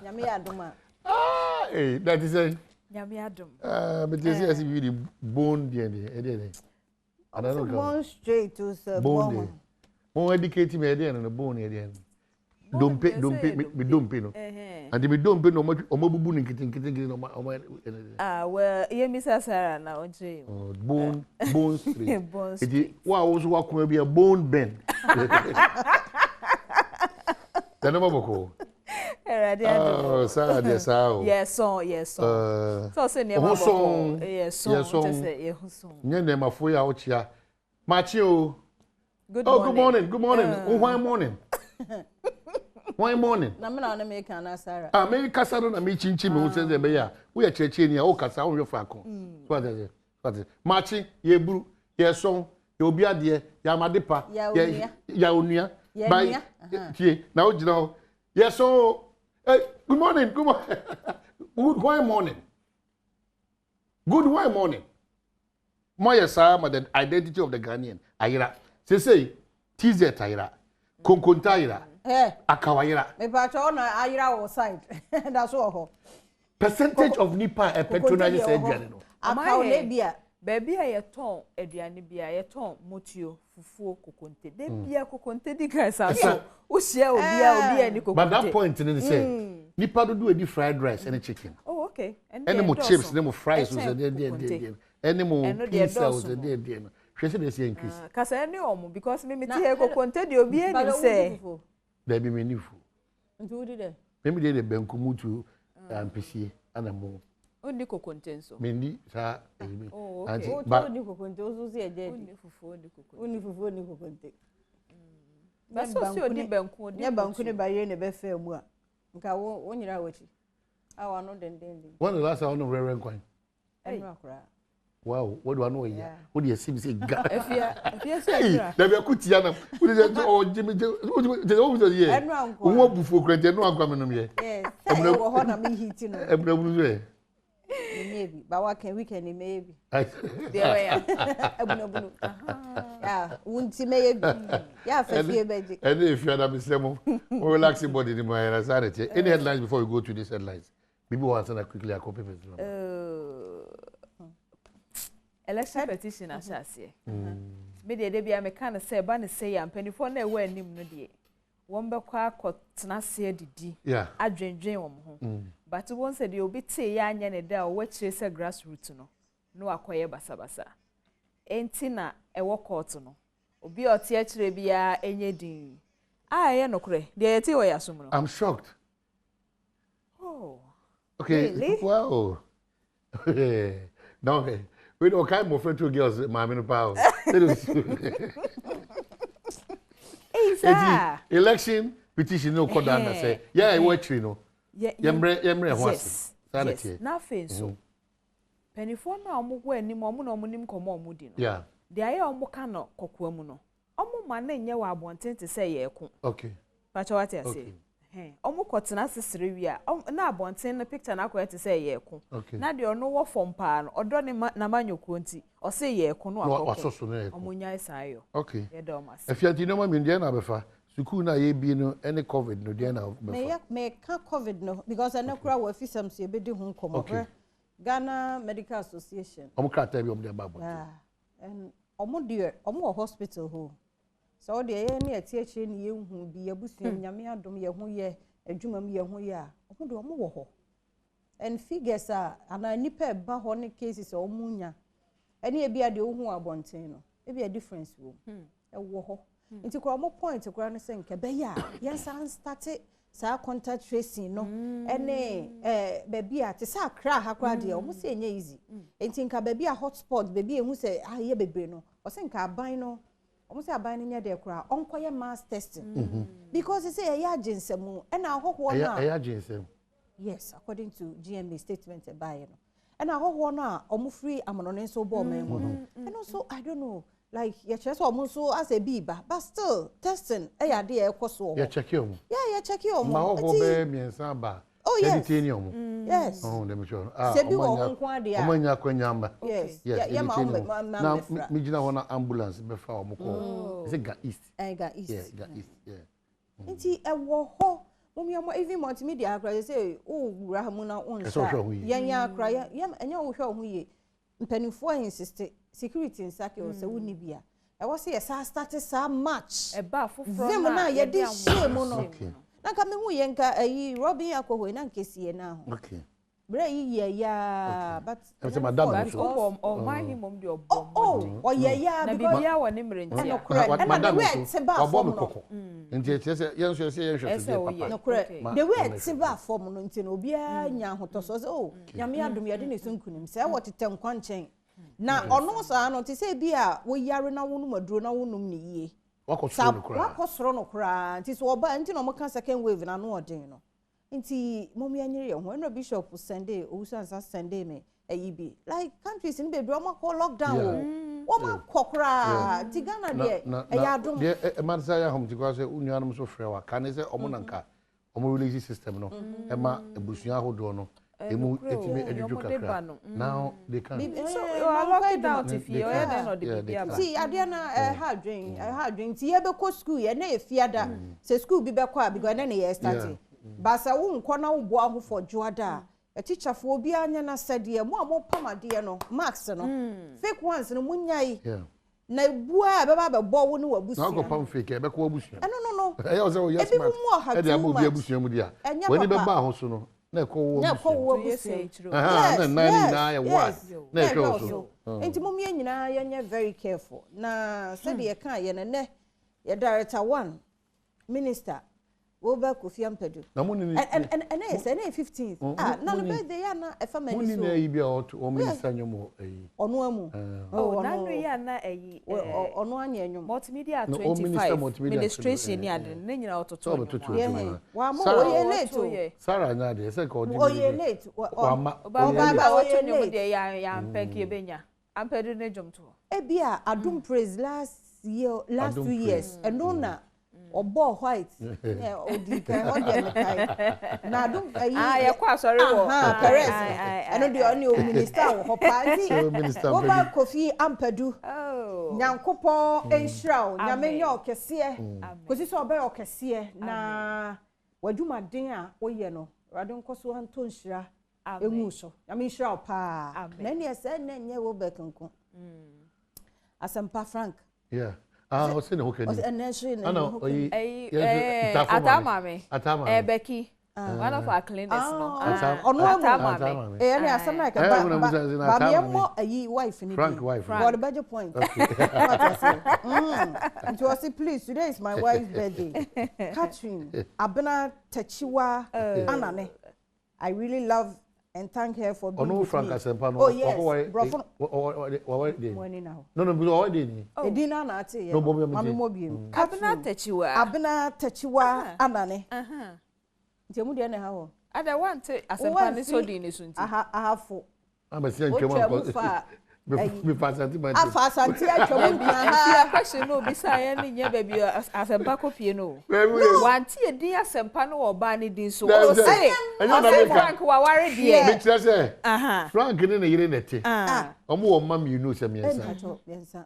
Nyame Adom. Hey, that is a Nyame Adom. But this is the bone DNA. I don't know. Bone straight to bone. More educated me and the bone again. Don't pay, me don't pay no. And me don't pay no much. Or more bone kitting no my. Well, you miss Sarah now, Jay. Bone straight. Bone straight. Wow, was walking will be a bone bend. The number boko. Oh, Sarah, yes, yes, so say near my song, yes, song. Name my four out here. Machio. Good morning. Why morning? Why morning? Na me na na make an Sarah. Me kasa no na me chinchi me who says be ya. We cheche ni o kasa wo fa ko. What is? Machi ye buru, ye song, ye obi ade, ya madepa, ya onua. Bye. Now you know. Yes, so hey, good morning. Good morning. Good morning. My sir, the identity of the Ghanaian. Ayira. Say, Tize Taira. Konkontaira. Akawaira. Me pacho na Ayira or side. That's all. Percentage of Nipa a patronage said, Akawlebia. Baby, I ton, Ediani Bia, I ton, Motio, Fufu, Coconte. They be a Coconte de Casa. Usia, Bia, but that point, they say, Nipa do a fried rice and a chicken. Oh, okay. And animal chips, no fries was a dead. Animal pizza was a dead. She said, "Yes, increase." Because I know, because me tea Coconte, you'll be able to say, "Baby, me new." And who did it? Maybe they the Benkumutu and PC and a more. Only Coconte, so. Mainly, sir. Oh, but you could also say a day. Only for Coconte. That's what you're doing. Never couldn't buy any better work. When you're out, I want not then. One last I know Reverend Coin. Wow, what do I know here? What do you see? Say, there be a Kutiana. What is it? Oh, Jimmy, the older year. What before Credit? No, I'm coming here. Yes, I'm not heating. Maybe, but what can we can maybe? Yeah, won't see maybe. Yeah, for fear, baby. And if you had a semo, relaxing body in my anxiety. Any headlines before we go to these headlines? Maybe we'll answer quickly. I copy it. Election petition, I shall say. Maybe they be a mechanic say, Banny say, and penny for no way, no dear. One back quite tenacity, did. Yeah, I drink home. But once said you'll be tea yan and a day, which is a grassroots no acquire basabasa. Ain't tina a walk out no. Obi or theatre be a any ding. I no cray, the tea way assume. I'm shocked. Oh, okay. Really? Wow. No, we don't kind of friend two girls, mammy and power. Election petition no code and say, yeah, I watch you know. Yemre yes. Nothing so. Penny for no more when ni momu no munim komo mudi no. Yeah. The aye omo kana kokoamu no. Omo man na nye wa abonten te say ye ko. Okay. Pacha what I say. Omo kotena sesere wi a na abonten na picture na akoye te say ye ko. Na de ono wo fom pa no odo ne na manyoko nti o say ye ko no akoko. Omo nya isayo. Okay. Ye do mas. If you no ma mi na befa. Sukuu na ye bi no any covid no dey na befa. Me ka covid no because I no kura we fi sam se be di ho komo. Ghana Medical Association. Omo krata bi omo dey babo. Yeah. And omo hospital ho. So de ye na etiache ni ye hu bi abusu nyame adom ye ho ye adwumam ye ho ye a omo de omo wo ho. And figures are ana nipa ba ho ne cases omo nya. Ene e bia de ohu abonten no. E bia difference wo. E wo ho. Nti kwa mo point kwa no se nke be ya yes an start sa contact tracing no ene baby a te sa kra ha kwa de o mo se enye easy nti nka baby a hotspot baby ehu se aye bebre no o se nka aban no o mo se aban no nya de kra onkoye mass testing because say ya aginsem ena ahoho na ya aginsem yes according to GMA statement e buy no ena ahoho na o mo free amono nso bo man mo no and also I don't know like you check so as a biba but still testing ya dey ekoso you check you yeah check you ma ho be miensa ba oh yes yes oh let me show sebi wo nko ade a omanya kwanya mba yes yeah ma na mi gina wona ambulance be fa o mo ko is it ga east ga east yeah ga east yeah nti e wo ho Mummy even multimedia akra say oh wura mu na on sha yanya akra enya wo hwe ho ye mpanifo insist security nsake o se woni bia e wo say sa start sa match e ba foforo vim na ye de shame no na ka me hu ye nka ayi Robin akoho na nkesie na ho okay bra yi ya but say madam oh my him de obom oh ye ya because bia woni mrentia madam obom kokko nti say yen so say yen hwe no correct the way ti ba form no nti no bia nya hotoso say oh nyame adom ye de ne sunkunim say what tem kwanchen na ono sa no ti say bia wo yare na wonu maduro na wonum ne yie wakosoro no kra nti so oba nti no mo kan second wave na no odin no nti momi anyere ye ho no bishop Sunday owusansa Sunday me ayibi like countries in baby o ma call lockdown o ma kokra ti Ghana de ya adom de e man say ya hom ti kwa say unuanum so frɛ wa kan say omo nanka omo religious system no e ma ebusuan ahodo no emu etime eduju kakra now they can so you are lockdown if you are there no the bia see ade na ha dwen ti ye be ko school ye na e fiada say school bi be kwa because na ye start basa wo nkɔ na wo bo ahofo joada a teacher fo obi anya na sɛdeɛ mo a mo pamade no marks no fake ones no munyai na bua be ba be bo wo ne wabusu na go pam fake be ko wabusu no e yo say o yes man e dey am obi abusu mu dia woni be ba ho so no na ko wo wabusu na na ye what na ko so enti mo me nyina ye very careful na sɛdeɛ kan ye ne ye director 1 minister Oba Kofi Ampedu. And yes, and 15th. Na no birthday ya na e family so. Muni na yi bia o minister nyomo eyi. Onu amu. Na no ya na eyi onu anya nyom. Multimedia 25 administration ni ade ne nyina ototo. Wa mo o late. Sarah na de say ko di. O ye late. Wa ma ba o nyom de ya mpeki ebenya. Ampedu ne jomto. E bia Adom praise last 2 years. And na obo white odika odem na Adom ye kwa sorry wo correct eno de oni o minister wo hopa wo ba Kofi Ampedu nyankopon enhira nyame nya okese kosi so oba okese na wadwumaden a woye no rade nkoso anto nhira enwu so nyame nhira pa na ne ese na nye wo bekenko Asempa Frank o se ne hoke ni ana Atama Becky one of our cleaners no Atama ne asem na ka ba me mo ayi wife ni Frank wife for the budget point and to say please today is my wife's birthday Catherine Abena Tachiwa Anane I really love and thank her for being with Frank me. Asempa no. Oh yes. No, because what did he? Edina na ate. No, Mami mo biem. Abena Tachiwa Anane. Ntemu de na ha ho. Ada want Asempa ni so di ni sunti. Ahafo. Amasi nkwema me fasanti man. Afasanti atwom na question no bi sa ya ni nya ba bi Asempa kopie no. Wanti edin Asempa no oba ni din so. O say Frank wa ware die. Me tire say. Frank ni na yire nete. Omo wo mam you know say miensa.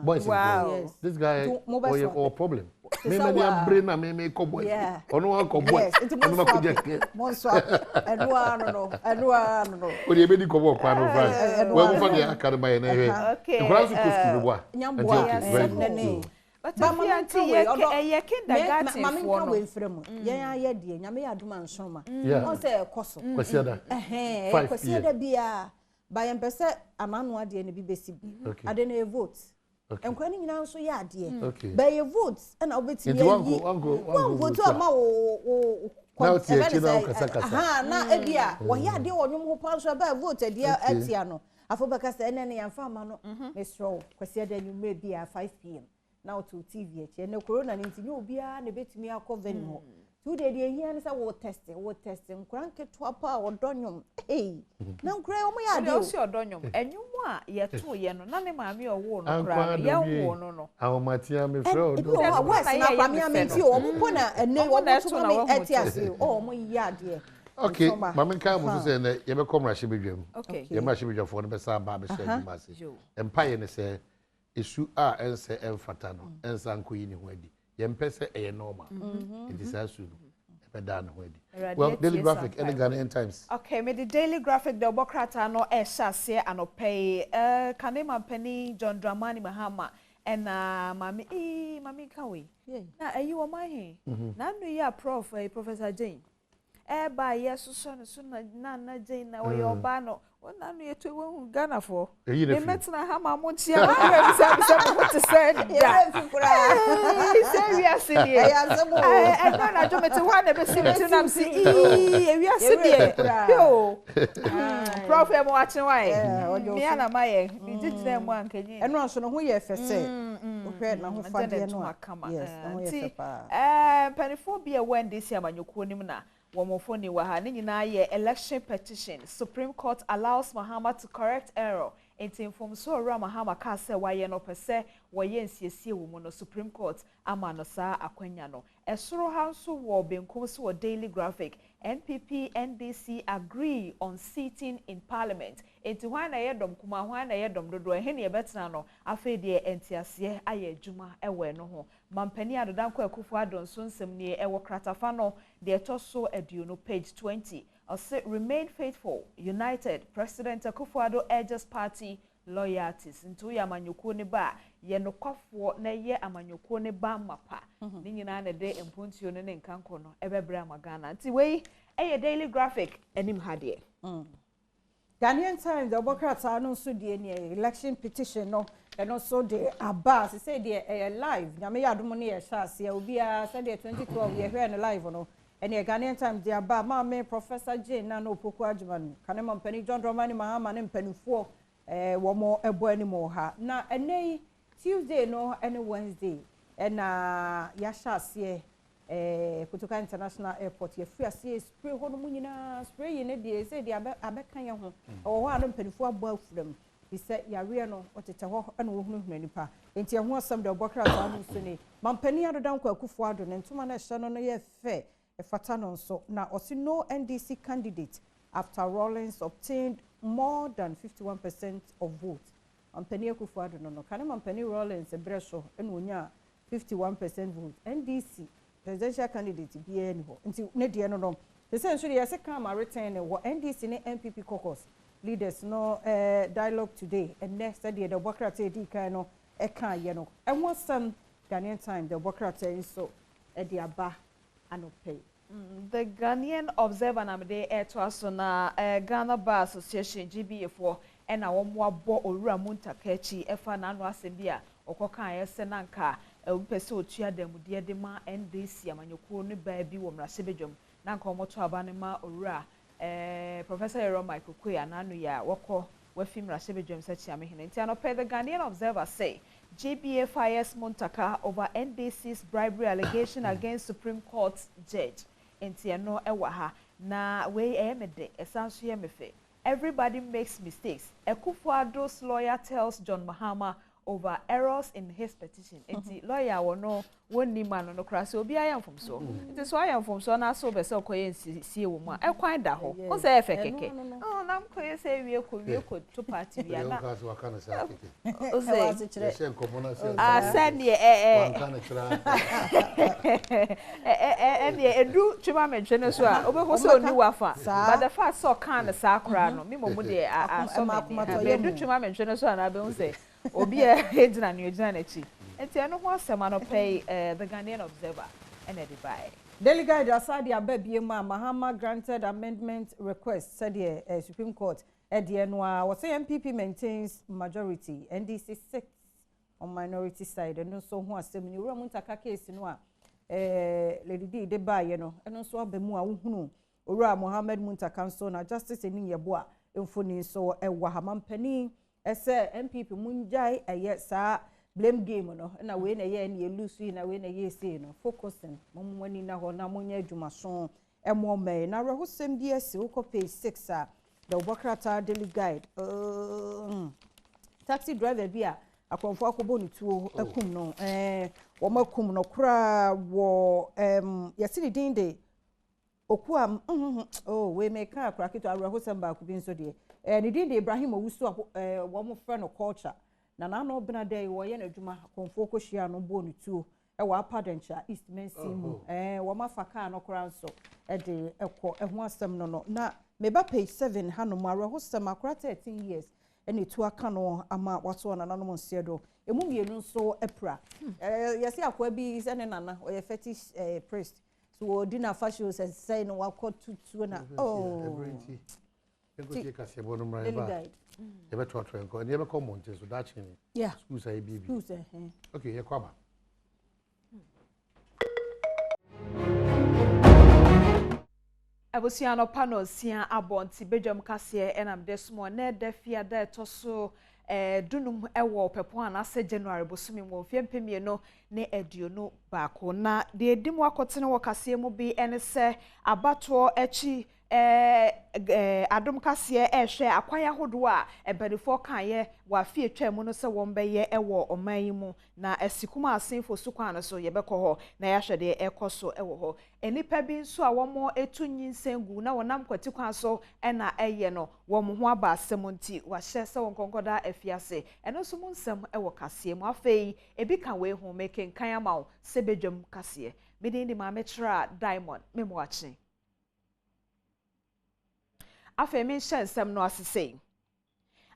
Boys. Wow. This guy or problem. Me na brain na me ko boy. Ono wan ko boy. Ono ma ko je. Monso. Edwa no. O de be di ko bo kwa no Frank. We mo fa de akadema na he. Okay. Nkura su ko school bo a. Nyambo. But ye kindergarten for no. Mama we frem. Ye de nyame adoma nsoma. On say ekoso. Kwasiada. Kwasiada bia ba ye mpese amanu ade ne bi besi bi. Ade na vote. Enkwani nyina nso ye ade. Ba ye vote na obetimi yi. One vote ama wo na o tie chi na kasa. Na ebia wo ye ade wo nwom ho pa so ba vote ade atia no. Afobaka say ene ne yamfa ama no. Mesro Kwasiada nyumre bia 5 pm. Now to TV and corona ninti obi a na betumi akọveni ho tu de here na say wo test nkranke to apa odonyom na nkran o mo ya de o si odonyom enwum a ye to ye no na ne maami owo no kra ye wo no awomatia me fro do west na maami amenti o mo po na ene wo mo so ma eti ase o mo ya de. Okay, mama nka mo say na ye be kom rahye bedwam ye ma rahye bedwafo no be sa ba be say dumase empire ne say isu a ense emfata no ensa nkoyi ni ho adi ye mpese eye normal it is asu no Well, Daily Graphic and the Ghanaian Times. Okay, me the Daily Graphic the Obokrata no share and pay Kanema Penny John Dramani Mahama and Mami Kawi. Na you are my he. Na no ya prof Professor Jane. By yes so na Jane na your bano. Na no ye to Ghana for. Me met na hama montia. What to say? He said we are sitting. I know na jo meti one be sitting am see we are sitting. Yo. Prof e mo watching why. Me ana maye. Me digire mo ankenye. Eno so no ho ye fese. Ohwe na ho fade no akama. Yes, na ho ye fepa. Penifo be when this year manyoko nim na Womofoni waha ni nyina ye election petition. Supreme Court allows Mahama to correct error. Enti inform so ra Mahama ka se waye no pese waye nsiesie wo mu no Supreme Court ama no sa akwanya no. Esoro ha nso wo benkum so wo Daily Graphic. NPP NDC agree on seating in parliament. Enti hwan na ye dom kuma hwan na ye dom dodo he ne ye betena no afa de entiase aye adwuma ewe no ho. Mampani adodanko akufo adon so nsem ne ewo kratafa no de etoso aduno page 20. Also remain faithful, united. President Akufo-Addo urges party loyalties. Into ya amanyoko ne ba ye nokwafo na ye amanyoko ne ba mapa. Ni nyina na de empontio ne nkanko no ebebra magana. Nti wei eye Daily Graphic enim hade. Ghanaian Times the Obokrata no so de ne election petition no and also the Abbas say they live. Nyame ya adom ne ye sha se obi a say 2012 ye hwe no live no. And the Ghanaian Times the Abba Mama Professor Jane na no poku adjuman. Kanema mpani John Dramani Mahama ne mpanifo womo ebo animo ha. Na ene Tuesday no ene Wednesday na ya sha se Kutuka International Airport ye free ase spray ho no nyina spray ye ne de say de abekan ye ho o ho anu mpanifo abo afudam he say yare no otete ho na wo hunu nipa enti ho asam de Obokrata no so ne mampani adodanko Akufo-Addo ne ntoma na hye no ye fe efata no so na osi no NDC candidate after Rawlings obtained more than 51% of votes. Mampani Akufo-Addo no kana mampani Rawlings ebreso ena onya 51% vote. NDC presidential candidate bi eni ho nti ne de no no the say nso de yese kan ma return wo NDC ne MPP caucus leaders no dialogue today and next day the Obokrata edi kan no e kan ye no e won some Ghanaian time the Obokrata so e de aba anopay. The Ghanaian Observer namde to aso na Ghana Bar Association GBA4 ena womo abo owura muntakachi efa na anu asembia okokan yese nanka pese otua damude de ma NDC amanyoko ne ba bi wo mrasebedwom nanka omoto aba ne ma owura Professor Yero Michael Kwe ananu ya woko wafi mrasebedwom sachi amehene nti anopay. The Ghanaian Observer say GBA fires Muntaka over NDC's bribery allegation against Supreme Court judge. Entiano ewaha na we emede esanso yemefe. Everybody makes mistakes. Akufo-Addo's lawyer tells John Mahama over errors in his petition. Enti lawyer wono woni man no krase obi ayam from so. Enti so ayam from so na so be se okoye sie wo mu. E kwan da ho. O se efe keke. Oh nam koye se wie ko to party bia na. O se She nkomo se. Send edu twema menhwe so a obeho se oni wafa. But the fact so kan sa kra no me momu de so edu twema menhwe so na be hu se obi ejina ni ejina na chi enti eno ho asema no pay the Ghanaian Observer and edify Daily Guide asadi ababie ma Mahama granted amendment request said the Supreme Court the no was MPP maintains majority NDC 6 on minority side and so ho asem ni wura Muntaka case no Lady D de ba ye no eno so abemu a wohunu owura Mohammed Muntaka so na justice eni yebo a emfoni so ewa hamampani ese MPP munjai eye sa blame game no na we na ye na lose na we na ye say no focusing momwani na ho na munya adwumaso emome na rehosem bi ese woko page 6 a the Obokrata Daily Guide taxi driver bi a akonfo akobo ni tuo akum no wo makum no kura wo yesini dinde okuam we make akura kito arehosem ba ku bi nso de ni dinde Ibrahim Owusu wo mo frɛ no culture na no bena dey wo ye na adwuma konfo ko hia no bo ni tuo wa padencha East Mensi mu wo mafaka no kora nso de ekọ eho asem no na meba page 7 hanom arehosem akora 13 years ene tu aka no ama wato na nanom nsiedo emu mienu nso epra yesi akwa bi se ne nana oye fetish priest so dinner fashion say no wakọ tutu na Ego kasi bono mra ba. Ebe to atro enko. Ni ebe ko monte so da chini. Yeah. School say bibi. School say Okay, ye kwaba. Abusiano pano sia abonti Badwam kase enam desmo na defia da etoso dunum ewo pepo anase January bosumi mo fiempemie no ne aduonu baako na de edimu akotene wo kase mu bi ene se abato echi Adom kase ehwe akwaya hodo a ebenifo kan ye wa fie twam no se won beye ewo oman yi mu na esikuma asenfo sukwan no so ye bekọ ho na ya hwede ekoso ewo ho enipa bi nso a womo etunyi nsengu na wonam kwati kwan so na eye no wom ho aba asem nti wa hye se won konkoda afiase eno so mu nsem ewo kase mu afei ebi kan we ho meken kan amaw se Badwam kase medin di ma metra Diamond memwachi afei me nsem no asese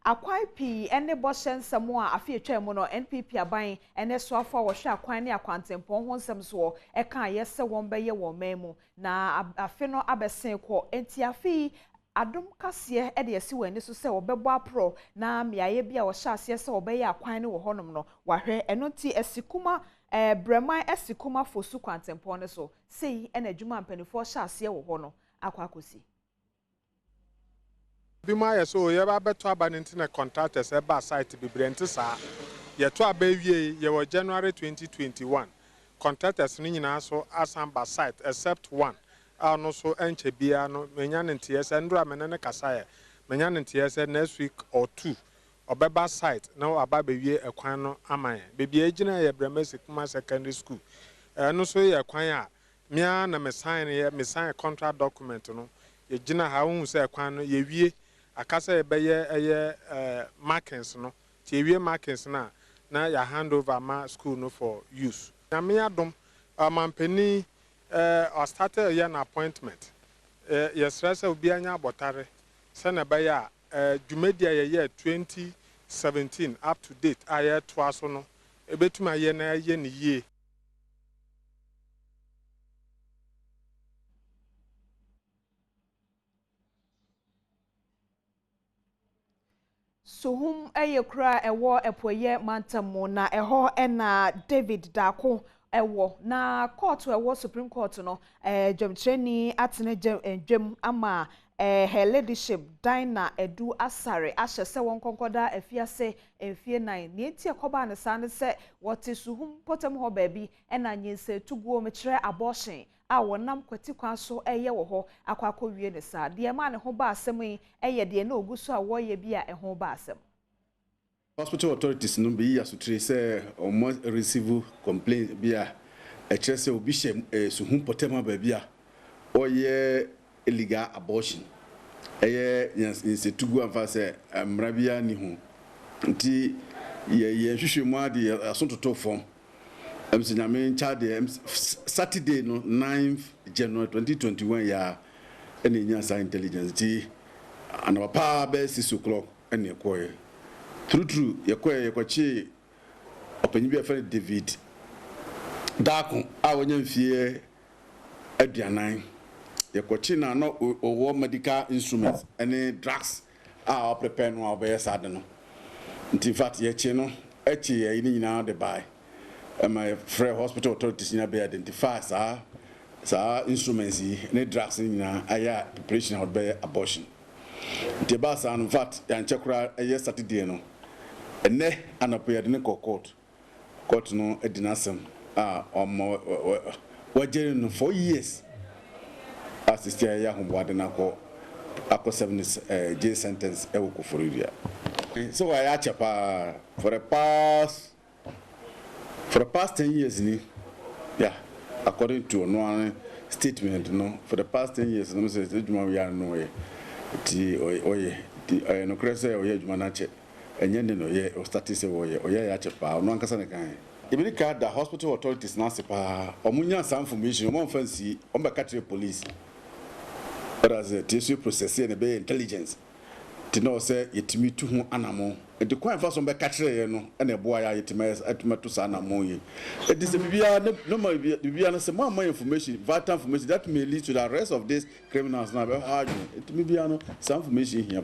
akwan pi ene bo nsem a afei twam no NPP aban ene so afọ wo hwe akwan ne akwantempon ho nsem so e kan ye se won beye wo memu na afi no abesen kọ enti afei Adom kase e de esi wani so se obebo apro na miaye bia wo hye ase se obeye akwan ne wo honom no wahwe eno ti esikuma breman esikuma fosu kwantempon ne so sei ena adwuma mpanifo hye ase wo ho no akwakosi Bima ye so ye ba beto abanenti na contractors e ba site bibrenti sa ye to abawie ye wo January 2021 contractors ni nyina so asamba site except one no so enche bia no menya ntie se ndura menene kasaye menya ntie se next week or two obeba site na aba bewie ekwan no aman bebia gina ye Bremesi Kuma Secondary School no so ye kwan a mia na me sign contract document no ye gina ha hu se ekwan no ye wie akasa eye markings no ti ewie markings na ya hand over ma school no for use na me Adom mampeni I started an appointment yes rasa obi anya abotare se na be ya dwumedia ye 2017 up to date aye toaso no ebetuma ye na ye ne yie Suhum kura ewo epoye mantamu na eho ena David Dako ewo na court ewo Supreme Court no dwemtreni atene dwem ama her leadership Dina Edu Asare ahye se won konkoda afiase efie 9 ne enti ekoba ne sa ne se wote suhum potem ho baabi ena nyense tuguo mekire abortion a wonam kwati kwa so eye wo ho akwakọ wie ne sa de ma ne ho ba asem eye de na oguso a wo ye bia ho ba asem hospital authorities no be asutire say omo receive complaint bia e kire say obi hye suhum potem baabi a oye illegal abortion eye yense tugu anfa say mra bia ni ho nti ye hwehwemu ade asontoto form Nyame chade Saturday no 9th January 2021 ya ene nya intelligence ti anapa be 6 o'clock ene ekoye true yekoye yekochi opanyi bi afa David Dako a wonya mfie aduanan yekochi na no owo medical instruments ene drugs a prepare no obeye sade no in fact ye chi no echi ye ni nyina de buy my friend hospital authorities na be identify sa instruments ne drugs na aya preparation of be abortion the bas in fact ya nchekura Saturday no ene anapoya de ne court no edinasem wajere no 4 years assist ya homwade na ko akọ 7 jail sentence e wo ko foria so I achapa for the past 10 years yeah according to no statement no for the past 10 years no say djuma we are no ti oye no krese oye djuma na che enye no ye o start say oye ya chepa no ankasa ne kan Ibirika the hospital authorities na sepa omunya some information omo fancy omba catch police. But as a tissue processing and be intelligence. To know say yetimi tu ho anamo. And the kwan fa so be catch no and a boy yetimi to sa anamo yi. It is bibia no bibia na say more information, vital information that may lead to the arrest of these criminals now. It may be some information here.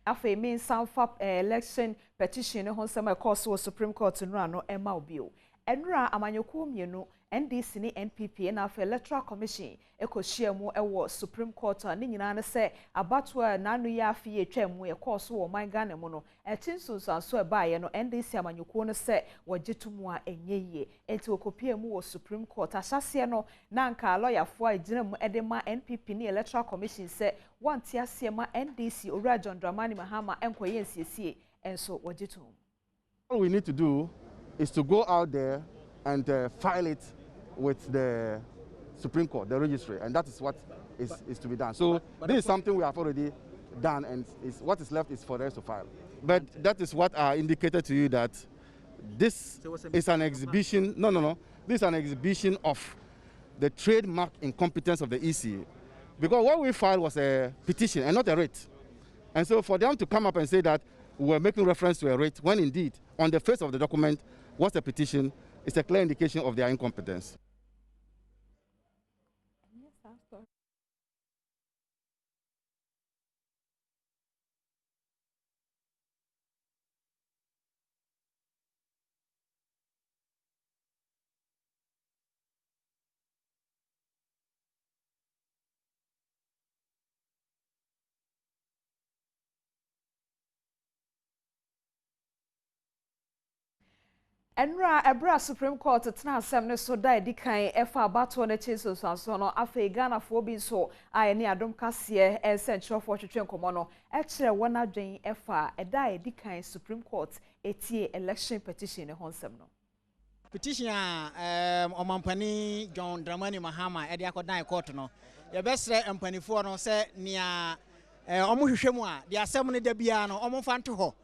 After mean some election petition no hon course was Supreme Court no Emma Obio. Enra amanyoko mienu NDC ni NPP na after Electoral Commission ekohia mu ewo Supreme Court ni nyina na se abatwa nanu ya afie twam e course wo man Ghana mu no etinsunsanso e baaye no NDC amanyoko no se wagetumu a enyeye enti okopia mu wo Supreme Court ahyase no na nka lawyer fo a gina mu edema NPP ni Electoral Commission se wanti ase ma NDC Owura John Dramani Mahama enkoye nsiesie enso wagetumu. All we need to do is to go out there and file it with the Supreme Court, the registry, and that is what is to be done. So this is something we have already done, and what is left is for us to file. But that is what I indicated to you, that this is an exhibition. No. This is an exhibition of the trademark incompetence of the EC, because what we filed was a petition and not a writ. And so for them to come up and say that we were making reference to a writ, when indeed on the face of the document was a petition, it's a clear indication of their incompetence. Enra ebra Supreme Court tena asem ne so dai dikan efa abato na cheso so no afa Ghana fo bi so aye ne Adom kase central for twetwe nkomo no e kire wona dwen efa edai dikan Supreme Court etie election petition ne honsem no. Petition omampani John Dramani Mahama e de akodan court no ye besre empanifo no se nia omohwehwem a de asem ne da bia no omfa nto ho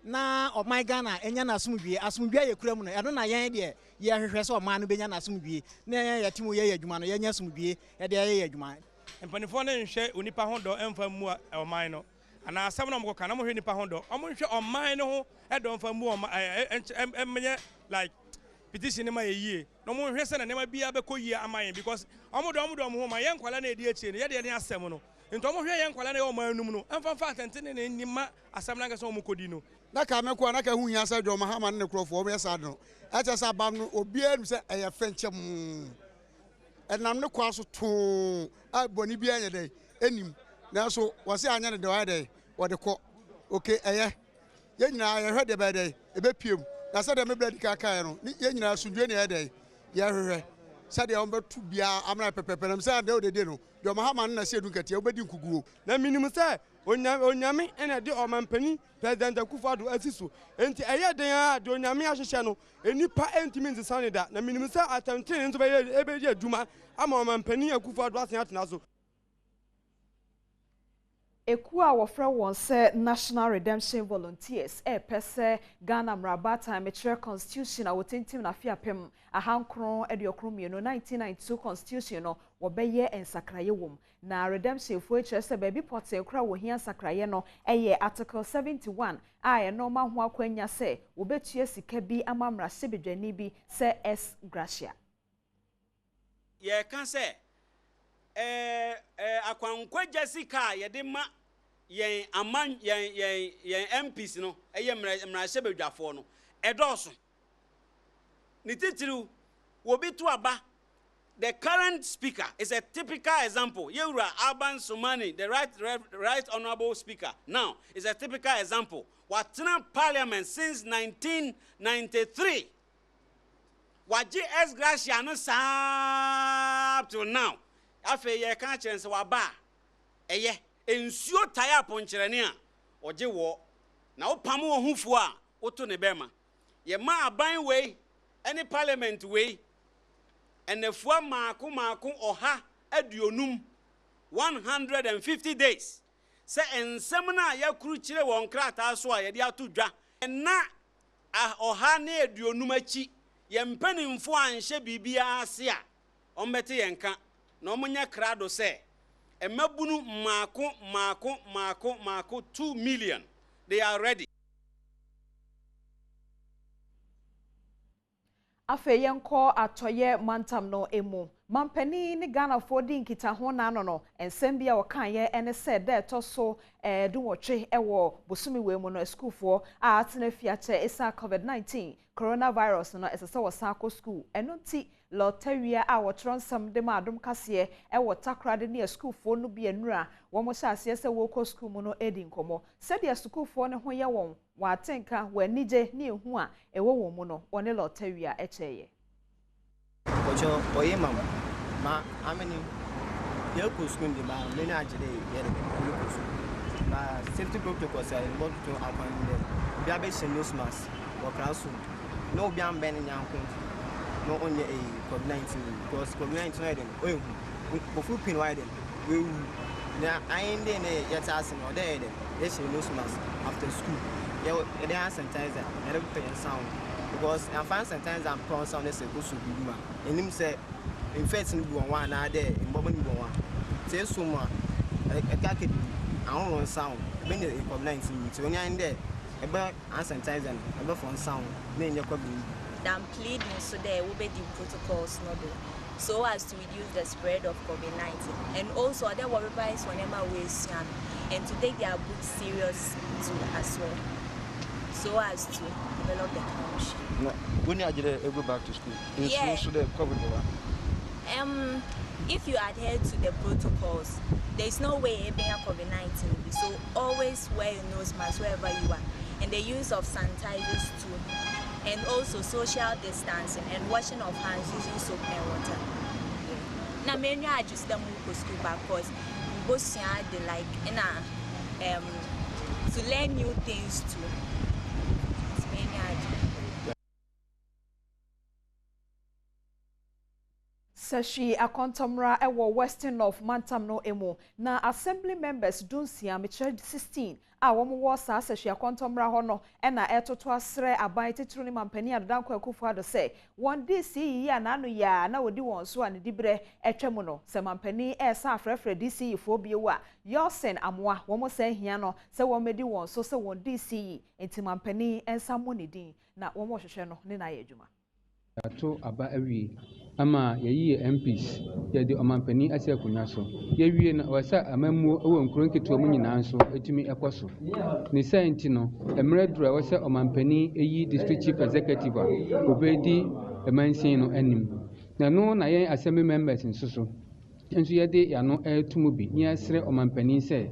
na o my Ghana enya na asumdwie ye kura mu no edo na yen de ye hwehwe so o ma no benya na asumdwie na yen yatimo ye adwuma no yenya asumdwie e de ye adwuma empanifo na nhwe onipa hodo emfa mu o man no ana asem na mkoka na mo hwe nipa hodo o mo hwe o man no ho edo emfa mu o menye like petition ma ye no mo hwe se na nema bia be koyie amayen because omodo mo ma yen kwala na edi achie no ye de ne asem no nto mo hwe yen kwala na ye o man num no emfa fa atentene ne nima asem na nga so mo kodi no na ka me ko na ka hu hia sa John Mahama ne krofo o yesa do a cha sa bam no obianu se eye fenche enam ne kwa so to a boni bia anya dai enim na so wose anya ne de wa dai wo de ko okay eye ye nyina ye hwe de ba dai e be piem na sa de me bladi ka kan no ye nyina sundwe ne ye dai ye hwehwe sa de on betu bia amna pepepe na sa de o de no John Mahama na se edu katia obedi nkuguo na minimum say onyame ene de omampani president Akufo-Addo asiso enti eye den a de onyame ahwehwe no enipa entimi nzisane da na minimum say atentene nso be ebeji adwuma ama omampani Akufo-Addo asen atena so Eku a wofra won se National Redemption Volunteers pese Ghana mrabata metre constitution a wotentim na fiapem ahankron ediokron mieno 1992 constitution no wobeye ensakraye wom na redemption fo se baby portal kra wo hia sakraye no article 71 a no ma ho akwanya se wobetue sika bi amamra sebedwani bi se S Gracia ye kan se akwankwa Jessica ye de ma yen aman yen MPs no mra sebedwafo no edoso ni titiru wobi to aba. The current speaker is a typical example. Yewura Alban Sumani, the right honorable speaker, now is a typical example. Watena parliament since 1993. Waji S Gracia no sa up till now. Afe ye kan chense waba. Eye ensuo taya poncherene a oje wo. Na opam wo hufu a oto ne bema. Ye ma aban we any parliament we. And the four maku oha aduonum 150 days. Say en semana ya kru chire won krata so a ye dia to dwa. Na Oha ne aduonum achi ye mpanimfo anhye bibia ase a ombete yenka na omunya krado se emabunu mako 2 million. They are ready. Afe yenko atoye mantam no emu. Mampani ni Ghana for di nkita ho na no ensem bia wokan ye ene se de to so du wotwe ewo bosumi we mu no school for a atena fiache isa COVID-19 coronavirus no esese wo san school eno ti lotawia a wotronsam de ma adom kase ewo takrade ne school for no bia nura wo mo sha ase se wo ko school mu no edi nkomo se de school for ne ho ye won wa atenka wa nije ne ehu a ewo wo mu no one lotawia echeye Ocho oyema ma ameni ye ko school de ba me na agide ye de ko school na safety protocols are involved to upon them bia be nose mask or classroom no bia mben nyanko no only a COVID-19 because COVID-19 no dem o full pin wide we na ayin de ne yet ask no there dem yes nose mask after school ye dey sanitizer everything sound because I find sometimes I'm prone sound as a go to be man and him say in fact ni bu one na there in bobo ni bu one say so ma e ka ke I don't sound when the COVID-19 so when you in there about sanitizer about phone sound me your problem I'm pleading so there will be the protocols no do so as to reduce the spread of COVID-19 and also there were advice whenever we and to take their book serious too as well so as to develop the country. No, when you go back to school, yeah. So the COVID. If you adhere to the protocols, there is no way it being COVID-19. So always wear your nose mask wherever you are, and the use of sanitizers too, and also social distancing and washing of hands using soap and water. Now, many are just them who go school because we both see the like to learn new things too. Sashi akontomra ewo western of Mantam no emo na assembly members dunsia meche 16 a wo mo sa sashi akontomra ho no e na etoto asre aban titru ni mampani adanko akufo ado se won DC ya na anu ya na wodi won so an dibre etwemu no se mampani e sa afrefre DC fo biewu a yosen amwa wo mo se hia no se wo medi won so se won DC enti mampani ensa mo ne din na wo mo hwehwe no ne na ya adwuma ato aba awie ama yayi MPs yede omampani ase akunwa so yawie na wasa amammuo ewo nkuro nketo mu nyina so etimi ekoso ne senti no emredura wasa omampani eyi district chief executive obedi emansin no anim na no na yen assembly members nsoso enso yede ya no etumu bi ni asre omampani se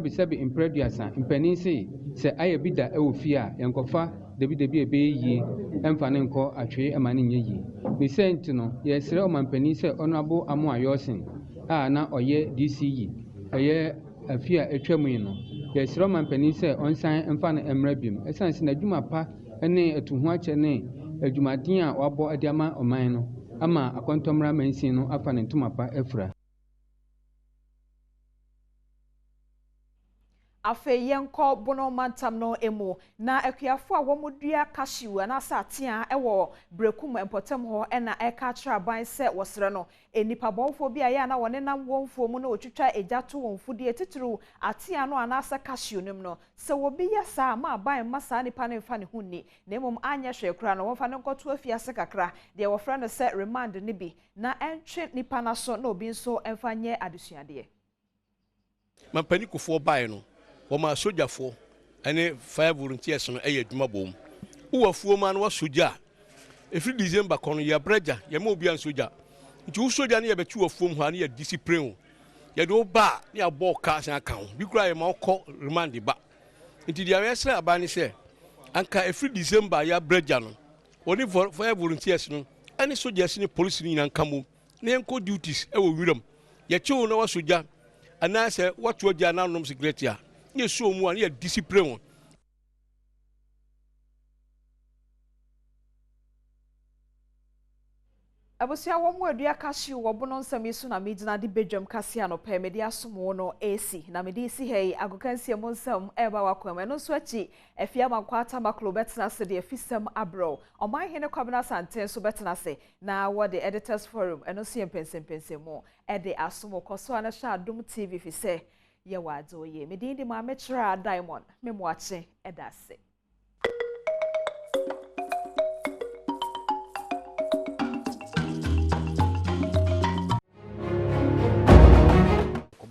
sebi impreduasa mpani se ayebida ewofi a yenkofa debi ebeyi emfa ne nko atwe emane nyeyi ni senti no yesre omampani se onabo amu ayosin a na oye DCE eye afia etwamu no yesre omampani se onsan emfa ne emrabim esanse na adwuma pa ene etuhu ache ne adwumaden a wabo adiama oman no ama akontomra mansin no afa ne ntumapa efra afe yenko bono mantam no emo na akuafo a womodua cashew na satia ewo brekum empotem ho na eka tra ban se wosre no enipa bonfo bia ya na wone nam wonfo mu na otwitwa ejato wonfudie titru atia no anasa cashew nim no se wo bi ya sa ma ban masa nipa ne fa ne hunni na emom anya hwe kra no wonfa ne nkoto afiase kakra de wo fra no se remand ne bi na entwe nipa na so na obi nso emfa nye adesuade mampani kofo bai no woma sojafo ene fire volunteers no eye adwuma bom wo afuo ma no soja efri December kono ya breja ya ma obi an soja nti wo soja ne ye betu afuo mu ha ne ya discipline ye do ba ne abo ka san kan bi kura ye ma ko remand ba nti dia yesra abani se anka efri December ya breja no oni fire volunteers no ene soja sine police ni nan kamo ne enko duties e wo wiram ye chewo na wa soja anase watu oja na nom secretary ye so mu an ye discipline Abusia wo mu adua kashi wo bono nsam yiso na medina de bedwam kase anopa me de asomo no AC na me de si hei agokansie mo nsam eba wakwam no so achi afia makwata maklo betena se de afisam abro oman hene kwabena santen so betena se na wo the editors forum eno so yempensempensem mo e de asomo koso ana sha Adom TV fi se ye wado ye me de ma metra Diamond me mo ache edase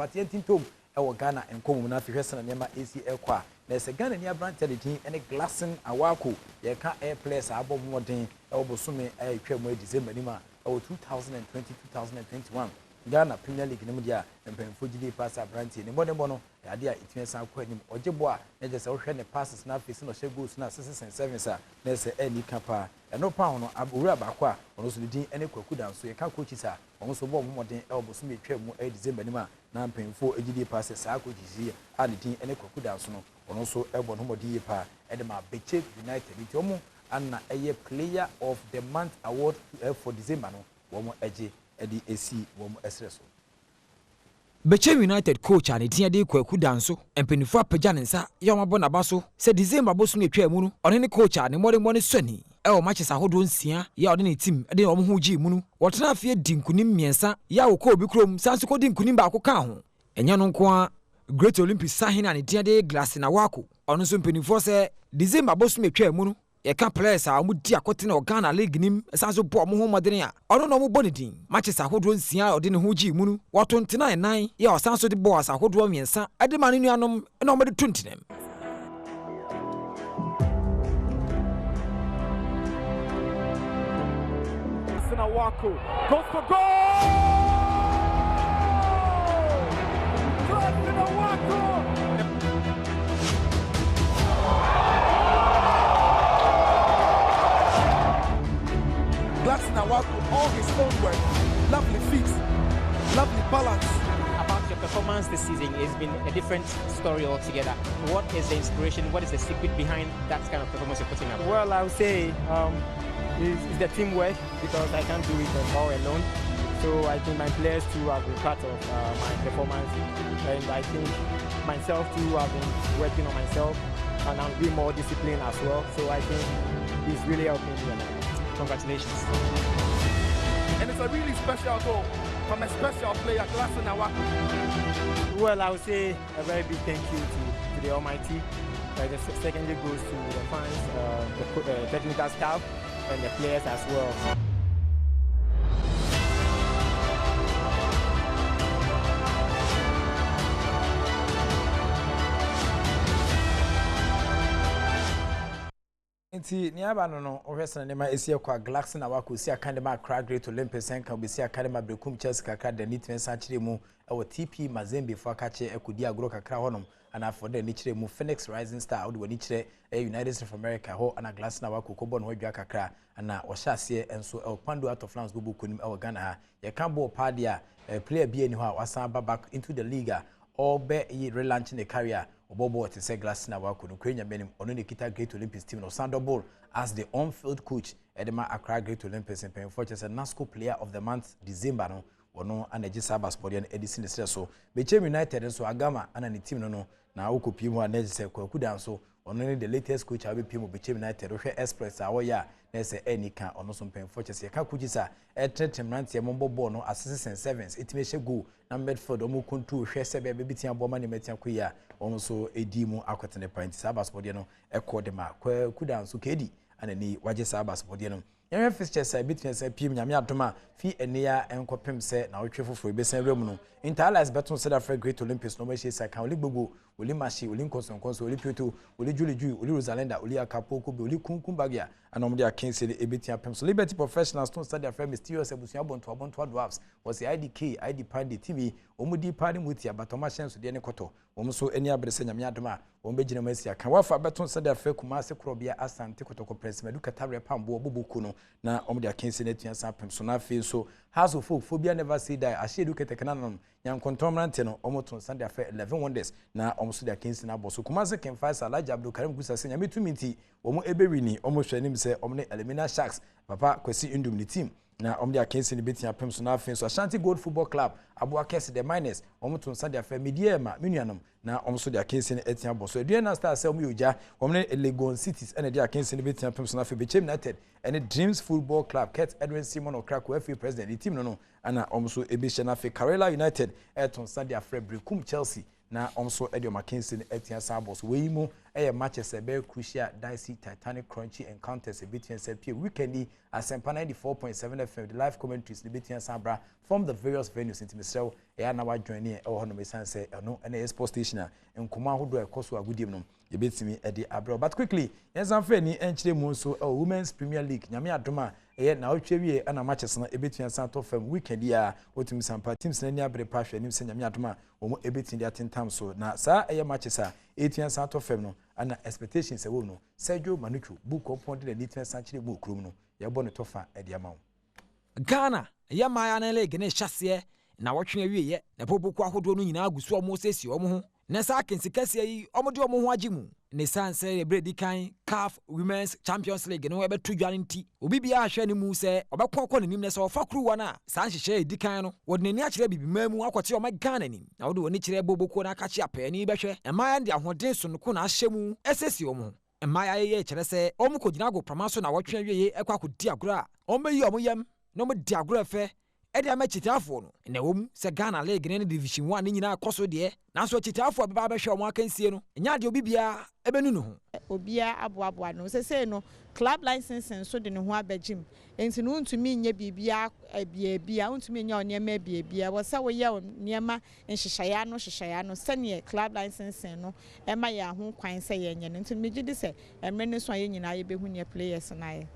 but yentin tom e Ghana enkomu na fi hwese na nema ACL kwa na se Ghana ni abrante de tin ene glassing awako ye ka air players abom modern e obosome e twam December ni ma e 2020-2021 Ghana Premier League ni mu dia empemfo gidi pass abrante ni modern bono ya dia itime san kwa ni ojebo a na je se wo hwe ne passes na face no she goals na 6-7 na se eni kapa eno pa hono abura ba kwa ono so din ene kwaku dan so ye ka coaches a ono so bo modern e obosome twam December ni ma na mpemfo egidi passes a coaches a ne din ene kwaku dan so no ono so ebo no modi pa e de ma Beche United bi omo anna eye player of the month award for December no wo eje edi AC wo esreso Beche United coach and tia de kwaku danso empenifu apagya ne nsa ya omabo na baso se December boso ne twa mu no one ne coach ne mode soni e o matches ahodo nsia ya ode ne team de omo ho gi mu no wotena afie dinkunim miensa ya wo ko obi krom sanso ko dinkunim ba ko ka ho enya no nko a Great Olympics sahin and tia de glass na wako ono so empenifu se December boso ne twa mu no ye ka players a mu di akote na Ghana League nim sanso bo mo ho modern a ono no mo bonidin matches ahodo nsia ode ne ho gi mu no wato ntena nan ya sanso de bo asa ahodo miensa ade ma ne nuanom na mo de tuntinem Wako goes for goal! Wako, all his own work, lovely feet, lovely balance. About your performance this season, it's been a different story altogether. What is the inspiration? What is the secret behind that kind of performance you're putting up? Well, I would say it's the teamwork, because I can't do it all alone. So I think my players too have been part of my performance, and I think myself too have been working on myself, and I'm being more disciplined as well. So I think it's really helping me. Congratulations. And it's a really special goal from a special player, Glassen Awako. Well, I would say a very big thank you to the Almighty. The secondly goes to the fans, the technical staff, and the players as well. Nti ni aba no ohwesana ne ma esi akwa Glaxon Awako si akadema Accra Great Olympics enka obesi akadema Brekum Chelsea kakra da nitwen sa kire mu ewo TP Mazembe fo akache ekudi agro kakra honom ana for da ni kire mu Phoenix Rising Star odi wani kire United States of America ho ana Glaxon Awako ko bon ho dwa kakra ana ohyaase enso Pando out of France bubu kunim ewo Ghana ha ye kan ball party a player bi eni ho a wasan back into the league or be relaunching the career Obobo to say Glaxon Awako no kwenya benim ono ne kita Great Olympics team no Sandobol as the on-field coach Edema Accra Great Olympics and paying for just a NASCO player of the month December no ono anaji Sabas Podian Edison so Beche United so Agama and the team no na awoko pimu anaji se kwaku dan so ono ne the latest coach abi pimu Beche United ohwe express awoya na se enika ono so paying for just ka kujisa etetem rantie mombo ball no assists and sevens itime she go na Medford omo control hwe se be bitia boma ne metia koya ono so edi mu akwetene point Sabas Podian no ekode ma kwaku dan so kedi anani waje Sabas Podian no yɛn fixtures a between say pm nyame adoma fi enia enkopem se na wotwe foforo besen remu no interlies beton said after Great Olympics no machi say kan oli gbogbo oli machi oli nkonso oli pioto oli juleju oli Rosalenda oli akapoko be oli kunkun bagia anom dia kense de ebetia pem so Liberty Professionals ton study after mysterious abusuan bonto dwarfs was the ID Pandi TV omudi party mutia batoma shenso de ne koto omso eni abrese nyame adoma ombegina masia kan wafa beton study after Kumase Krobia Asante kotoko press meduka tare pambo obubuku no na omdia kense ne tua sapem so na fe so House of Folk phobia never say die ashedu ketekananum nyankontomrante no omoton Sunday affair 11 wonders na omso dia kensi na boso Kumase Kemfasa Alhaji Abdul Karim Gusa se nyame tuminti omo ebewini omo hwanim se omne Elimina Sharks papa kwesi indum ni team na om dia kensi ni betia pem so na afen so Ashanti Gold Football Club aboa kese the miners om to nsa dia fa media ma menuanom na om so dia kensi ni etia bo so Aduana Star se om yoja om ne Legon Cities ene dia kensi ni betia pem so na fa Bechem United ene Dreams Football Club Kurt Edwin Simon Okrako FA president the team no ana om so ebisha na fa Karela United to nsa dia fra Brekum Chelsea na omso Edio Mackenzie etia sabos we mu matches be crucial dicey titanic crunchy encounters between sepie weekend asempa 94.7 FM the live commentaries between sabra from the various venues into Mr. na wa join here ho no mesan say no na sports station nkoma hodo ekoso agudiem no ye betimi edi abro but quickly yensan fa ni enchire mu so women's premier league nyame adoma na otwewie ana matches na ebetun san to fam weekend ya otumi sampa teams na ni abre pa hwe nim se nyame adoma omo ebetun dia tentam so na sa matches a etun san to fam no ana expectations e wo no Sergio Manuchu book upon the etun san chire book room no ye bo ne tofa e dia mawo Ghana ya maya na league ne hyase na wotwe awie ye na popoku ahodo no nyina agusu omo sesi omo ho na sa kensikase yi omo de omo ho agimu ne sanse bredi kan CAF Women's Champions League no ebetu dwane nti obi bia ahwe ne mu se obekwa nim ne se ofakru wana san hyehye edikan no wode ne akire bibimamu akote o Ghana nim na wode woni kire boboko na akachi apani behwe emaya de ahoden so no ko na ahyemu esesi omo emaya ye kire se omo kogina go pramaso na wotwe awie ekwa kodi agora omo yi omo yam no mo di agora fe Edia me chitiafo no na wom se Ghana League ne Division 1 ni nyina akoso de na so chitiafo beba be hwe omo akansie no nya de obi bia ebenu no ho obia aboabo no se no club license so de ne ho abagim enti no ntumi nya bibia bia ntumi nya onyema bia wo se wo ye onyema nhyehyaya no se ne club license no ema ya ho kwan se ye nye no enti me gidi se emre ne so aye nyina ye behu ne players na ye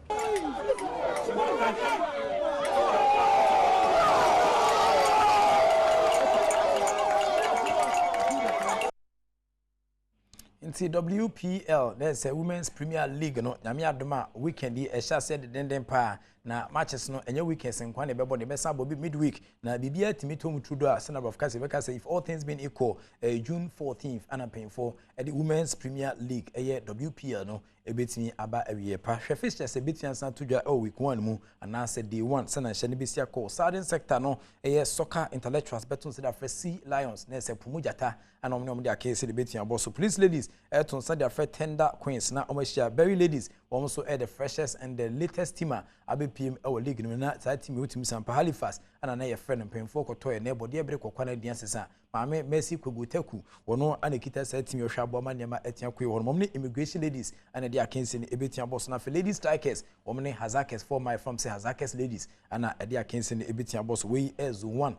Nti WPL there's a Women's Premier League no nyame adoma weekend e sha said denden pa na matches no enye weekends nkwa ne bebo de besa bobi midweek na bibia timito mutrudo a Senator of Kase beka say if all things being equal June 14th and paying for the Women's Premier League WPL no ebetimi aba awie pa hwe fixtures ebetimi ansan tudwa week 1 mu and say day 1 sana hye ne besia call southern sector no soccer intellectuals beton say that Sea Lions na se pumujata and omne de akese ebetimi abo so police ladies eton say that Tender Queens na omashia Berry ladies also the freshest and the latest teamer abpm our league no na that team utimi sampa Halifax and na ye friend mpemfo kotoye na body ebre kokwana dia sesa maame Mercy Kogutaku wono anekita sa team yohwa boma nema etia kwe wono momne immigration ladies and they akensi ne ebetia boss na ladies strikers womne Hazakes for my from say Hazakes ladies and they akensi ne ebetia boss we as one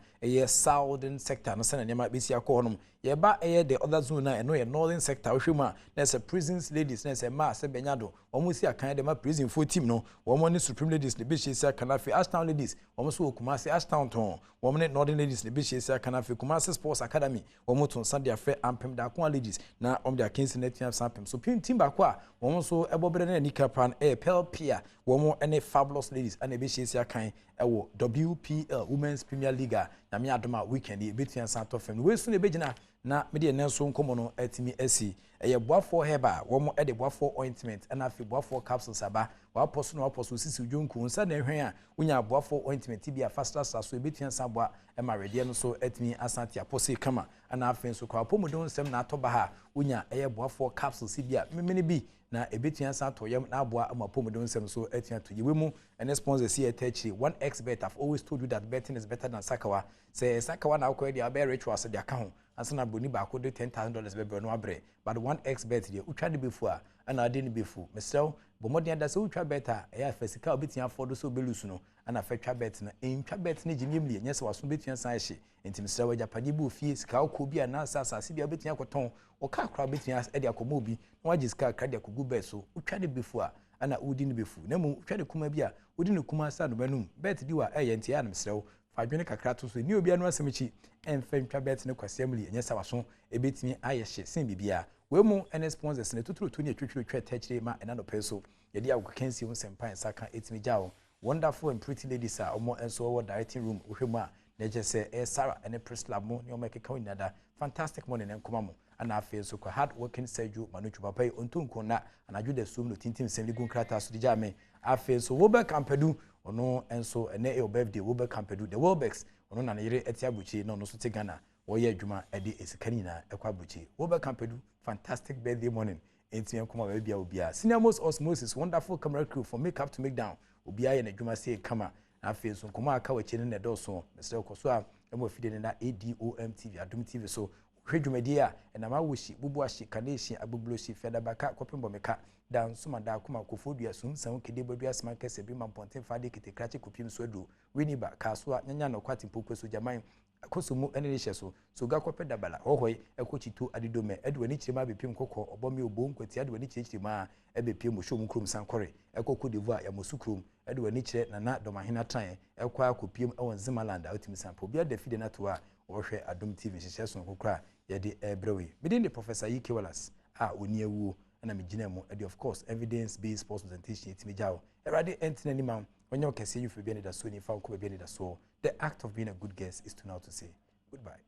southern sector no sana nema besia ko honom ye ba the other zone na no ye northern sector ohwema na say prisons ladies na say ma se benyado omusi akan de ma prison for team no womo ne supreme ladies ne behyesia kanafi Ashtown ladies womo so Kumasi Ashtown ton womo ne northern ladies ne behyesia kanafi Kumasi Sports Academy womo ton Sunday affair ampem da kwa ladies na om dia kensi na tiam sampem so team ba kwa womo so ebobere na nika pan Pelpia womo ene Fabulous ladies ana behyesia kan ewo WPL Women's Premier League na me adoma weekend e betian santo fam we so ne begina na me de nenso nkomo no atimi asi boafo heba womo de boafo ointment na afi boafo capsules aba waposo sisi udwonku nsa na hwen a unya boafo ointment bia faster so betian sabwa ma rede no so atimi asante apose kama na afi so kwa pomodon sem na atoba ha unya boafo capsules bia memene bi na ebetian santo yam na aboa ama pomodon sem so atian to yewe mu and sponsor see attach 1xbet. I've always told you that betting is better than Sakawa. Say Sakawa na ko dia be rituals their account asana boni ba ko do $10,000 be no abre but 1xbet dey utwa de befu and ade ne befu mesel bomodian da so utwa beta e afesika obetian fodo so belusu no ana fetwa bet na entwa bet ne gimyemlie nyese waso betian san hye entimsel wa japade bu fie sika ko bi ana asase bi obetian koton o ka kra betian e de akomo bi na waji sika kra de akogu bet so utwa de befu ana udi ne befu na mu utwa de kuma bi a udi ne kuma sa no banum bet di wa enti ya mesel fadwene kakra to so ni obi anu asemichi enfentwa bet ne kwasiamli nyesa waso ebetimi ayehye sen bibia we mu ene sponsors ne tuturu to ne twetwe tachire ma ena no peso yedi agokansi hu sempan saka etimi jawo wonderful and pretty ladies are omo enso wo directing room ohwemu a na je se Sarah ene press lab mu ne o make kawo nyada fantastic morning en koma mu ana afi so kwa hard working Sergio Manuchu papai ontonko na anaju de sum no tintim sem ligun krata so dijame afi so wo be kampadu ono enso ene e birthday wo be campedu the Welbecks ono na yire etia buchi no no so te Ghana wo ye adwuma e de esikani na ekwa buchi wo be campedu fantastic birthday morning entime kuma ba bia obia senior most osmosis wonderful camera crew from makeup to make down obia ye na adwuma say kama na afi so kuma aka wachi ne do so mesre koso a emo afide na Adom TV Adom TV so hwedwumadi a na ma woshi bubu ahye kanehye abublo shi feda baka kopembo meka dan suma da kuma kofodua sum san kede bodua sman kese bi mamponten fade kete krache kopim so adu winiba kaso nyanya no kwati mpokwe so jaman kosumu ene ne hyeso so ga kope dabala hohoi ekochito adidome edwani chirema bepim kokko obomi obom kwati adwani chirema ebepiem mo shom krom sankore ekoko devoa ya mosukrom edwani chire nana domahena tran ekwa kopiem ewon Zimaland outimi sampo bia da fide na to a wohwe Adom TV hyeso kokra yede ebrewe bidin the Professor Yike Wallace a oni awu na megina mu and of course evidence based sports presentation etimi jawo erade entina ni mam onye okese you for be da so ni fa ko be da so the act of being a good guest is to now to say goodbye.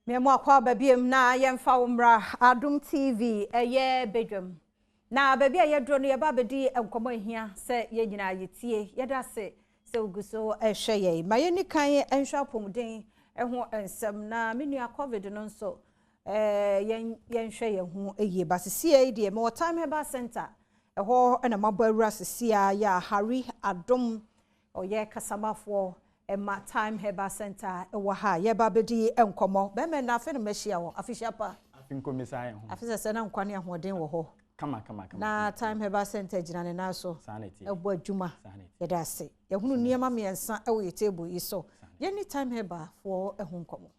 Memo akwa babiem na yemfa umra Adom TV eye Badwam na baby ayedro no yeba bedi enkomo ehia se ye nyina yetie yeda se uguso ehweye mayeni kan enhwa pomuden eho ensem na menua covid no nso yenhwe ye hu eye basesie de me time herbal center eho na mabo awura sesia ya Harry Adom oye kasamafo Emma time herbal center ewa ha yeba bedi enkomo be me na afi no mehia wo afishiapa afinkomisan ho afisa se na nkwane ahoden wo ho kama na time herbal center jinane na so ebo adwuma yeda se yehunu niema miensa ewo ye table yi so yeni time herbal for ehunkomo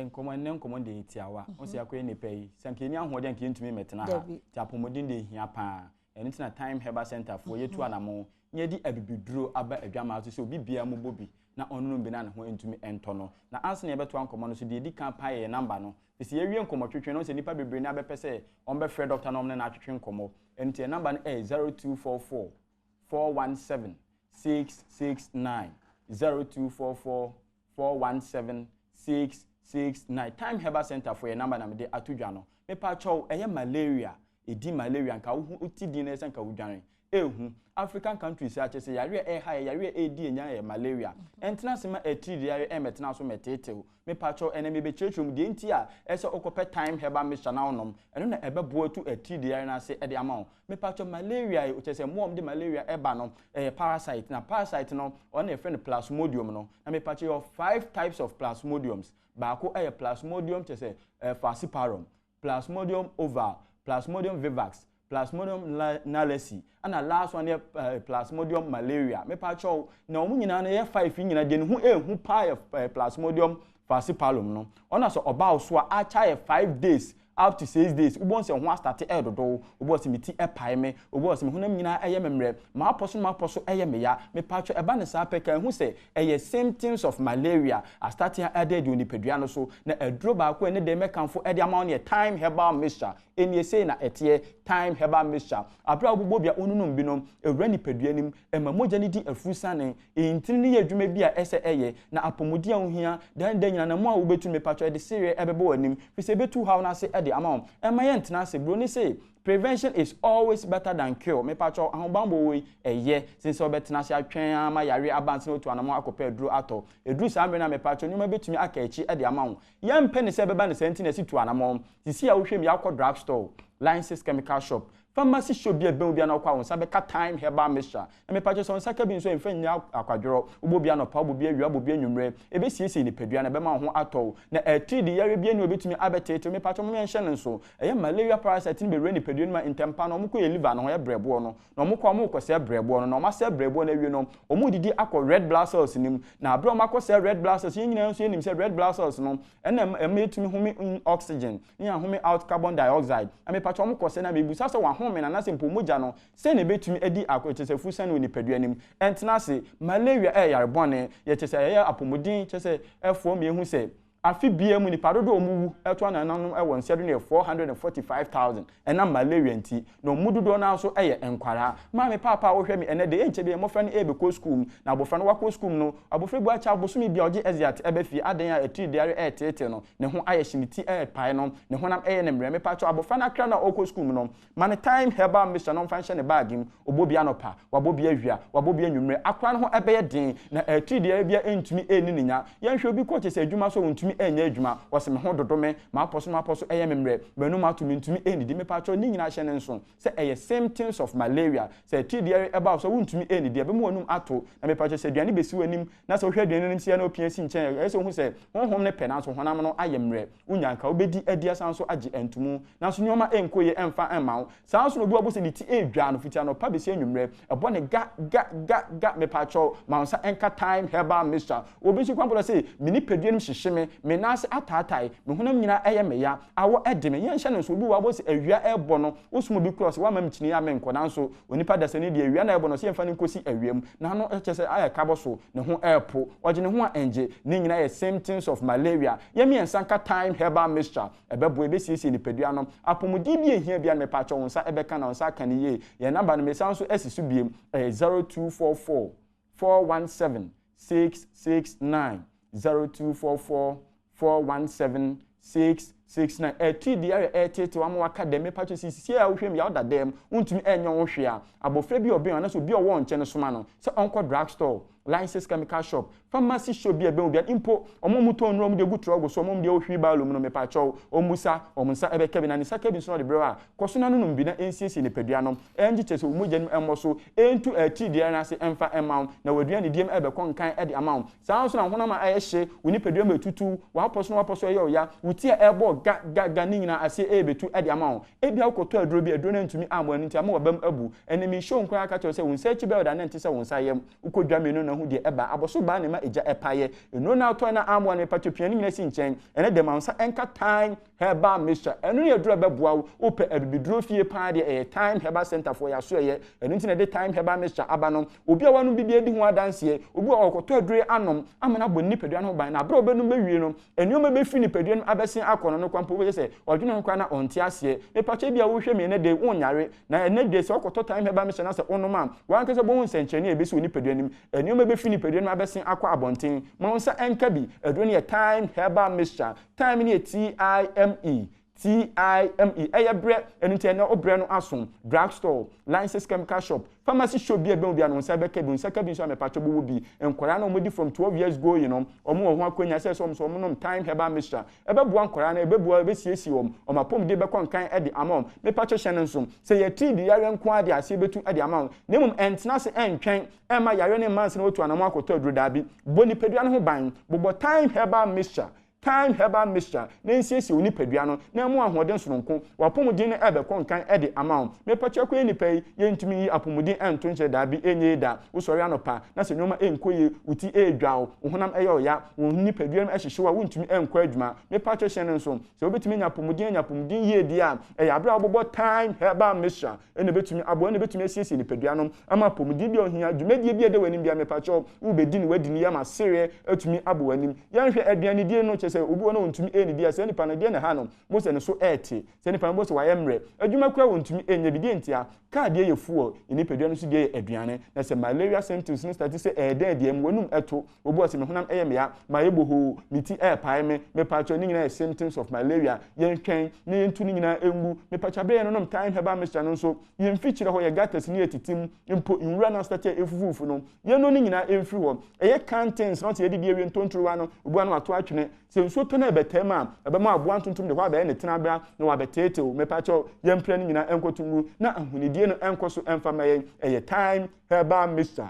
nkomo ne nkomo de itiawa onse yakwe ne pay sanke ni ahoden ke ntumi metena ha ti apomodin de hia pa eni tina time herbal center for yetu anamo nyedi abibiduro aba adwama aso se obi bia mo bobi na onunu bi na ho ntumi entono na anse ne beto ankomo no so de di kan pa ye number no isi ye wie nkomo twetwe no se nipa bebre na bepese on be frɛ doctor no na atwetwe nkomo enti number no 0244 417 669 0244 417 669 time herbal center for your number na me de atudwa no me pa chow eye malaria edi malaria nka wo utidi na esanka wudwan ehu African countries a chese yare high yare edi enya malaria entina sema etiri yare emetena so metete me pacho enemy be chechum de ntia ese okope time herbal mixture na onom eno na ebebo atu etiri yare na se ede ama me pacho malaria o chese mom de malaria eba no parasite na parasite no on e friend plasmodium no na me pacho your 5 types of plasmodiums baako plasmodium chese falciparum plasmodium ovale Plasmodium vivax, Plasmodium nalesi, and the last one Plasmodium malaria. Me pacho na omu nyina na ye 5 nyina de hu pa Plasmodium falciparum no. Ona so oba so a cha 5 days up to 6 days. Ubon se ho start edodo, ubon se meti epae me, ubon se honam nyina eye memre. Ma aposo eye me ya. Me pacho eba ne sa peka hu se eye symptoms of malaria are starting added you nipadua no so na edro ba ko ene de mekanfo ede ama on time herbal mixture. Eni say na etie time herbal mixture. Abra obobo bia onunum binom ewra nipadua nim emamogya ni di afusane entini ne adwuma bia ese eye na apomodi ahohia dan nyina na mo a wobetu me pacho ede sire ebebo anim fi se betu haw na se ede ama ema ye ntena se bro ni say prevention is always better than cure. Me pacho ahobambo we eye since obetena se atwen ama yare abanse no to anamo akopa eduru ato eduru sambe na me pacho nyuma betumi aka echi ede ama ye mpe ne se beba ne senti na si to anamo sisi a wo hwem ya akọ drug store License chemical shop pharmacy shop bia ben bia na kwa won sabe ka time herbal mixture na me pacho so saka bi nso emfa nya akwadworo ubo bia no pa ubo bia wi ubo bia nwumre ebe siesie ni padua na be ma ho atọ na etidi yare bia ni obetumi abetete me pacho mo yenhye nso eye malaria parasite ni be re ni padua ni ma intempa no mo ko ye liver no ho ye brebo no na mo ko se brebo no na ma se brebo na wi no omo didi akọ red blood cells nim na abro makọ se red blood cells nyina nso nim se red blood cells no ena emetumi humi oxygen nya humi out carbon dioxide na me pacho mo ko se na be busa se wa home na na simple moja no se ne betumi edi akwetese fusan ni padua nim entena se malaria yare bone ye chese ye apomodin chese efo me hu se afi bia mu nipa dodo omu eto anananum e won sedo ne 445,000 ena malaria nti no mudodo na so eye enkwara ma me papa wo hwe me ene de enche be mo fa ne ebe ko school na abofra no wako school no abofra bu acha abosumi bia oje eziat ebe fi adan ya etri diare etete no ne ho aye shiniti pai no ne ho nam eye ne mre me pacho abofra na kra na oko school no man time heba Mr. no function ne bag him obobi anopa wabobi ahwia wabobi anwumre akra no ho ebe ye den na etri diare bia entumi eni ninya ye hwe obi ko che adwuma so wontumi enya adwuma wose me ho dodome ma aposo eye memre menu ma to mentumi eni di me pacho ni nyina hye ne nso se eye symptoms of malaria se etri diare eba so wontumi eni di ebe mu onum ato na me pacho se aduane besi wanim na se hwe aduane nim sia na opia si nchen ese hu se honhom ne pena so honam no ayemre unyanka obedi adia san so age entumu na so nyoma enkoye emfa emma san so no bi obo se ni ti edwa no fitia no pa besi anwumre ebo ne ga me pacho ma nsa enka time herbal mixture obi si kwampo se mini peduanim hyehyeme me na se atatai me honam nyina eye me ya awo edeme yen hye no so obi wa bo se awia ebo no osumo bi cross wa mam chini ya me nko na so onipa da se ne de awia na ebo no se emfa ne nkosi awiam na no eche se aya kabo so ne ho airpo oje ne ho enje ne nyina ye symptoms of malaria ye me ensanka time herbal mixture ebebo ebesiesie ni pedua no apomudi bi ehia bia me pacho wonsa ebeka na wonsa kan ye ye number no me sanso esisu biem 0244 417 669 0244 417 669 eti di area eti wa mo aka dem pacho sisi a wo hwem ya oda dem untumi enyo wo hwe a abofra bi obi na so bi owo nche ne soma no se onko drug store license chemical shop pharmacy shop bi ebe obi impo omomu to nro mu de gutro go so omomu de ohwi ba lo mu no me pacho omusa ebe kebi na ni saka bi so de bro a koso na no bi na ensiesi ne pedua no enji chese omugye no emmo so entu ati di na se emfa amount na wadua ne diem ebe konkan e de amount saa so na honama ayehye woni pedua metutu wa poso ye oya wuti e ebo ga ni nyina ase ebetu e de amount e bia ukoto aduro bi aduro na ntumi amo ani nti ama wabam abu enemy show nkwa aka cho se won search bel da na nti se won sayem ukodwa menu na hu de eba aboso ba ne ma eja epaye eno na to na amo ne patopia ni nyina si nchen ene de mansa enka time herbal mixture eno ne aduro beboa wo ope abibiduro fie pa de time herbal center for ya so ye eno nti na de time herbal mixture aba no obi a wanu bibia di ho adanse obi a okoto aduro anom amana bonni pedua no ban na bro obenu bewie no eno me be fini pedua no abesin akono no kwampo we se odwene no kwa na onti ase me pache bia wo hwe me ne de wonyare na ene de se okoto time herbal mixture na se onoma wan kese bo nsencheni ebesi oni pedua nim eno me be fini pedua no abesin akwa abonten mo nsa enka bi aduro ne time herbal mixture time ne TIME eye bre enute na obre no asom drug store license chemical shop pharmacy shop bi ebe obi anonsa be kebi nsa kebi so amepacho bo bi enkora na omodi from 12 years go you know omo ho akonya se so omo nom time herbal mixture ebe bua nkora na ebe bua ebe siesi omapom de be konkan e de amount me pacho hye nso se ye ti di yare nko ade ase betu e de amount na mum entna se entwen e ma yare ne manse na otu anamo akoto aduro dabi boni pedua no ho ban bobo time herbal mixture time herbal mixture na nsiesi oni pedua no na mu ahoden soronko wapomudin na ebe konkan e de amount me pacho ko eni pei ye ntumi yi apomudin ento nche da bi enye da usori anopa na se nyoma enkoye uti edwa honam eye oya oni pedua no ehihyewa wontumi enko adwuma me pacho hye ne nso se obetumi nya apomudin ye di a e abra obobo time herbal mixture ene betumi abo ene betumi asiesi ni pedua no ama apomudin bi ohia dwumadie bi ede wanim bia me pacho ubedi ni wadini ya masere etumi abo wanim yanhwe aduane die no se obi wona wontumi eni dia se nipa na dia na ha no mo se ne so eti se nipa mo se wa yemre adwuma kwa wontumi enya bi die ntia ka dia ye fuo eni pedua no so dia aduane na se malaria symptoms no start se eden dia mo wanum eto obi o se me honam eye ya ma yeboho miti pae me pacho ni nyina symptoms of malaria yentwen ne yentu ni nyina engu me pacho be no nom time herbal mixture no so yemfichire ho ye gatas ni etitim impo nwura na start efufufu no ye no ni nyina emfiri ho eye contents not ye di ewie ntontruwa no obi anu ato atwene se nso to na ebetema ebema aboa ntontom de ho aba ne tena bra na wabetete me pacho yempre ni nyina enkotumu na ahunidie no enkoso emfama ye time herbal mixture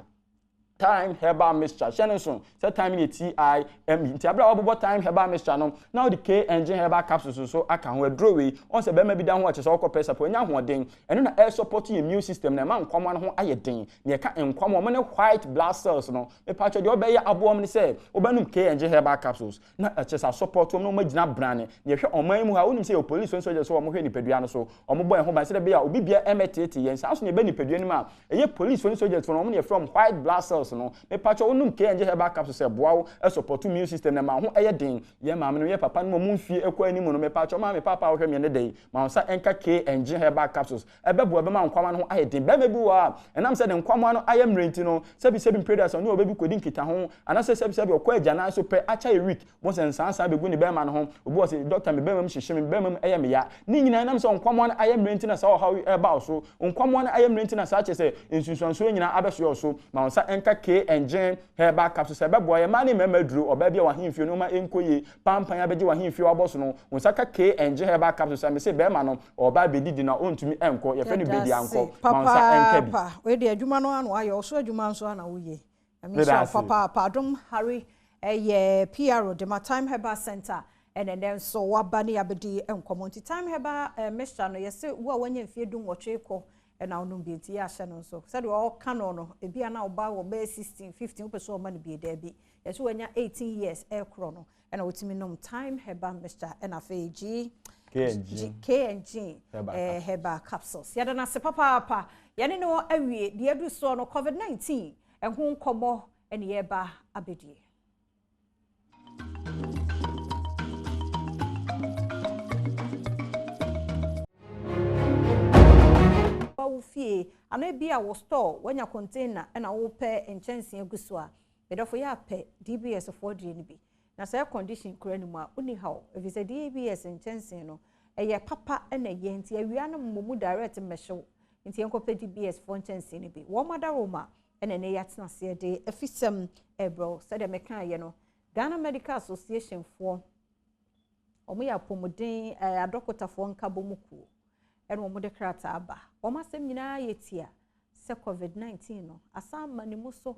time herbal mixture shenson set time in TIME nti abra obobo time herbal mixture no now the K engine herbal capsules so aka ho adro we on se be ma bi da ho a chese okopesa po nya ho den eno na air support immune system na ma nkwamo no ho ayeden ne ka nkwamo mo ne white blood cells no me patcho de obeye aboom ne se obanum K engine herbal capsules na a chese support no ma gina brane ne hwe oman mu ha wonim se police so soldiers so mo hwe ni pedua no so omo boy ho ban se de be ya obi bia emetete yen sa so ne be ni pedua ni ma eye police so soldiers no mo ne from white blood cells capsules no me pacho onum K&J herbal capsules e boa wo e support immune system na ma ho eye den ye ma me no ye papa no mo mfie ekwa ani mu no me pacho ma me papa wo hwe me ne den ma sa enka K&J herbal capsules e be boa be ma nkwama no aye den be ma bi wa enam se de nkwama no aye mrenti no sebi predators no obebi kodi nkita ho ana sebi okwa agya so pe acha e week mo se nsansa be gu ni be ma no ho obi wo se doctor me be ma hyehyem me be ma eye me ya ni nyina enam se nkwama no aye mrenti na sa o haw e ba so nkwama no aye mrenti na sa che se nsunsuanso nyina abeso so ma sa enka K&J herbal capsules e be boa ye ma ni mema duro oba bia wa hemfie no ma enkoye pampan abeje wa hemfie wa boso no nsa ka K&J herbal capsules me se be ma no oba bedidi na ontumi enko ye fe no bedi anko ma nsa enka bi papa we de adwuma no ano ayo so adwuma nso ana woye amisha papa Adom Harry PRO de my time herbal center and then so wabani abedi enkomonti time herbal mixture no yese wo wanya mfie dum wotwe ko na onum bi nti ya hye no so said all canon no e bia na oba wo be 16 15 person ma no bi da bi yese wanya 18 years e kro no na wotimi nom time herbal mixture na feji K&J herbal capsules yada na se papa yane no awie de adu so no COVID-19 ehun nkomo ene yeba abedie fie ana bia wo store wanya container na wo pe enchanse aguso a bedofo ya pe DBS for die ni bi na say condition kura ni mu a uni hawo if say DBS enchanse no eye papa na ye nti awia no momu direct mehyew nti enko pe DBS for enchanse ni bi wo mada roma ene ne yatena se de afisem ebro say de meka ye no Ghana Medical Association for omo ya pomodin adokota for nkabomuku eno mo de krata aba o masem nyina yetia se COVID-19 no asama ne muso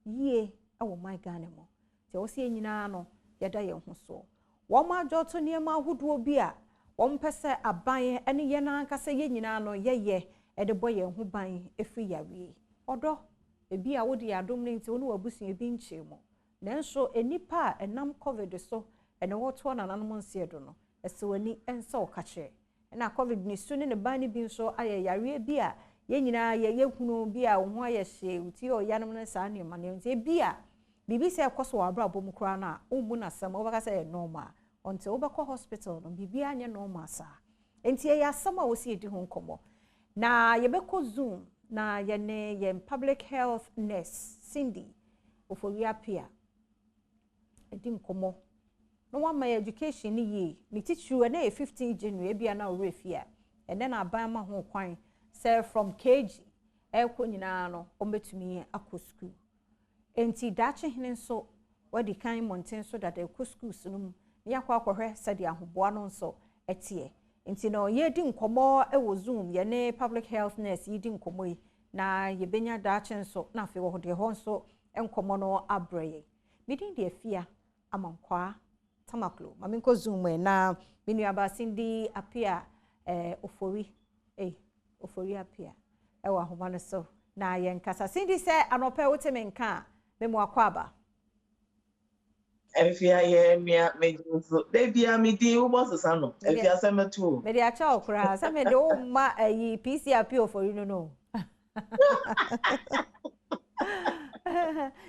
ye ewo my Ghana mo te o se nyina no yeda ye ho so wo ma joto niema ahodo bi a wo mpese aban ene ye na anka se ye nyina no ye de boye ho ban efri yawe odo ebi a wodi adom ne nti wonu abusu ebi nche mo nanso enipa enam COVID so ene woto na nanom nse do no esewani ensa okache na COVID ni suni ne bani bi nso aye yare bi a ye nyina ye hunu bi a ho aye hye uti o yanom ne sa ne mane nti bi a bibi se ekoso wa bra bom kra na umbu na sam obaka se normal until obako hospital no bibi anya normal sa nti ye asama wo si edi ho nkomo na ye beko zoom na ye ne ye public health nurse Cindy oforia pia edi nkomo no one my education ni me teach you na 15 January bia na orefia and then aban ma ho kwan say from KG ekwo nyina no ombetumi akọ school enti dache hene so wadi kan monten so that ekọ schools no yakọ akọhwe sade ahoboa no nso etie enti no ye di nkomo ewo zoom ye ne public health nurse yi di nkomo yi na ye benya dache nso na afi wo de ho nso enkomo no abreye midin de afia amankwa tamaklo maminko zoom na minu aba Cindy apia ofori ofori apia ewa homa no so na ye nkasa Cindy se anope woteme nka memo akwaba efia ye mia mejuso de bia mi di ubo sano efia se metu me dia cha okra se me de o ma yi PC apia ofori no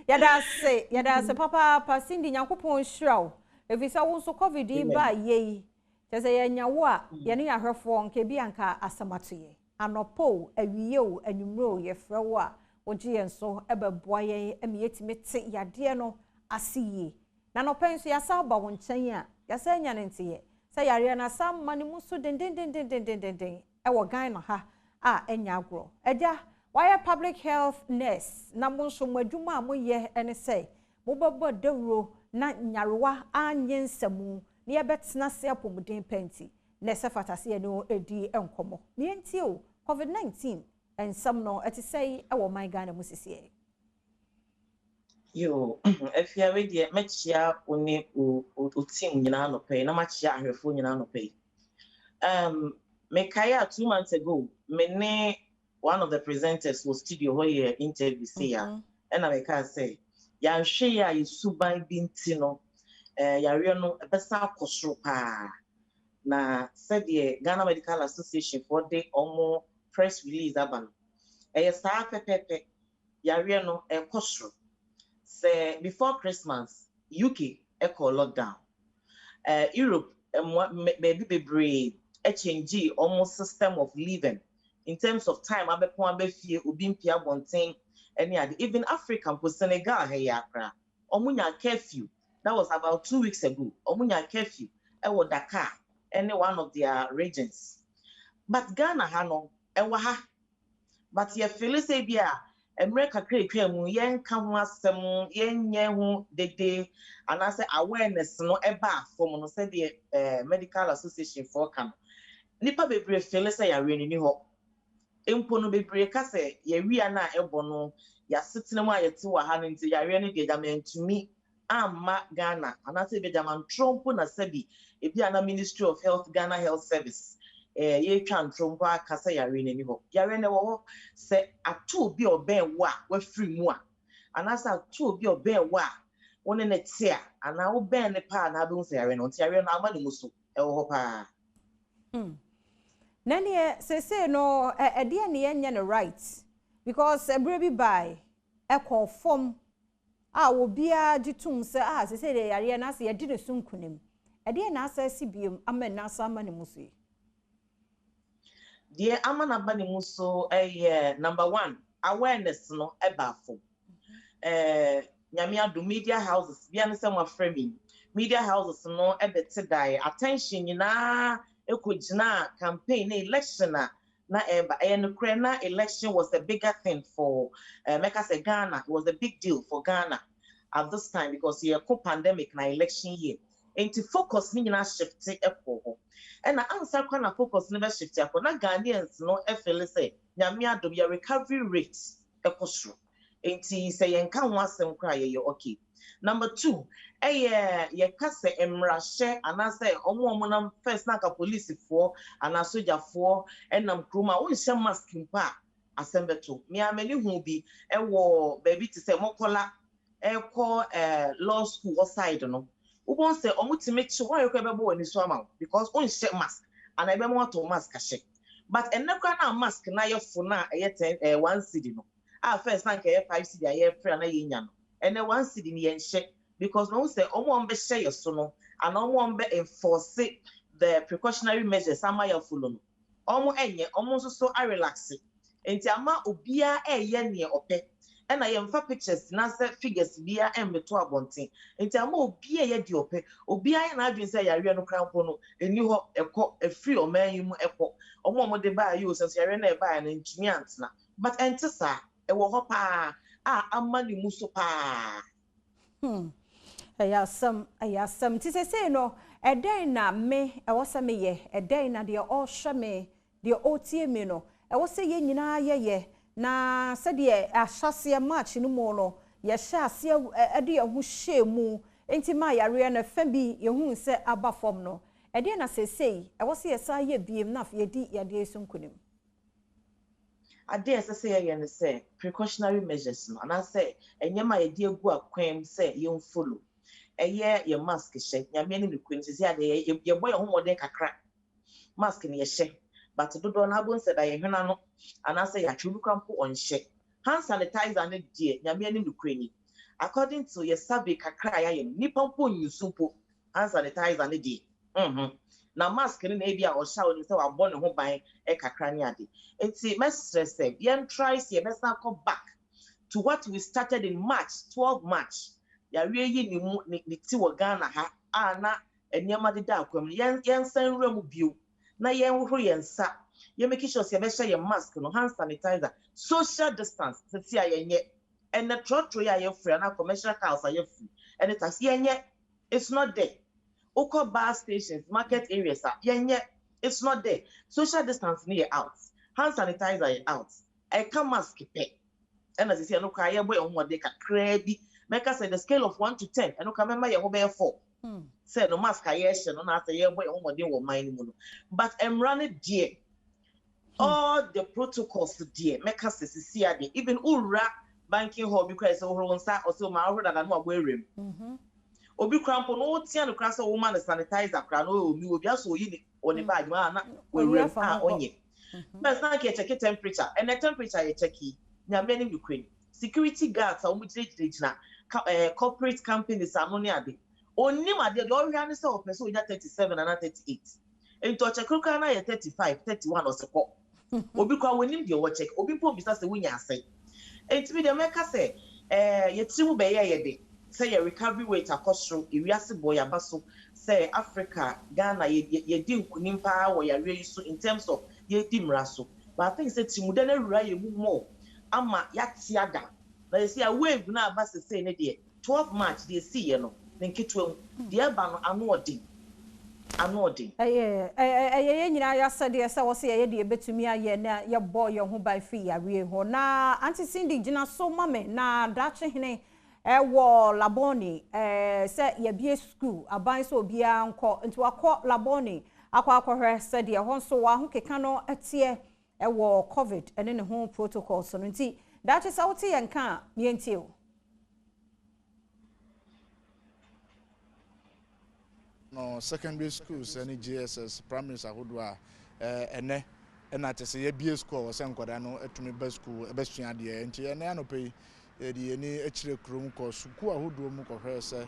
yada se papa Cindy nyankopon hwiraw efisa wo so COVID ba ye tese ye nyawo a ye ne ahwefo nke bi anka asamatoye anopo awiye o anwumro ye frewo a oje ye nso ebeboa ye emiyetime te yade no asiye na no penso ya sa ba won nchen a ya sa nya ne nte se yare na sam mane mu so den ewo gan no ha a enya agro eja why public health nurse na mo so madwuma a mo ye ene say mo bebo dawro na nyarewa anyensamu ne yebetena se apomuden penti na se fatase no edi enkomo ne enti o COVID-19 ensam no eti say ewo my Ghana musisi yo efia we die mechia oni o team nyina no pay na machia ahwefo nyina no pay me kaya 2 months ago me ne one of the presenters was studio where interview say ya and I can say ya hwe ya isuban binti no yare no ebesa akosro pa na said the Ghana Medical Association for the omo press release aban sa pepepe yare no ekosro say before Christmas UK echo lockdown Europe maybe be a change almost system of living in terms of time abepon abefie obi mpia bonten any other even African for Senegal hey yakra omunya curfew that was about 2 weeks ago omunya curfew ewo Dakar any one of their regions but Ghana ha no ewa ha but ye feel say bia America krekwa mu yen ka ho asem yen nye ho dede and I say awareness no eba from no say the medical association for kan nipa bebre feel say ya reni ni ho empo no bebre ka say ye wia na ebo no ya setena mu ayete wa ha nti ya reni de jamentumi amma Ghana and I say be jaman Trump na sabi ebi ana Ministry of Health Ghana Health Service ye twan trompo aka say yare nani ho yare ne wo say atu bi oben wa wa free mu a anasa atu bi oben wa woni ne tia ana wo ben ne pa na be say yare no yare no ama ne muso wo ho pa nani say no e de ne yen ne right because ebre bi buy e conform wo bia gitum say say de yare na say ye di ne sunkunim e de na say sibiem ama na sa ama ne muso dear amana bani muso number 1 awareness no ebafo nyamia do media houses bia ne sem afremi media houses no ebete dai attention na ekogina campaign election na eba na election was a bigger thing for make say Ghana. It was a big deal for Ghana at this time because here pandemic na election year enti focus ni na shift ekwo and na answer na focus never shift akọ na Ghanaians no feel say nyame adom your recovery rate ekosro enti say yenka ho asem kra ye okay. Number 2 ye ka say emrahye ana say omo na first na ka police for ana soldier for enam kroma won hye mask mpa asembeto me amani hu bi ewo baby to say mokola eko law school side no won say omutime why you kwebe bo ni so ama because on share mask and I be want to mask share but enekwa na mask na ye fo na ye 1 cedi no first na ke 5 cedi aye free na ye nya no ene 1 cedi ni ye share because no say omo be share ye so no and omo be enforce the precautionary measures ama ya follow no omo enye omo so relax enti ama obia eye ne ope and I am for pictures na say figures bia embeto abonten enti ama obia ye di ope obia na adwen say yare no krampo no eni ho ekọ efri oman mu ekọ omo de ba yi o say yare na e ba na ntumi antna but entisa e wo ho pa ama ni muso pa ayasam ti say no eden na me e wo say me ye eden na de o hwe me de o tie me no e wo say ye nyina ye na sɛdeɛ ahyase match no mu no yɛ hyɛ ase ɛde ɛho hyɛ mu enti ma yare na fa bi yɛhu sɛ aba fam no ɛde na sesei ɛwɔ sɛ yɛsa yɛ biem na fa yɛdi yɛde sunkunim ade ɛsɛ yɛ ne sɛ precautionary measures no ana sɛ enyema yɛde egu akwam sɛ yɛn follow ɛyɛ yɛ mask hyɛ nyame ne nekun sɛ ade yɛbɔ yɛ ho mɔden kakra mask ne yɛhyɛ but dodo na abon said I hwena no anase ya twubu kampo onhye hand sanitizer ne die nyame ani nukrani according to your survey kakra ya yem nipa mpo nyusumpo hand sanitizer ne die na mask ne na bia o sha oni se wa bɔ ne ho ban e kakra ne ade enti message say yen try see besa come back to what we started in March 12 March ya wie yi ni mu ni ti wo Ghana ha na eniema de da akwam yen san remu bio na yen wo yen sa ye make sure say be share your mask no hand sanitizer social distance say ayenye and the trotro ya ye free na commercial cars are free and it as yenye it's not there oko bar stations market areas yenye it's not there social distance near out hand sanitizer out I can mask pe and as you say no ka ye boy on de kakra bi make us say the scale of 1 to 10 and no ka remember ye ho be 4 say no mask ayeshe no na say ye boy on de wo mind mu no but run it dear all the protocols dear make us see even ura banking hall because so ronsa or so ma order that no agwerem obi krampo no tia no kra so woman sanitizer kra no omi obi aso yi oni bag ma na werem onye but na ke check temperature and the temperature you check nyame ni ukraine security guards a umutire na corporate companies anoni ade onim ade the ori an say o person we 37 and 38 into chekruka na ye 35 31 or seko obi kwa wonim de wo check obi po bisa say wunya asai enti bi de meka say ye timu be ye de say your recovery rate akosro ewiase boy abaso say Africa Ghana ye di nkunim pa wo ya re so in terms of ye di mraso but I think say timu de na rura ye mu more ama ya tiada na you see a wave na aba say ne de 12 March they see ye no nketwa de aba no ano odi ye nyina ya sade se wo se ye de betumi aye na ye boy ye ho by free ya we ho na anti Cindy gina so mame na dache hene wo Laboni se ye bie school aban so obia nko nti wakọ Laboni akwa se de ho so wa ho keka no atie wo covid ene ne ho protocol so nti dache sa wote ye nka me ntie o no secondary schools any GSS primary sahodwa ene na tese ye bie school wo se nkoda no etumi ba school ebesua de enti ene anope de eni echire krom ko suku ahodo mu ko hwe se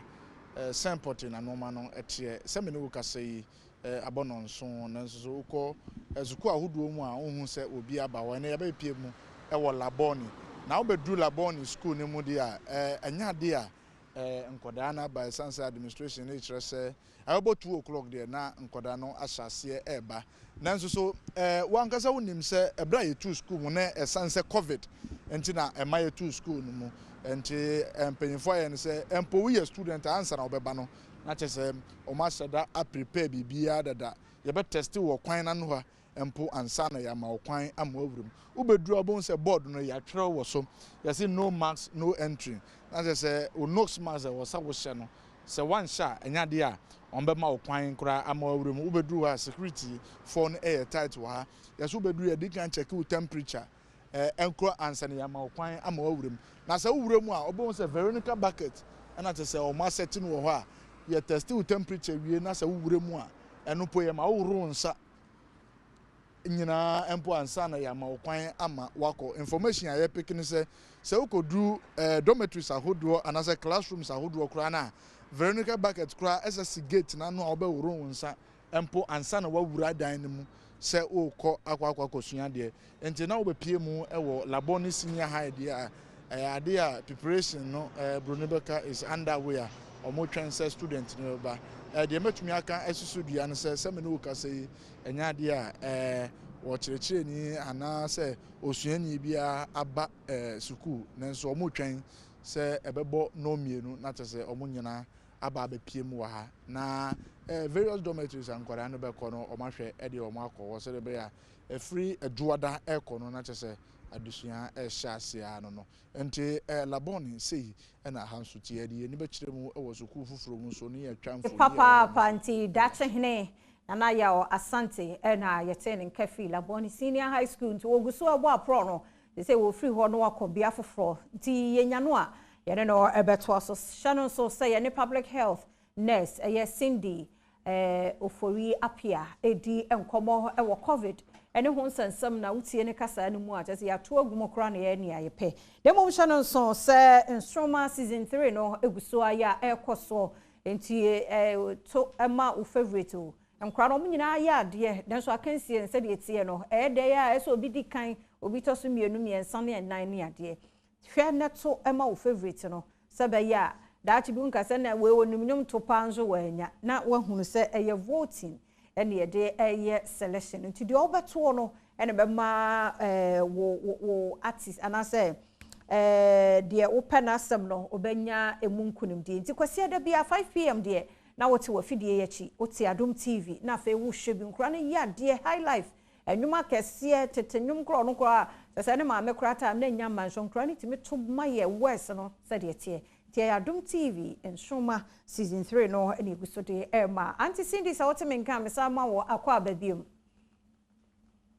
semport na no ma no etie se me ne wo kasai abono nso na nso uko suku ahodo mu a ohun se obi aba wo ene ye ba pie mu wo Laboni na wo bedru Laboni school ne mu de a enya de a nkoda na by Sansa administration e kire se about 2 o'clock there na nkoda no ahyase eba nanso so wankasa wonim se ebra ye to school mu na Sansa covid enti na ema ye to school no mu enti empenyfo ye ne se empo we student answer na obeba no na chese o ma shada a prepare bibia dada ye be test wo kwan na no ha empo ansa na ya ma okwan ama awurum ubedru obon se board no ya twere wo so ya say no marks no entry na chese o no marks wo sa wo hye no se one sha enya de a on be ma okwan kura ama awurum ubedru ha security phone air tight wa ya so ubedru ya dikan check your temperature enko ansa na ya ma okwan ama awurum na se wurum a obon se Veronica bucket na chese o ma setting wo ho a ya test your temperature wie na se wurum a eno po ya ma wuru nsa nyina empo ansa na ya ma okwan ama wako information ya picking se ukodu dormitories ahodo anase classrooms ahodo kura na Veronica bucket kura SSC gate na no obe woro nsa empo ansa na wawura dan ne mu se ukọ akwa kosua de enti na obepie mu ewo Laboni senior high de ade a preparation no Brunebeka is underway omo transfer student no ba de metumi aka esusu dua no se me no ka se enya de a wo kyerɛkyerɛ ni ana se osuani bia aba school nanso omo twen se ebebo no mienu na tese omo nyina aba abepie mu wa ha na various dormitories ankwara no be kono omahwe e de omo akọ se de be ya free aduada e kono na tese adusua e hyasia no enti Laboni sei na hanso tie de ni be kyerɛ mu e wo school fufuro mu so ne ya twanfo papa panti dache hene na ya asante na yeten nkafi Laboni senior high school nti oguso abo apro no they say wo free ho no akobia foforo nti yenya no a yene no ebeto so shannon so say any public health nurse Cindy ofori apia edi enkomo wo covid ene ho nsensem na wutie ne kasa ne mu a just ya to agumokra na ye ne ayepe demo shannon so say instroma season 3 no eguso aya ekoso nti to ema u favorite o nkra no nyina ya ade den so akansie nse de etie no de ya eso obi di kan obi to so mienu miensa ne nan ne ade hwe ne to ema u favorite no sebe ya dachi bi nkase na we wonumnyum to panzo wanya na wahunu se eye voting ene ye de eye selection nti de obeto no ene be ma wo artist anase de open asem no obenya emunkunim de nti kwase da bia 5 pm de na wote wafidie yachi wote Adom TV na fe wo hwebi nkura ne ya de high life enwuma kese tetenyum kro no kro sese ne ma me kra ta na nya manso nkura ne timi to maye west no se de tie Adom TV ensoma season 3 no ene gusode ma anti Cindy sa wote menka me sa ma wo akwa babiom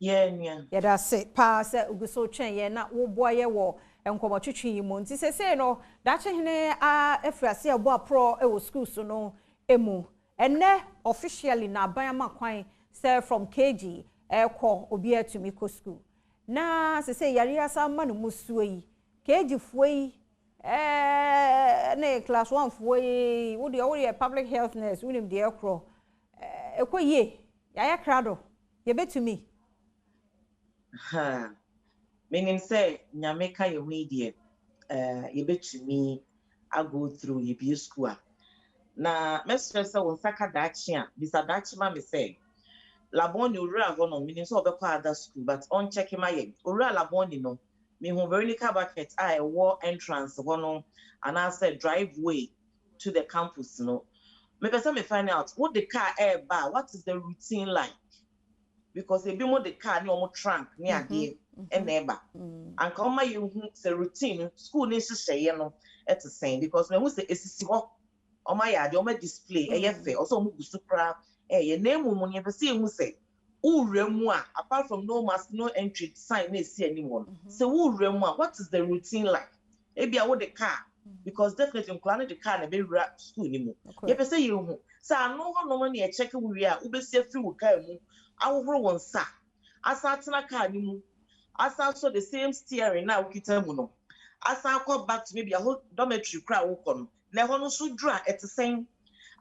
nya da se pa se uguso twen ye na wo boye wo enkomo twetwi mu nti sese no dache hene a efrase abo apro wo school so no emu ene officially na bayama kwan say from KG ekọ obi atumi ko school na sese yare asa ma no musuo yi KG fuo yi ne class 1 for yi wo de public health nurse wo nim de ekro ekoye ya krado ye betumi ha meaning say nyameka ye hu die ye betumi I go through ye be school na mestre say won saka dachi a bisa dachi ma me say laboni ura go no meaning so obekwa other school but on check my ye ura laboni no me hu vertical bucket I war entrance go no and I said driveway to the campus no me person me find out what the car air bar what is the routine like because e be mo the car ni omo trunk ni ade e neighbor and come you hu say routine school ni hye no et saying because when we say esisi ho oma ya de oma display e ye fe also omo gusu pra ye name mu ni be say hu say uremu a apart from no mask no entry sign na esi anyone so uremu a what is the routine like e bia wo the car because definitely plan the car na be school ni mu ye be say you hu sa no ho no na e check wi a wo be see free wo car mu aworo won sa asa tena car ni mu asa so the same steering na ukita mu no asa come back to maybe a whole dormitory crowd wo kono na ho no so dra etesen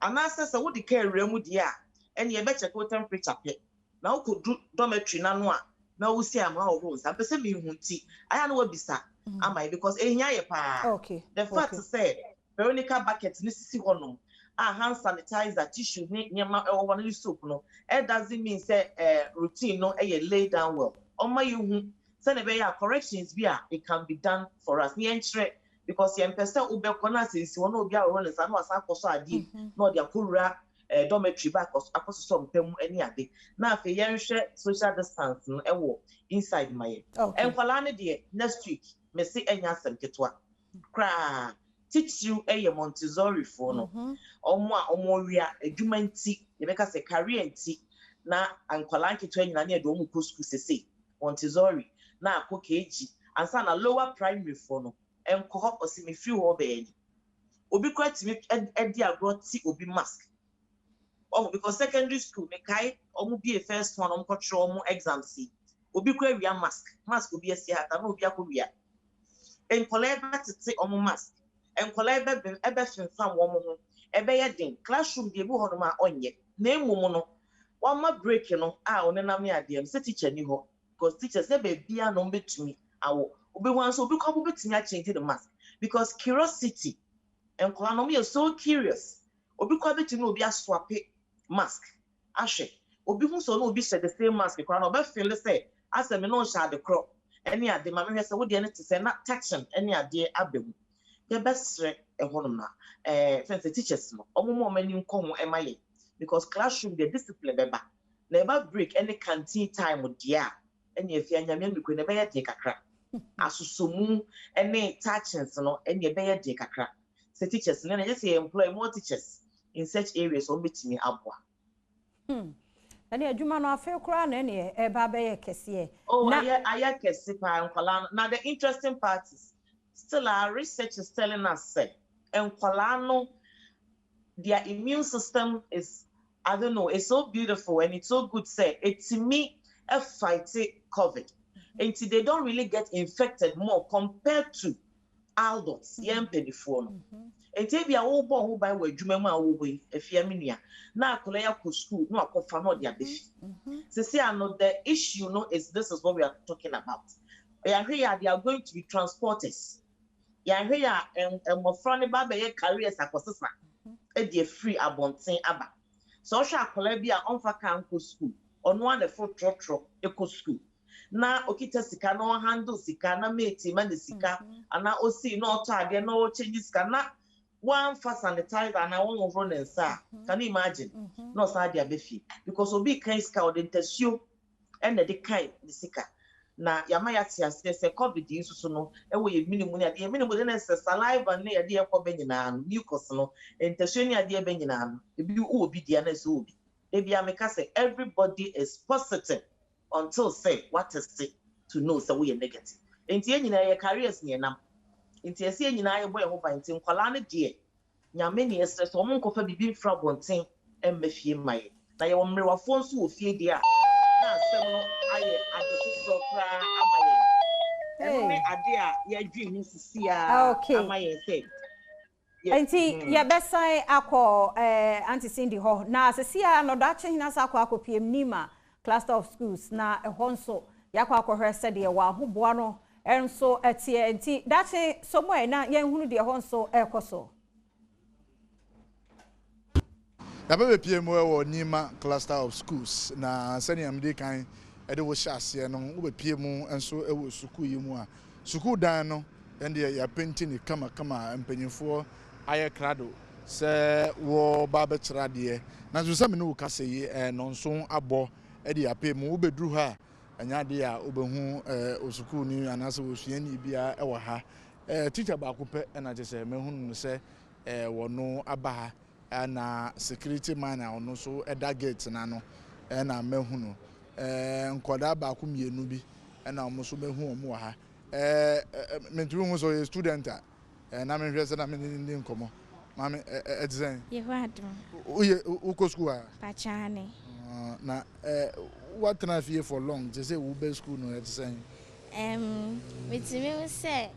anasa sa wo the car remu dia and ye be check wo temperature pe na wo ko dormitory na no a na wo si ama wo nsa pese me hunti aya na wo bisa amai because ehia ye pa okay the fact say Veronica bucket ni sisi ho no hand sanitizer tissue ni nyama e wo no soap no it doesn't mean say routine no e lay down well on my you say na be ya corrections bi it can be done for us ni enchre because ye mpesa ube kona sensi wono obi a wo no sa no asa akoso ade no dia korura dormitory back akoso so mpem ani ade na afi ye nhwe social distance no e wo inside my enkwala ne de next week me see enya asem ketwa kra teach you Montessori for no omo wia adwuma nti ye beka se career nti na ankwala nketwa nyina na do mu ko school sese Montessori na akọ keji ansa na lower primary for no enko osimi free ho be obi kwati me edi agro ti obi mask because secondary school me kai omo be first one omo control omo exam si obi kwa wia mask obi esi ata na obi akọ enkola ba tete omo mask enkola ebe finfam wo mo ho ebe ye den classroom de bu ho no ma onye na emum no one ma break no onenam ya de se teacher ni ho because teachers say be bia no betumi awo obi wan so obi kwa betumi a change the mask because curiosity enkola no me so curious obi kwa betumi obi aswape mask ahwe obi hu so no obi share the same mask kwa no be feel say asem no share the crop any ade ma me hwese wo de ne te say na touching any ade abem the best ehonum na friends teachers no omo mani nko ho emaye because classroom the discipline beba na eba break any canteen time dia any afia nyame ndiko na be ye kakra asusumu any touchings no any be ye kakra se teachers na just employ more teachers in such areas on betimi aboa ani adwuma no afa kura na ne eba be ye kese aya kese pa nkwala na the interesting part is still our research is telling us say enkwala their immune system is I don't know it's so beautiful and it's so good say it's me a fight COVID and they don't really get infected more compared to adults young before and if you are all born who by where juma wo boy efia minia na akola ya ko school no akofa no dia befi see I know the issue is this is what we are talking about they are going to be transporters ya hwe ya emofra ne ba be ye careers akosesa e dey free abonten aba so hwe akola bi a onfa kan ko school ono an for trotro eko school na okita sika na handle sika na mate man the sika ana osi no oto ade na o change sika na one for sanitizer na one over nsa can you imagine no sa dia befi because obi kan sika o de ntasuo and the kind the sika na yamaya tiase se covid isusu no ewo ye minimum na de minimum na se saliva na ye de ekọ benyina no mucus no ntasuo ni ade benyina no ebi obi dia na se obi ebi ameka say everybody is positive until say what is it to know say we are negative enti enyina ye careers ni enam enti ese enyina ye boy ho ban enti nkwala ne de nyame ne ese so mo nkofa bibi fra bonten emmefie mai na ye wo mrewafo nso wo fie de a na asem no aye adekufro kra amaye eno ade a yɛadwi mu sisi a ama yɛn sɛ Enti ye besan akọ Auntie Cindy ho na sisi a no da chehina sa akọ PM Nima cluster of schools na ehọ nso yakọ akọhwẹ sɛ de wa ahoboa no enso etie enti da che somo na yen hunu de ehọ nso ekoso ya be PM wo Nima cluster of schools na sani amde kan ede wo hyase no wo be PM enso ewo sukuu yi mu a sukuu dan no ende ya painting ni kama empanyinfo aye krado se wo ba be kira de na so se me no ka se yi no so abo e de apem wo bedru ha anya de a obehu osukuu ni anase osua ni bia e wo ha teacher ba ko pe na je se mehu no se wo no aba ha na security man a ono so eda gate na no na mehu no nkoda ba ko mienu bi na omo so mehu omo ha mentumi hu so student na me hwese na me ndi nkomo mama edzan Yehwado uye uko school a pachane na what na fear for long they say we be school no edzan metimi wo se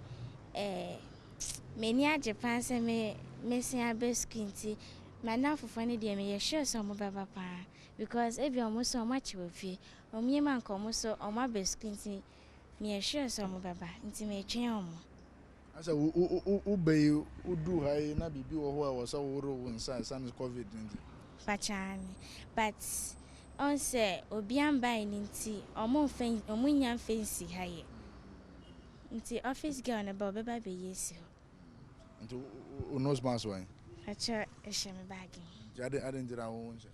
meni ajepan se me sin abe school nti mana fofo ne de me ye sure so mo baba pa because ebi omo so omo chiwo fie omye man ko omo so omo abe school nti me ye sure so mo baba nti me twen omo asa ubey udu hai na bibi wo ho a wo so woro wonsa san covid nti pachane but on say obi amba nti omo nya fancy haye nti office girl na ba baba be yesi nti nose mask wan acha esheme bagi jade adenjira wo nse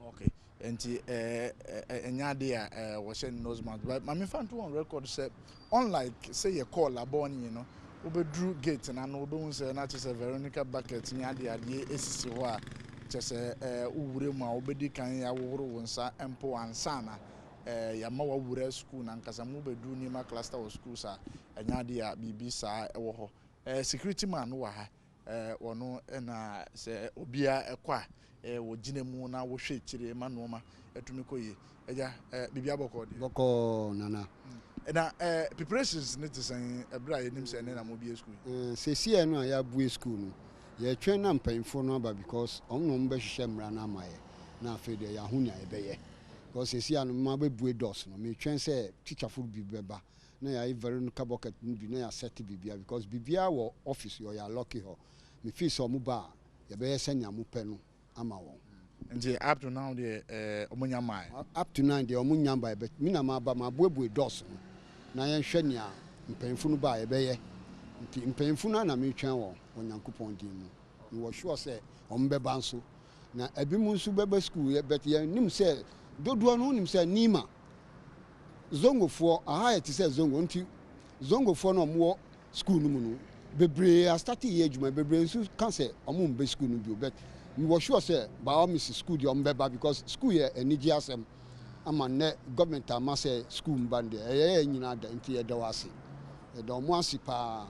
okay enti enyade a wo she nose mask but mama fan to on record say unlike say you call abon you know obedru gate na no obehun say na che say Veronica bucket nyade ade esisi ho a che say uwure mu a obedi kan ya woro wonsa empo ansa na ya ma wa wura school na nkasa mu bedu Nima cluster of schools a enyade a bibi sa ewo ho security man wa ha wono na say obia ekwa wo ginemu na wo hwe kire ma no ma etumi koye eja bibi aboko de boko nana na preparations need to say ebra yenim say na mo bi school sesi no ya bu school no ye twen na mpanfo no ba because onno mbe hwehwe mra na amaye na afede ya hunya ebeye because sesi ano ma be bu dos no me twen say teacher for bi beba na ya Veronica bucket bi na ya set bibia because bibia wo office yo ya lucky ho me feel so mu ba ye be senya mu pe no ama won nti up to now the omunya mai up to now the omunya ba but me na ma ba ma buebu dos na ye hwe nia mpanfu no ba ye be ye nti mpanfu na me twen wo onyankopon din mu ni wo sure say ombe ba nso na abi mu nso beba school ye but ye nim say dodo no nim say Nima zongofo aha ti say zongo nti zongofo no mo school no mu no bebre a start ye adwuma bebre nso kan say omo mbe school no bi but we were sure say by all Mrs. School the umbeba because school here eniji asem ama ne government ama say school mbande nyina da nti da wase da omo asipa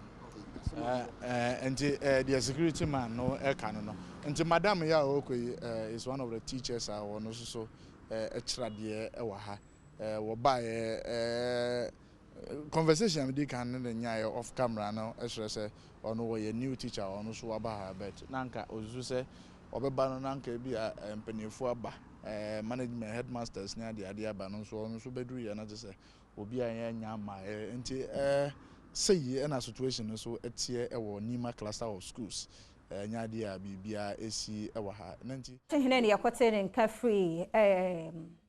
nti the security man no eka no nti madam ya okoyi is one of the teachers a wono so extra de e wa ha wo ba conversation am dey kan na nya off camera no esre say ono wo ye new teacher ono so wa ba ha but nanka ozu say obeba no nanka bi empanifo aba management headmasters nya de aba no so bedru ye na say obi anya ma nti say na situation so etie ewo Nima cluster of schools nya de a bibia esi ewo ha nanti hene ne yakote ne nka free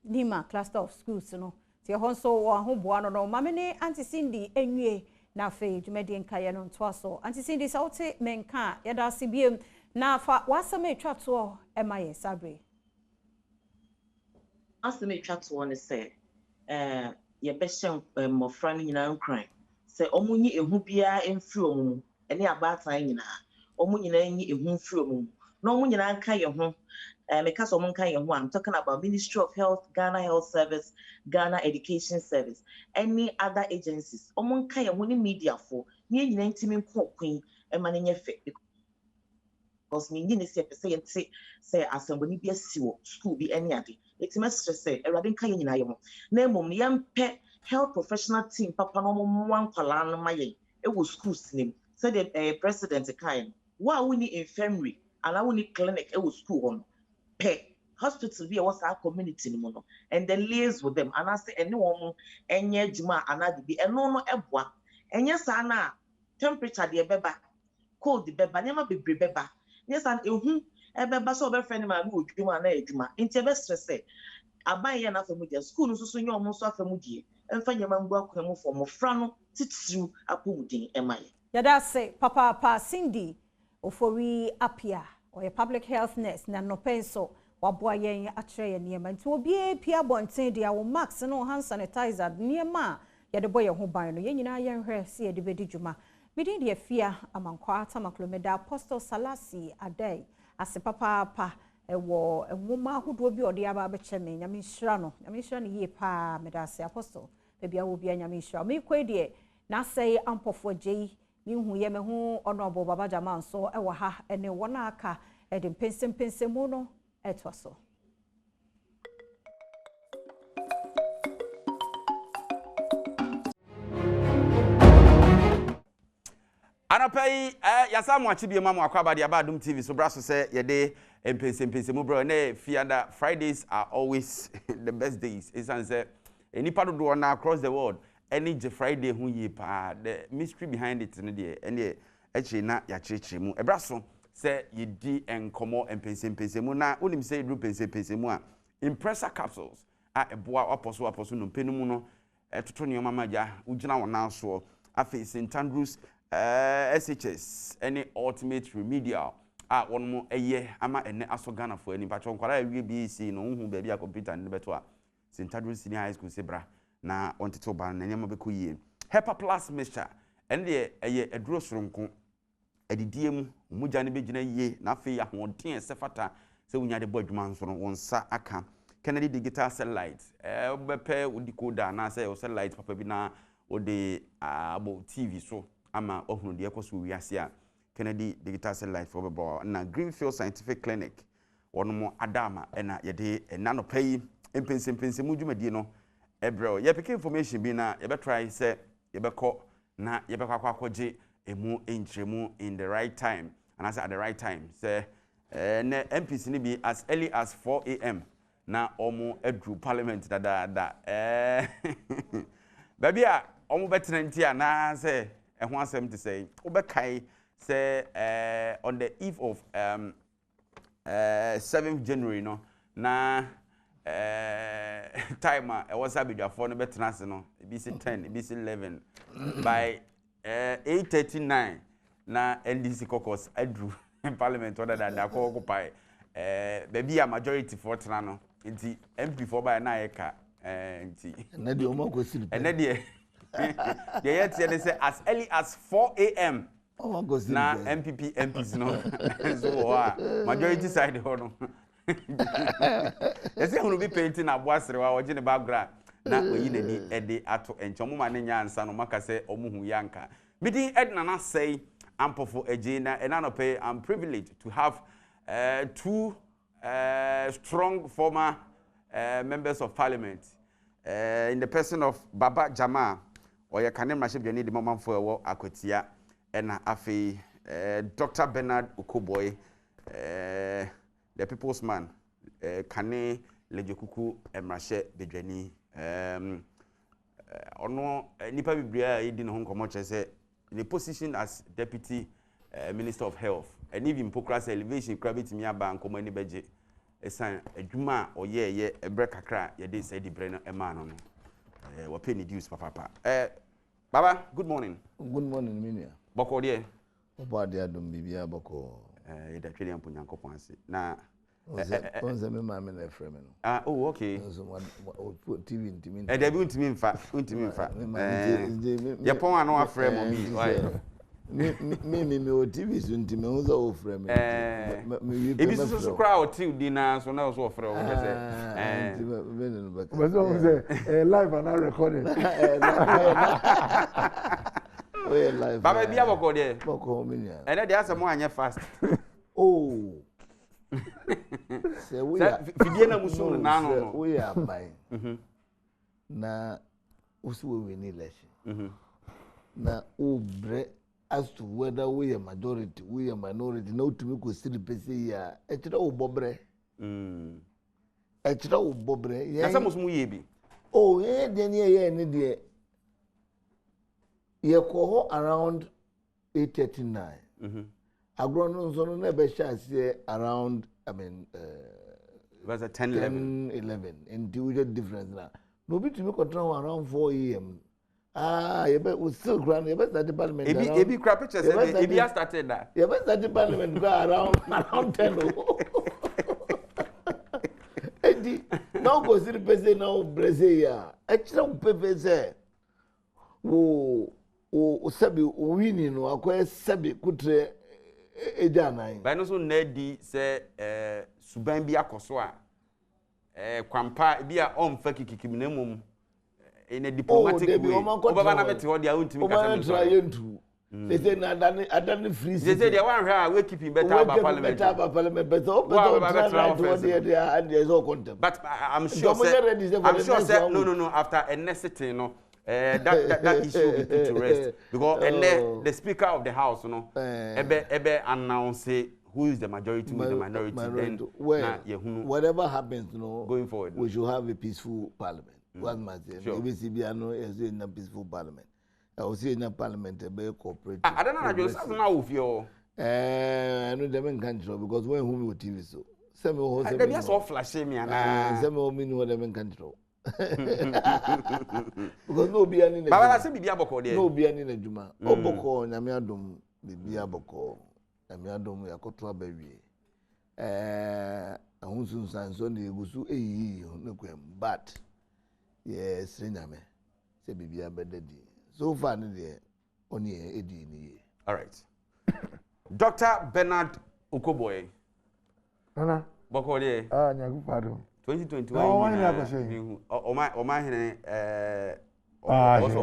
Nima cluster of schools no ti ho so wo ho boa no mama ne Auntie Cindy enwie na fe dwumade nka ye no nto aso Auntie Cindy sauti menka ya da sibiem na fa wasame twato e ma ye sabre asame twato ne se ye be hye mmofra no nyina nkran se omunyi ehu bia emfiri omu ene abatan nyina omu nyina nyi ehu mfiri omu na omu nyina nka ye ho because omu nka ye ho I'm talking about Ministry of Health, Ghana Health Service, Ghana Education Service, any other agencies omu nka ye ho ni media for ni nyina ntimi nkokwen e ma ne fe because me nyine se say assembly bi asiwo school bi any ade It's my stress say Radin Kayin Ayamo. Name yam pet health professional team, Papa no one palan my it was school's name. Said the president kind. Why we need infirmary and I will need clinic it was school on pay hospital be was our community mono and then liaise with them and I say anyone any juma another be and no ebwa and yes ana temperature the beba cold the beba never be beba yes and ebeba so be friend man who juma na juma inti be stress say aban ya na famudi school no so nyo mo so famudi emfa nyama mbu akwemu for mo fra no titiru apomudin emai yada say papa Cindy ofori apia or public health nurse na no penso waboa yen atre ye niema nti obi pia bonten dia wo max no hand sanitizer niema ye de boye ho ban no ye nyina yen hwe se ye de bedi djuma midin de afia amankwa atamaklomeda apostle salasi adai ase papa ewo enwoma hodo bi ode aba be cheme nyame hira no ye pa medase apostle bebia wo bia nyame hira me kwedie na sei ampofo gei mihu ye me hu honorable baba jama so ewo ha ene wona aka ede pensem mu no etwaso Anapai yasa mo achi biema mo akwaba de Badom TV so braso say ye de empensem mu bro na fiada Fridays are always the best days. It's say enipa do na across the world any Friday hu ye pa the mystery behind it no de ene echi na ya chirechire mu ebraso say ye di enkomo empensem mu na onim say do pensem mu a impressor capsules a eboa aposo no penu mu no etoto ne mamaja ugina wona so afi St Andrews SHS any ultimate remedial one more ama ene aso Ghana for any patron kwara awie BC no hu ba bia computer ne beto a St Andrews Senior High School sebra na ontito ba na nyama be koyie Hepa Plus mixture ene de eduro soronko edidie mu muja ne begina yie na afi ahoden sefata se wunya de bodwuma nso no wonsa aka Kennedy digital satellite bepe decoder na say satellite papa bi na ode abo TV so ama ohunu de ekoso wiase a Kennedy digital satellite for bebo na Greenfield Scientific Clinic wono mo adama na yede enano pay empensem mu dwumadie no ebro ye pick information bi na ye be try say ye be ko na ye be kwakwaje emu entremu in the right time and as at the right time say na MPC ni bi as early as 4 a.m. na omo edru parliament da baby a omo betena ntia na say ehun asem to say obekai say on the eve of 7th January no na timer e was abidwafo no betena se no e bi 10 e bi 11 by 8:39 na NDC caucus adru parliament order that ko occupy baby a majority for tena no nti MP for by na eka nti na de o mako siri na de the yet say as early as 4 a.m. na MPs no so majority side ho yes e hunu bi painting aboasere wa oje ne background na oyi nani ede ato enchomo ma ne nyansa no maka say omuhu yanka bidin edna na say ampofo ejina enanope I'm privileged to have two strong former members of parliament in the person of Baba Jama oya kanem na shebye ni de mamamfo ewo akotia ena afi Dr. Bernard Okoboy the people's man kane lejekuku emrahye bedwani ono nipa biblia yedi no nkomo chese the position as deputy minister of health and even progress elevation gravity mi aba nkomo ni beje esan adwuma oyeye ebre kakra yede say di bre no ema no we pay ni dues papa Baba, good morning. Good morning, Minia. Boko die. Oba de Adom bibia boko. E da twele ampo nyankopon ase. Na onze me ma me na frame no. Ah, oh, okay. So TV ntimi. Da bi untimi mfa. Ye pon ano aframe mo bi. Me o TV so ntimi unza o frame. Ebi so kra o TV di na so na so ofre o kese. But so say live and recording. Baba bia boko de. Boko minia. Ene de asemo anye fast. Oh. Say we are. Fidie na musu na no. We are buying. Na usu we need election. Na obre as to whether we are majority, we are minority. No to me go see the PC ya. Echira obobre. Echira obobre. Na sa musu mu ye bi. Oh, yeah, then yeah, ni de. Ye ko around 839. Agrono zone na be share around was a 10 11 individual difference na. No be to me control around 4 AM. You bet we still grand. You bet that the parliament. Ebi crap pictures. Ebi started that. You bet that the parliament go around 10. Eddie, now go see the person now Brazil ya. Extra pepe say. Wo sabi winning no akwa sabi kutre ejanan. Ba no so na di say suban bi akoso a kwampa bi a omfa kikikim na mum in a diplomatic way. Obaba na beti ho dia untimi kasa me. They say na adani free. They say they want her we keep him better about parliament. Better about parliament, but there's all contempt. But I'm sure say no after a sitting no that issue will be put to rest because the speaker of the house ebe announce who is the majority, who is the minority. Then whatever happens, going forward, we should have a peaceful parliament. What must say? Maybe CBI is in a peaceful parliament. I will see in a parliament a very cooperative. I don't know. Just now with your. I know them can't control because when whom you TV so. Some of them just all flashing me and some of me know them in control. Because no be any. But I say be aboko there. No be any na juma. Oboko nyame adom be aboko. Nyame adom ya kotwa bawie. Ahunsun sanso na egusu eyi no kwem but yes nyame say be abededi. So far there only edi ni. All right. Dr. Bernard Okoboye. Nana. Boko there. Nyagu pardon. 2021. Oh, why you go say? Oma hene also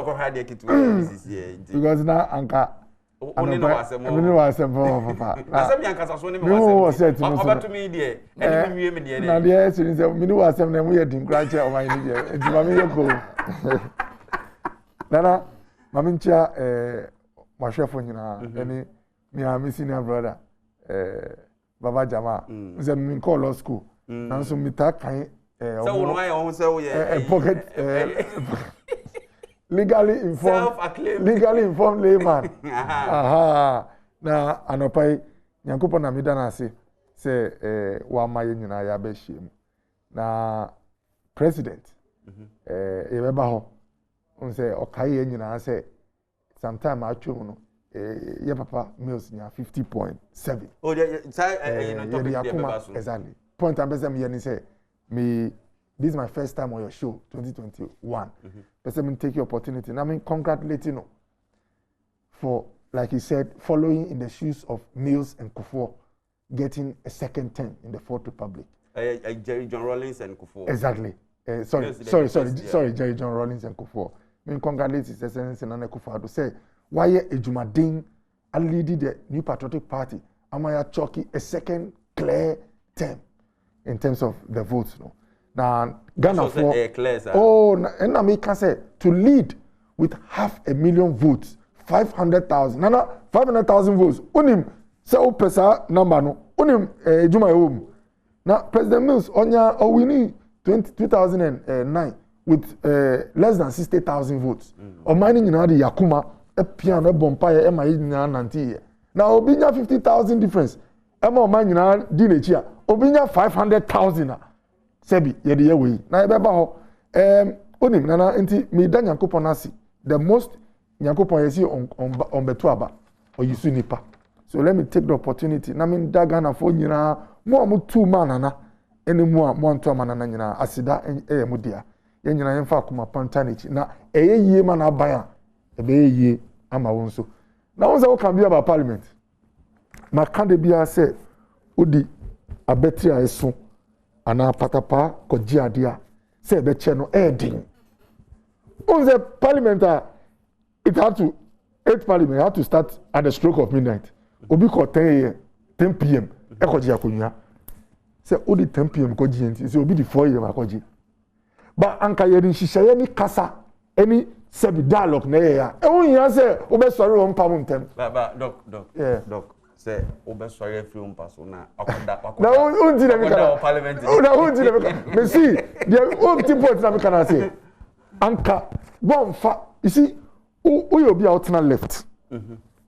ko hade kitu this year. Because na anka Oni no wasemo. Oni no wasemo papa. Asem yanka so ni me wasemo. Oba to me there. Eni me wie me there. Na there so ni say me no wasem na mu ye din kranche o man ni there. Enti ma me ye ko. Nana mama ntia mahwefo nyina eni me senior brother Baba Jama. Nze me call law school. Na so me ta kan so won why on say we pocket legally informed layman. Aha. Na anopai nyankopon na mida na ase say wa maye nyina ya be hiem. Na president e beba ho. On say okaye nyina say sometime atwom no ye papa meals nya 50.7. Oh exactly. Point ambassador me say me this is my first time on your show 2021. Person me take your opportunity. And I mean congratulate you for like he said following in the shoes of Mills and Kufuor getting a second term in the Fourth Republic. Jerry John Rawlings and Kufuor. Exactly. Sorry, Jerry John Rawlings and Kufuor. Me congratulate His Excellency Nana Kufuor to say why Ejumadin a leading the New Patriotic Party Amaya Choki a second clear term in terms of the votes. No? Now Ghana for and I can say to lead with 500,000 votes, 500,000. No, 500,000 votes. Unim say pesa number no. Unim Ejuma home. Now President Mills onya winning 2009 with less than 60,000 votes. O mining in the Yakuma a piano bompire Emma nanti. Now Obinya 50,000 difference. Emma mining dinechia. Obinya 500,000. Sebi yedi yewe. Na ebeba ho onim nana enti me da Nyankopon asi. The most Nyankopon yesi on betuaba or yisu nipa. So let me take the opportunity. Na me da Ghana for nyina mo two man nana ene mo anto manana nyina asida mu dia. Ye nyina yemfa akoma pantanichi na yie ma na aban a ebe yie ama won so. Na won say we can be about parliament. Ma kan de bia say odi abeti a eso ana patapa koji adia say be che no din. On the parliament it had to 8 parliament had to start at the stroke of midnight. obi ko 10 p.m. e ko ji akonya say odi 10 p.m. ko ji enti say obi di 4 a.m. akoji ba anka ye nhihye ni kasa any sebi dialogue na ya e won ya say obe sori won pam ntem ba doc say obe sori free on pass na akoda na won di na me kana parliament na won di na me kana me see the whole point na me kana say anka bon fa you see who you be out na left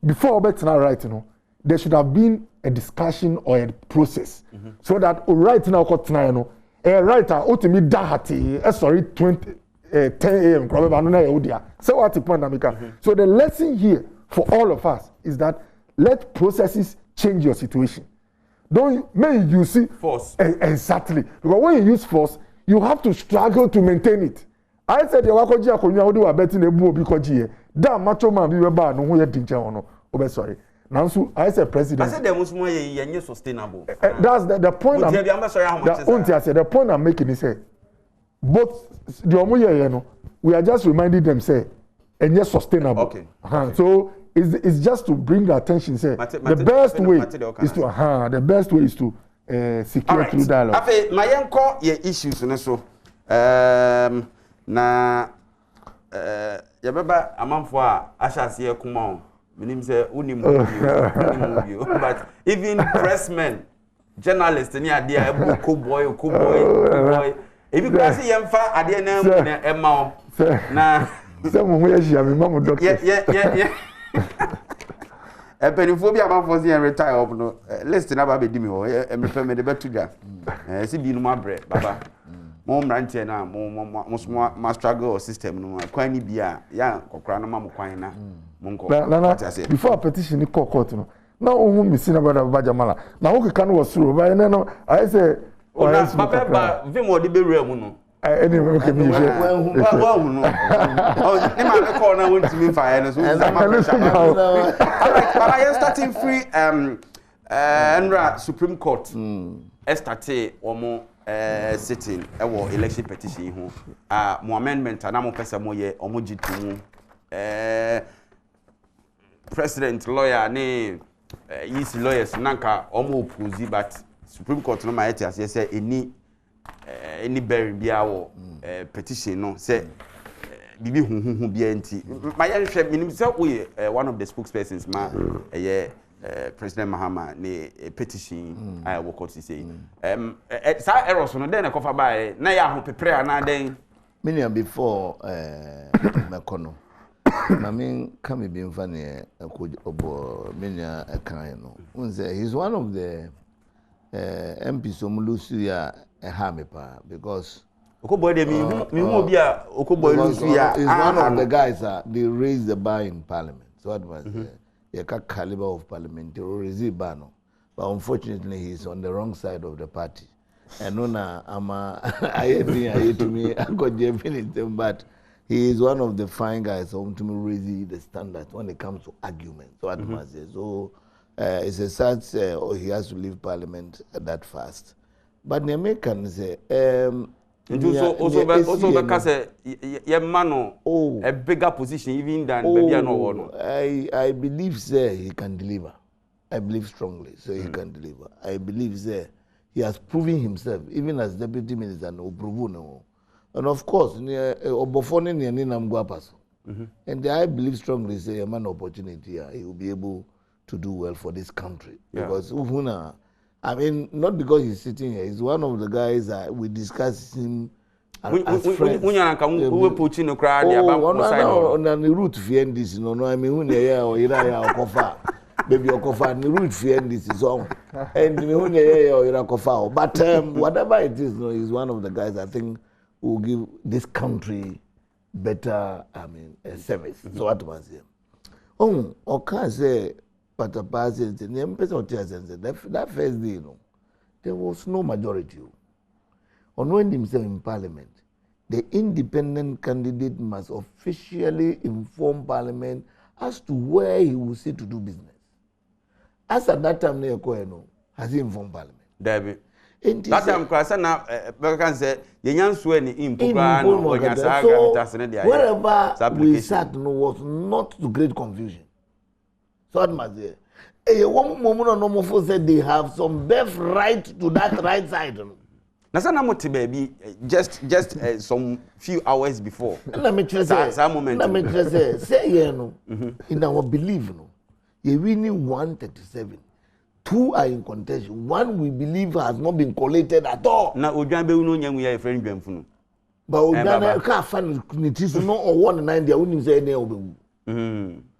before obe na right you know there should have been a discussion or a process so that right now got na you know right ultimately dahati sorry 10 a.m. probably no na yodia so what the point America so the lesson here for all of us is that let processes change your situation. Don't may you see force exactly because when you use force you have to struggle to maintain it. I said the wakoji akonya odi wa betting ebu obi koji e da macho man bi ba no ho ye dinche ono obe sorry nanso I said president I said the musmo ye sustainable that's the point the point I'm making is say both the omoye no we are just reminding them say enye sustainable okay. So it's just to bring the attention say the best way is to the best way is to secure through dialogue. Afi mayenko ye issues ne so na ya baba amanfo a ashase ye kuma minim say unim but even pressmen journalists ni ade a ebu ko boy ebi class yemfa ade na mu na ema na se mo ho ye hia me mamu doctor penifo bi amanfo se retire up no list na ba be di mi ho emrepe me de betudwa si bi no mabre baba mo mrantie na mo struggle system no kwan ni bia ya kokra no ma mo kwan na mo nko before a petition ni court no na ohun mi si na baba jamala na ho keka no wasuro ba na no I say baba vimo de be wura mu no any we can be no ni ma be call na won timi fa no so I am starting free Enra Supreme Court estate omo sitting ewo election petition ho mo amendment na mo pesa mo ye omo gitu president lawyer ne yes lawyers nanka omo oppose but Supreme Court no ma yet as say any bearing bia wo petition no say bibi huhuhu bia nti ma ye hwe minim say we one of the spokespersons ma President Mahama ne petition I work out to say sa errors no den e kofa ba na ya ho prepare na den many before mekono na me come be mfa ne obo menya kan no unze he's one of the MPs omulusu ya hamepa because okoboy de mi hu obi a okoboy lusu ya is one of the guys they raised the bar in parliament so what was the caliber of parliamentary bano but unfortunately he's on the wrong side of the party and nona ama I to me I got the infinity but he is one of the fine guys who to me raise the standard when it comes to argument so what was so it's a sad he has to leave parliament that fast but the Americans say also because your man a bigger position even than baby no I believe say he can deliver. I believe strongly so he can deliver. I believe say he has proven himself even as deputy minister no prove no. And of course obofone ne nam guapaso. And I believe strongly say a man opportunity he will be able to do well for this country because Uhuna I mean, not because he's sitting here. He's one of the guys that we discuss him as friends. We put in a crowd. On the route for this, no. I mean, when you or kofa, baby or kofa, the route for this is on. And when you or kofa, but whatever it is, no, he's one of the guys I think will give this country better. I mean, service. So what was it? Oh, okay, say. But that first day, there was no majority. On when himself in parliament, the independent candidate must officially inform parliament as to where he will sit to do business. As at that time, has he informed parliament? David. That time, Krasana, Berkan said, the young Swenny in wherever we sat was not to great confusion. So what must say? one moment no more said they have some birthright to that right side. Nasana moti baby just some few hours before. Let me tell you that moment. Let me tell you say no. In our belief no. You winning 137. 2 are in contention. 1 we believe has not been collated at all. Na Ojanbe no nyam we are friend Dwamfunu. But Ojana ka fan ni tisu no or 19 dia unim say na obewu.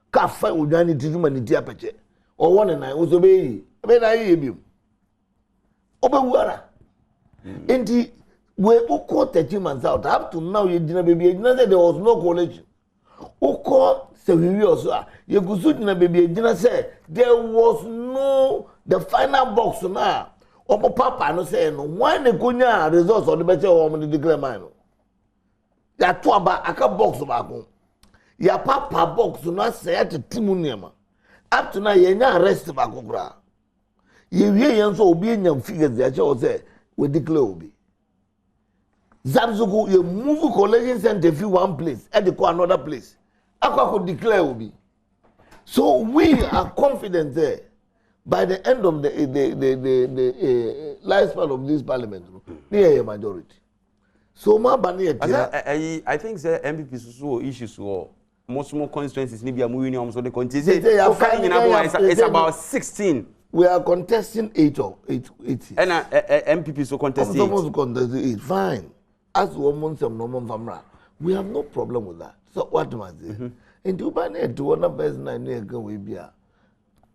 Ka fa Ojana tisu ma ni ti apeche. Or 19 oso be na ye bi. Obewu ara. Enti we uko 30 months out up to now you dina baby dina say there was no college. Uko se we also you go so dina baby dina say there was no the final box now. Omo papa no say no why ne konya results on the beche o mo declare mine no. Ya to aba aka box ba ko. Ya papa box no say at timu niam. Up to now ye nya arrest ba ko kra. Ye wie yen so obi enya figures ya che o say we declare obi. Zamzugu you move collection center fi one place and go another place. Akwa could declare obi. So we are confident there by the end of the lifespan of this parliament, near a majority. So my I think the MPP so issues or most more constituencies need be moving on so the contest. It's about 16. We are contesting 8 or 8. And MPP so contest 8. Almost contest 8. Fine. As woman some normal famra. We have no problem with that. So what am I saying? And to ban it to one of us 9 years ago we be.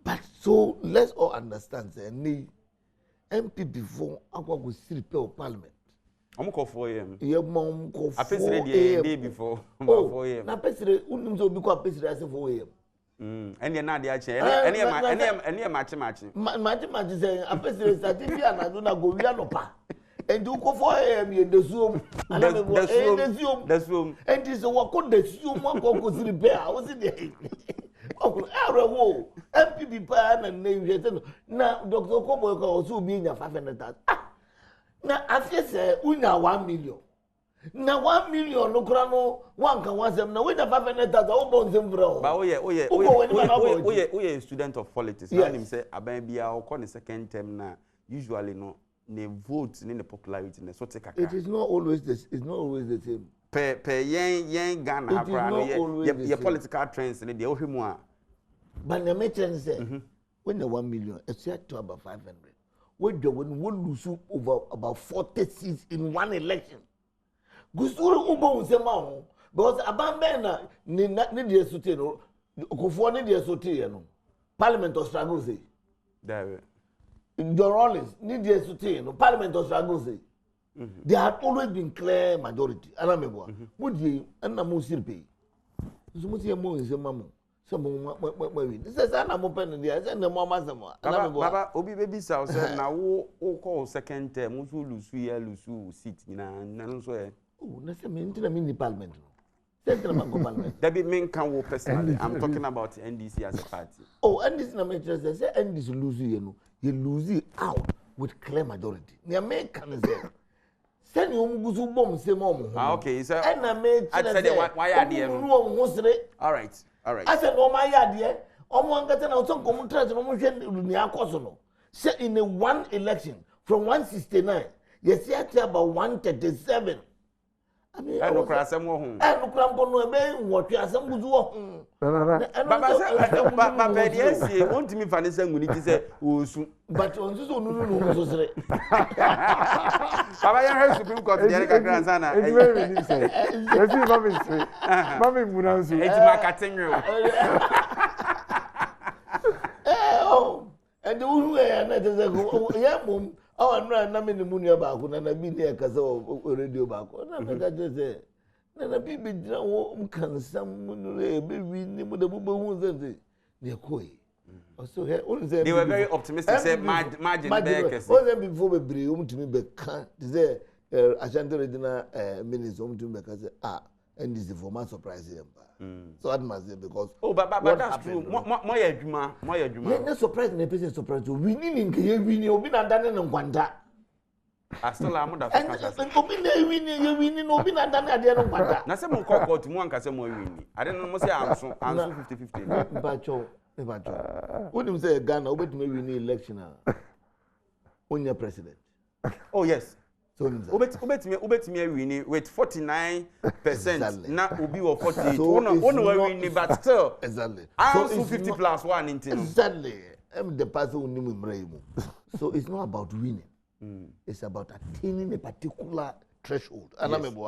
But so let's all understand say ni MPP for akwa go still pay parliament. I'm call 4 a.m. Yeah, mom call 4 a.m. the day before. 4 a.m. Na pesire unim so bi kwa pesire ase 4 a.m. And you're not the action. Any match. Match say a pesire certificate na do na go wi anopa. And you go 4 a.m. in the Zoom. And the Zoom. And this what could the Zoom one go to repair. I was in there. Oh, MPP pan and name. Now, Dr. Kobo also being a 500,000. Now, after say, we now 1 million. Now 1 million, no crano, one can want them. Now, we have 500,000. Oh, bones and bro. But we are student of politics. Yes. Him say, Abenbia, I'll call the second term now. Usually, no. The votes in the popularity so take a it is not always this it's not always the same yen Ghana your political trends in the ohimo but the mention say when the 1 million it's yet to about 500 when lose over about 40 seats in one election gusuru ubo nsema because abambena ni dey sote no okofo ni dey sote no parliament of struggle say there John Rawlings need the sustain no parliament of struggle say there had always been clear majority alamebo would you and na mo sirpe so mo tie mo nse mamo so mo we this is na mo pen there say na mo amasemo alamebo baba obi baby say na wo call second term mo so lose seat na no so oh na say me ntina me ni parliament no that be men can work personally. I'm talking about NDC as a party. Oh, NDC na make say NDC lose you lose it out with clear majority. The American say send you gusu bom say mom. Okay, so and I made I said why are there? All right. I said no my idea. Omo ngata na so come try to mo hwe ni akoso no. Say in a one election from 169, you see about 137. I mean, I no cry some home. I no cry no be what you asem buzu wo. Baba yes, want me fanisa nguni ti say osu. But on so no so sere. Baba yan Supreme Court dey ka grand sana. It's very really say. You see mama say. Mama munansu. Eti marketing yo. Oh, and the who na te say go ya mum. Oh, na me ni munu ba ko na bi ne ka so radio ba ko na me ka say na bi bi dira wo mkansam munu e be wi ni mu da bu hu ze ne koi so he on say they were very optimistic say margin back o say before be bre mutumi be kan say Ashanti regional minister mutumi be ka say and this is for my surprise him. So that must be because but that's true. More adwuma. Yeah, surprise na person surprise. We need in ke we ni obi na dane na nkwanta. Still am da fast. Obi na we ni obi na dane ade na nkwanta. Na say mo court mu anka say mo we ni. Ade no mo say anso 50-50. Bacho When you say Ghana, obet me win election on your president. Oh yes. So obet me win with 49%. Na obi or 48. So One win but still. Exactly. I'm so 50 plus 1 in Exactly. I'm the person who knew him. So it's not about winning. It's about attaining a particular threshold.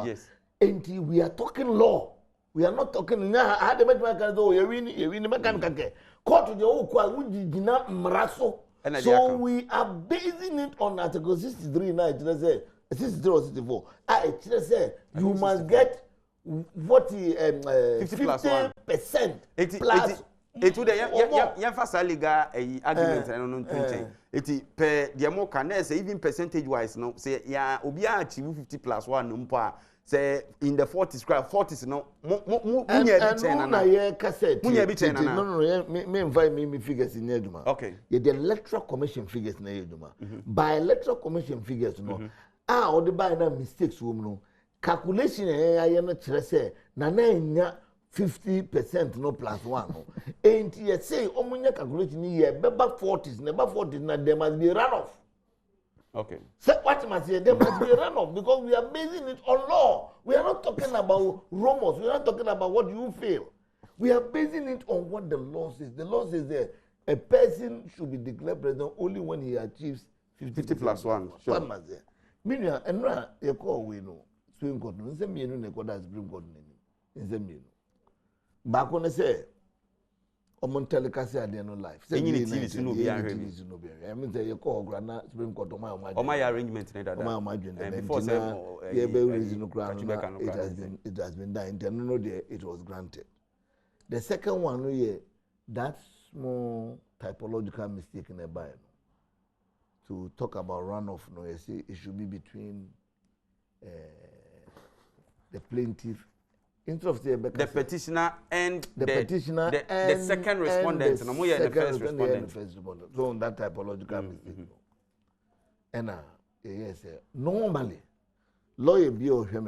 Yes. And we are talking law. We are not talking now. I had the mechanic go, you win the mechanic. Court to the whole dina mraso. So we are basing it on Article 63 now. It say 63 or 64. It say you must get 50% plus. It would emphasize legal argument and no thinking. It per the more can say even percentage wise no say ya obi achieve 50 plus 1 no say in the 40s 40s no munya bi ten na ye cassette munya bi ten na no me invite me figures in eduma. Okay, the electoral commission figures na eduma. By electoral commission figures no all the by na mistakes wo no calculation ya no kire say na nya 50% no plus 1 no. And you say omunya calculation here beba 40s never 40s na there must be runoff. Okay. So what must say there must be a runoff because we are basing it on law. We are not talking about rumors. We are not talking about what you feel. We are basing it on what the law says. The law says that a person should be declared president only when he achieves 50 plus 1. Sure. What must say? Meaning, and now you call we know Supreme Court. No, say me no nekoda Supreme Court name. Say me no. Back when I say. Omon telecast at the end of life. Say you TV no be ahwe. I mean say you call grana Supreme Court o my arrangement na that. Before say yeah be reason no grant it has been done. No there it was granted. The second one no here that small typological mistake in the Bible. To talk about runoff no you see it should be between the plaintiff instead of the petitioner and the second respondent. And the first respondent. So on that typological mistake. And yes, normally, lawyer be or him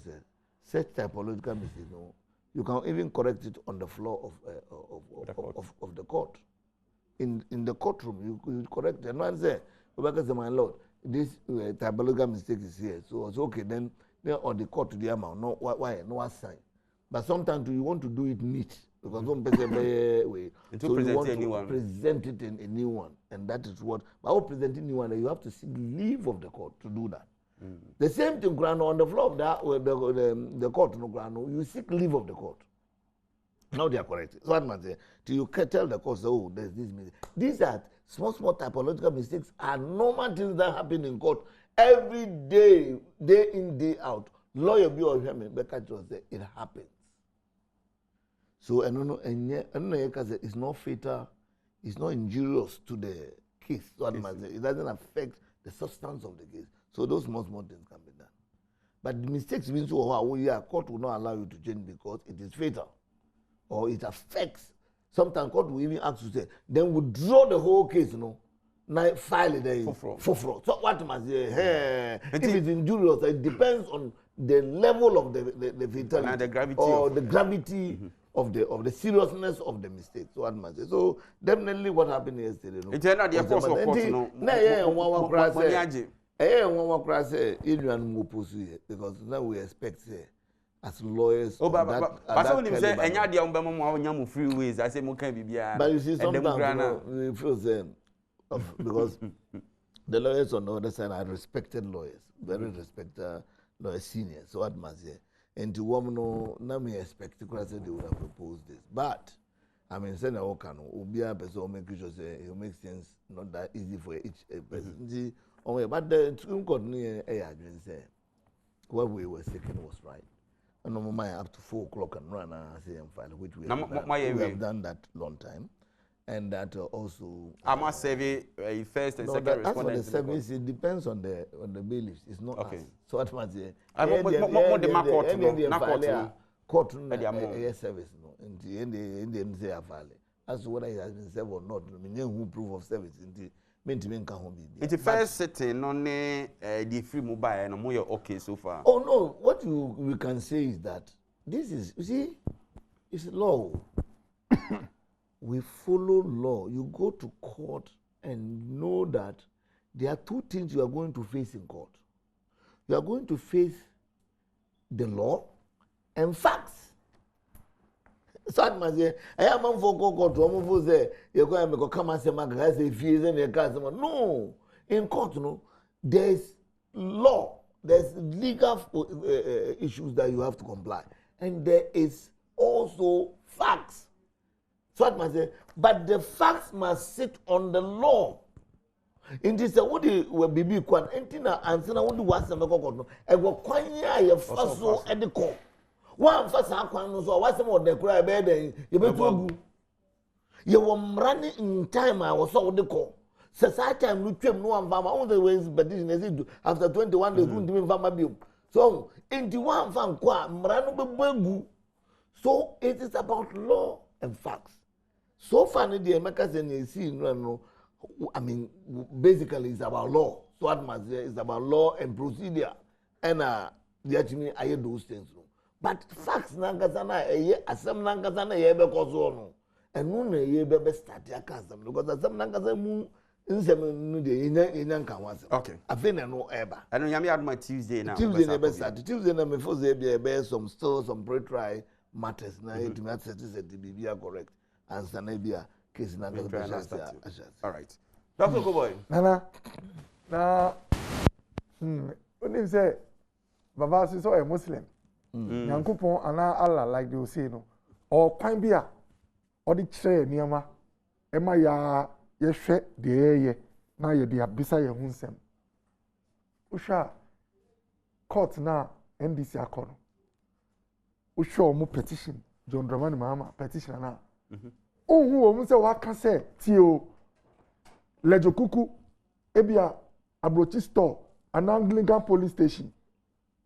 said, such typological mistake, no, you can even correct it on the floor of the court. In the courtroom, you correct it. And one say, my lord, this typological mistake is here. So it's okay, then on the court to the amount, no, why, no sign. But sometimes you want to do it neat because some person way. So you want to present it in a new one, and that is what. But presenting new one, you have to seek leave of the court to do that. The same thing, Grano, on the floor of the court, no Grano, you seek leave of the court. Now they are correct. So what must say? You can tell the court, oh, there's this mistake. These are small typological mistakes are normal things that happen in court every day, day in, day out. Lawyer be or him, it happens. So it's not fatal, it's not injurious to the case. So it doesn't affect the substance of the case. So those small things can be done. But the mistakes means court will not allow you to change because it is fatal or it affects. Sometimes court will even ask you to say, then withdraw the whole case, now file it there for fraud. So what must say? Hey, if it's injurious, it depends on the level of the fatality and the gravity or the gravity of the seriousness of the mistake. So what must say? So definitely what happened yesterday. It's not the course of court, no. Because now we expect as lawyers. Oh, but when you say enya dia umbe mo nya free ways, I say mo can bibia. But you see sometimes we feel them because the lawyers on the other side are respected lawyers, very respected lawyers, seniors. So what must say? And to woman no, now me expect they would have proposed this. But I mean, say no can obia person make sure say it makes sense, not that easy for each person. But the Supreme Court say what we were seeking was right. And no mind up to 4 o'clock and run and say and file, which we have done that long time. And that also I must say a first and second respondent. As for the service, it depends on the bailiffs. It's not okay. Us. So what must say? Court service no. In the say file. As to whether it has been served or not, who proof of service in it's first sitting on the free mobile and more okay so far. Oh no, what we can say is that this is, you see, it's law. we follow law. You go to court and know that there are two things you are going to face in court. You are going to face the law and facts. So I must say, I am on for court. You're going to come and say, no, in court, no, there's law, there's legal issues that you have to comply, and there is also facts. So I must say, but the facts must sit on the law. In this, what will be quite antina answer. I want to watch some court. I will quite a fossil at the court. One first, I can't so what's more the cry bed. You were running in time. I was so the call. Society, I'm no one farmer. All the ways, but after 21 days, couldn't even farm a so, into one farm, so it is about law and facts. So funny, the Americans see, no, I mean, basically, it's about law. So what must say is about law and procedure, and the actually I hear those things. But facts, Nankasana, some Nankasana, Yebe and no, Yebe start your custom because some Nankasa okay. I think I know ever. I know you my Tuesday now. Tuesday never started. Tuesday never before they bear some pre-try matters. Now it might set the be correct. And Sanabia case na all right. Dr. Koboy. Nana. When you say Baba is a Muslim. Yankupon ana Allah like they say no. Or kwan bia or the chair niama. Emma ya yehwe de na ye de abisa ye hunsem. Usha court na NDC akono. Usha omo petition John Dramani Mahama petition na. Ohu omu se waka se tio lejokuku ebia abrochi store an Anglican police station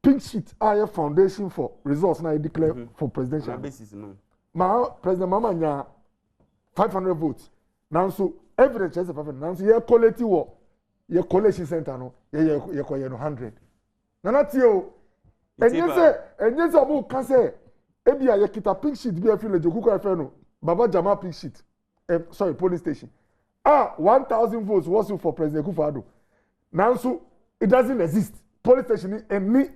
pink sheet aye foundation for results na declare for presidential basis no President Mama nya 500 votes now so evidence is 500 now so ye quality wo ye collation center no ye 100 nana tio enye se omu kan se ebia ye kita pink sheet bi afi lejokuku afi no Baba Jama pink sheet. Sorry, police station. 1,000 votes was for President Akufo-Addo. Now, so it doesn't exist. Police station and me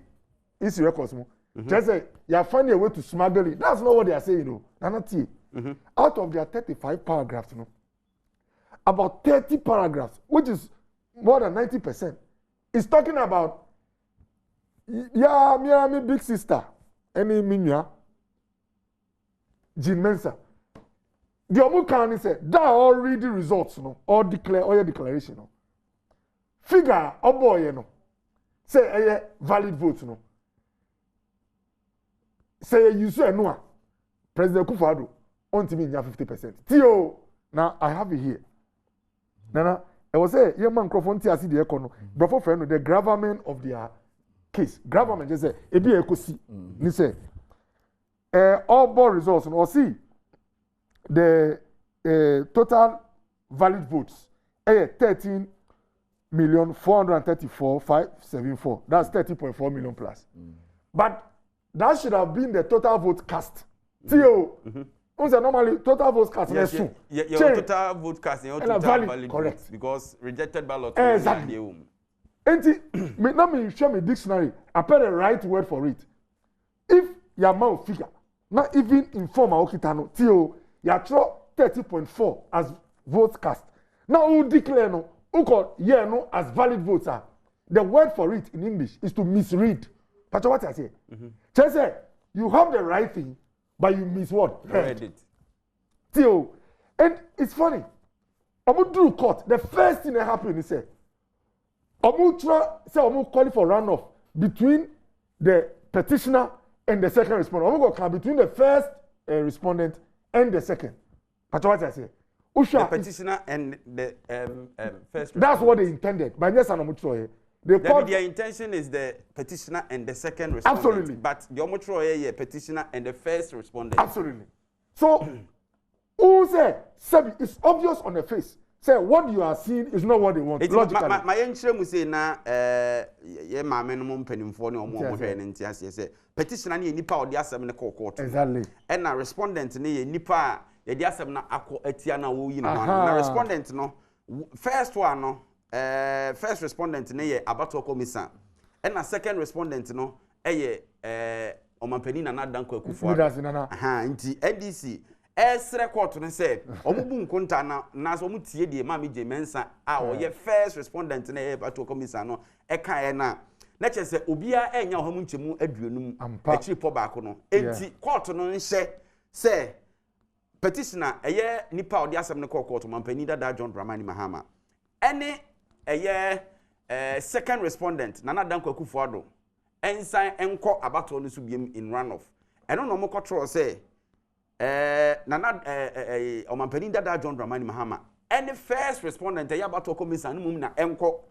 is records. Just say you find a way to smuggle it. That's not what they are saying, you know. Out of their 35 paragraphs, you know, about 30 paragraphs, which is more than 90%, is talking about me big sister, any minya, Jean Mensa. The Omukan said that already the results, no, or declare or your declaration, no. Figure or boy, no. Say a valid vote, no. Say you say no. President Akufo-Addo on to me 50%. Tio, now I have it here. Nana, I was say young man Crawford see the econo. Before friend the gravamen of their case. Gravamen just say e be ekosi. Ni say all board results no see. The total valid votes 13,434,574. That's 30.4 million plus. But that should have been the total vote cast. Tio, normally total vote cast. Yes, your total vote cast, your total valid correct votes, because rejected ballot. Exactly. And let me show me dictionary. I put the right word for it. If your mouth figure, not even inform Okitano, Tio. You throw 30.4 as votes cast. Now who declare no? Who call no as valid votes are? The word for it in English is to misread. But what I say? Just say you have the right thing, but you miss what? Read it. Tio, and it's funny. Omu drew court. The first thing that happened is say, Omu call for runoff between the petitioner and the second respondent. Omu go between the first respondent and the second. But what I say? Usha, the petitioner and the first. That's what they intended. But yes, I'm their intention is the petitioner and the second respondent. Absolutely. But the Omotroye petitioner and the first respondent. Absolutely. So, who say it's obvious on the face. Say what you are seeing is not what they want. Logically. My engineer will say na ye ma minimum penimfo ne omo hwe ne ntia say petitioner ne nipa odi asem ne court. Exactly. And na respondent ne ye nipa ye di asem na akọ atia na wo yi na respondent no first one no first respondent ne ye abato commission and na second respondent no eye omampani na nadanko akufo nti NDC esre court no say omubu nkonta na so mutie die ma meje mensa a oye first respondent na ye abato commission no eka na chese obia enya ho mu nchemu aduonum achi po baako no enti court no nhye say petitioner eye nipa odi asem ne court omampani dada John Dramani Mahama any second respondent nana danko akufo ado ensan enko abato no so biem in runoff eno no mo control say nana omampani dada John Dramani Mahama any first respondent abato commission mum na enko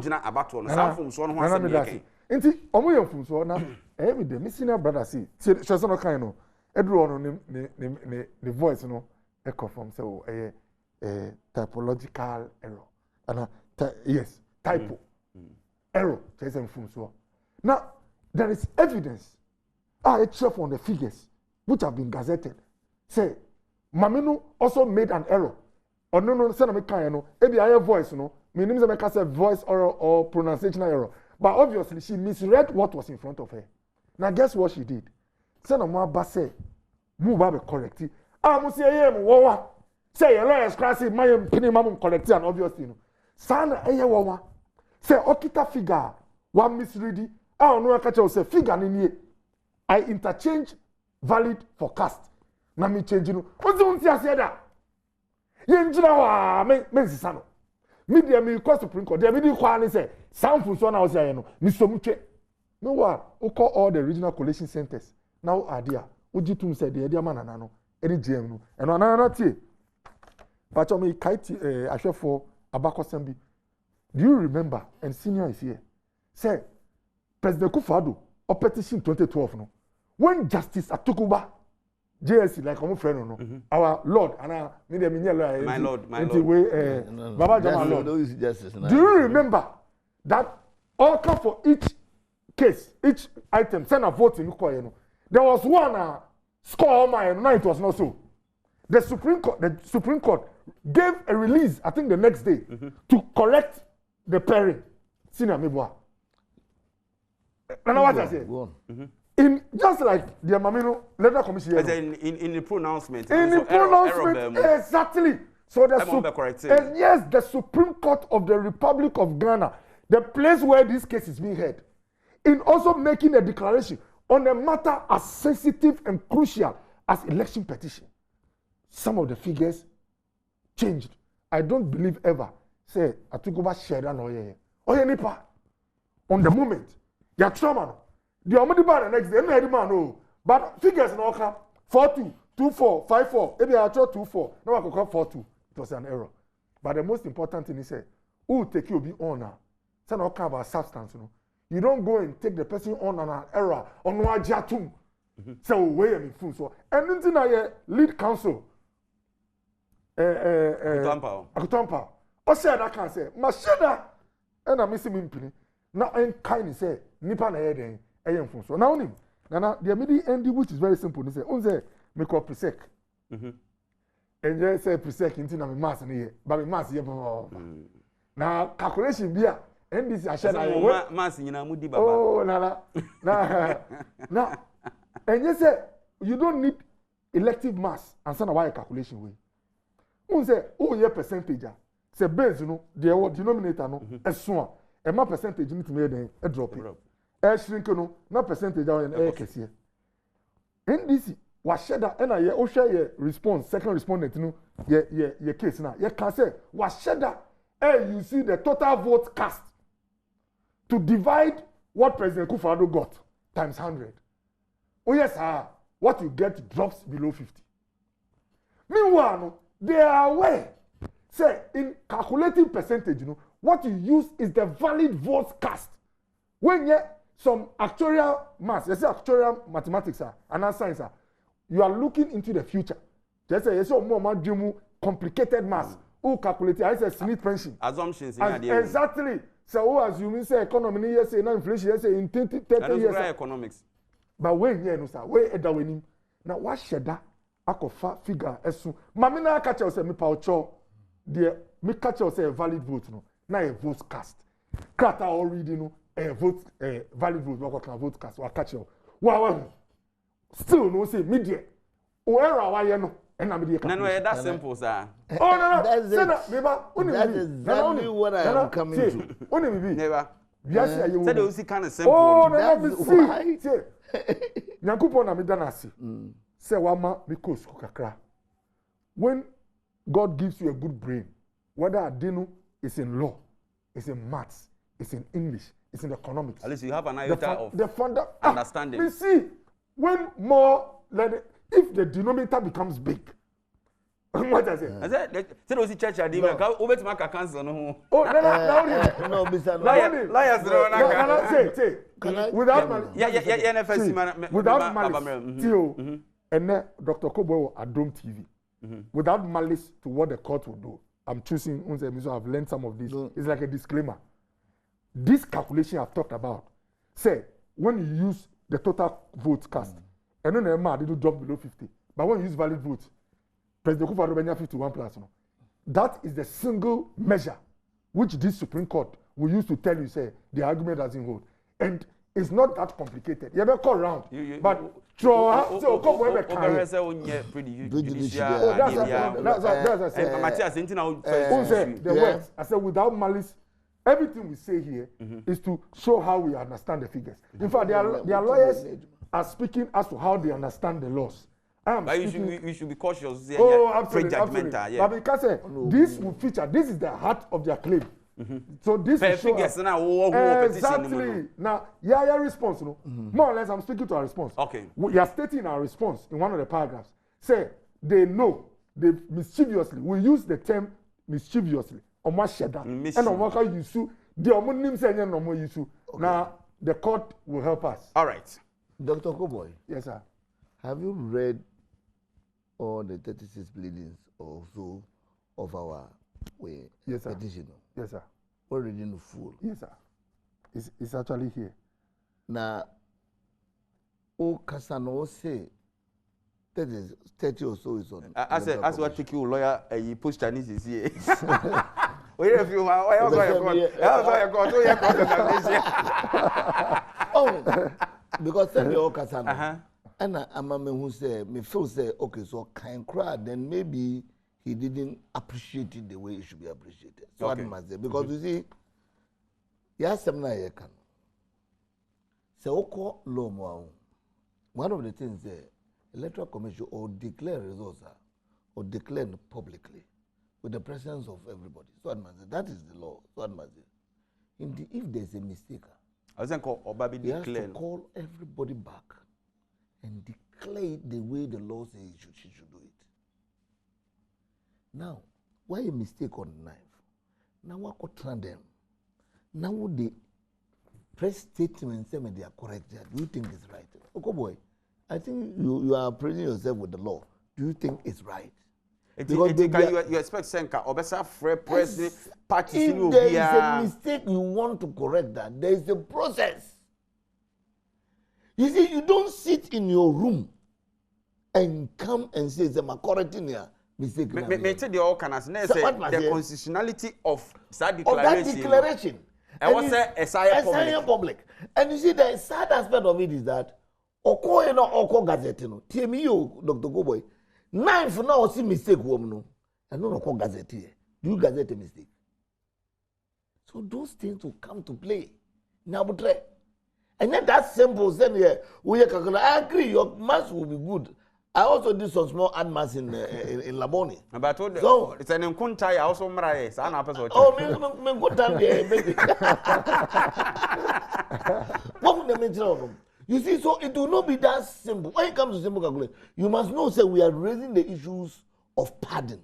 gina abato no samfum so no ho asem yake nti omo yemfum so na me de me senior brother see so no kan no edro no ne voice no e confirm say typological error yes, typo. Error. Now, there is evidence. It's on the figures which have been gazetted. Say, Mamino also made an error. Or no, send me kind maybe I have voice, no. Meaning that I say voice or pronunciation error. But obviously, she misread what was in front of her. Now, guess what she did? Send a more basse. Move up correct. Musia, say, your lawyer's classy, my opinion, correct, and obviously, no. Sana eye wawa say okita figure one misread no akacha say figure ni I interchange valid for cast na me change no ozi ase da ye njira wa me sisa no media me request Supreme Court dey me di kwa ni say sample so na o say no ni somutwe no wa o call all the regional collation centers now are there ojitum say dey dia manana no eni GM no eno anana tie pacho me kaiti ahwefo Abakosembi. Do you remember? And senior is here. Say, President Kufado, or petition 2012, no. When Justice Atukuba, JSC, like our friend, no, our Lord, and my Lord, Baba Jama Lord. Do you remember that all come for each case, each item, send a vote in Ukoyeno? There was one score on my night was not so. The Supreme Court gave a release, I think the next day, to correct the pairing. Senior Mibwa. And what I said? In just like the Mamino letter commission. In the pronouncement. In the pronouncement, exactly. So the Supreme Court of the Republic of Ghana, the place where this case is being heard, in also making a declaration on a matter as sensitive and crucial as election petition. Some of the figures changed. I don't believe ever. Say, I took over Sheran or ye. Or nipa. On the moment, your trauma. The Omadi bar the next day, no man no. But figures no come 4-2, 2-4, 5-4. Maybe I thought 2-4. No, I could come 4-2. It was an error. But the most important thing is, who take you be on now? It's not about substance, you know. You don't go and take the person on an error on one jatum. So where am I so? And then I lead counsel. Akutampa. O say that can say, Masheda, and I'm missing impini. Now, and kind say, Nipa na eden, fun so. Now, him. Now, the immediate ending, which is very simple, he say, Unze, make up presec. And just say presec into my mass and here, but my mass here. Now, calculation beer, and this is a mass in Amudi Baba. Oh, now, and you say, you don't need elective mass and send a wire calculation way. Unze, oh, yeah, percentage. Say base, you know, the denominator, no, as soon as my percentage need to make a drop. Shrink, no, no percentage on an case here. In this, was shedder, and I share your response, second respondent, you know, your case now. You can say, was shedder, you see the total vote cast to divide what President Kufuor got times 100. Oh, yes, sir, what you get drops below 50. Meanwhile, no, they are aware. Say, in calculating percentage, you know, what you use is the valid votes cast. When you some actuarial maths, you say actuarial mathematics and science, you are looking into the future. Just say, yes, more complicated maths. Who calculate? I say Smith pension. Assumptions. Exactly. So who assuming say economy, yes, say inflation, yes, in 30 years. Economics. But when you know, sir, where now what shedda akofa figure esu mame na catch you say me paucho de me catch you say valid vote no na a vote cast krata already no vote valid vote we can vote cast we catch you wa still no say media o error wa ye no and na media no that simple sir oh no that's exactly what I am coming to only me never yes you say they kind of simple oh no see nyankopon na me danasi say wama me ko school kakra when God gives you a good brain whether adeno is in law is in maths is in English it's in economics at least you have an iota of the founder understanding me see when more if the denominator becomes big what I say I said say those church are demon ka obet ma ka cancel no oh no bisa lawyers no na say without malice without malice tio and Dr. Kobo Adom TV without malice to what the court will do I'm choosing so I've learned some of this it's like a disclaimer this calculation I've talked about say when you use the total votes cast and then the did drop below 50 but when you use valid votes President Kufuor Benya 51 plus no that is the single measure which this Supreme Court will use to tell you say the argument doesn't hold and it's not that complicated you ever call around but throw so come where can that's the words I said without malice everything we say here is to show how we understand the figures in fact their lawyers are speaking as to how they understand the laws. But you should be cautious. Absolutely. Yeah. But because this will feature, this is the heart of their claim. So this will show exactly. Now, your response, more or less, I'm speaking to our response. Okay. We are stating our response in one of the paragraphs. Say they know, they mischievously, we use the term mischievously. And on what you sue, the omonim say no more use. Now the court will help us. All right. Dr. Koboy. Yes, sir. Have you read all the 36 pleadings or so of our petition? Yes, sir. Already in full. Yes, sir. It's actually here. Now, O Kasano say 30 or so is on. As what take you lawyer, you post Chinese is here. Wait a few hours. Oh, because tell me O Kasano. And I'm a man who say, me feel say, okay, so kind crowd, then maybe he didn't appreciate it the way it should be appreciated. So okay. I must say, because you see, yes, I'm not here. So, oko law mo. One of the things the electoral commission or declare results or declare publicly with the presence of everybody. So I must say, that is the law. So I must say, if there's a mistake, I was call Obabi declare. To call everybody back and declare it the way the law says she should do it. Now, why a mistake on the knife? Now what could turn them? Now the press statement say they are correct. Do you think it's right? Okay, boy, I think you are praising yourself with the law. Do you think it's right? Because you expect Senka or better press party. If there is a mistake you want to correct that, there is a process. You see, you don't sit in your room and come and say, "I'm correcting here." Mistake. Me tell the all can say the constitutionality of that declaration. And what's a public. And you see, the sad aspect of it is that Oko no Oko Gazette no. Tell me you, Dr. Goboy. 9 for now see mistake woman no. And no Oko Gazette here. Do you Gazette a mistake? So those things will come to play. Now but and then that simple saying here, I agree, your maths will be good. I also did some small ad maths in Laboni. But I told you, so, it's an encounter. I also marry. Oh, me good time there. What would the mention of them? You see, so it will not be that simple. When it comes to simple calculation, you must know, say, we are raising the issues of pardon.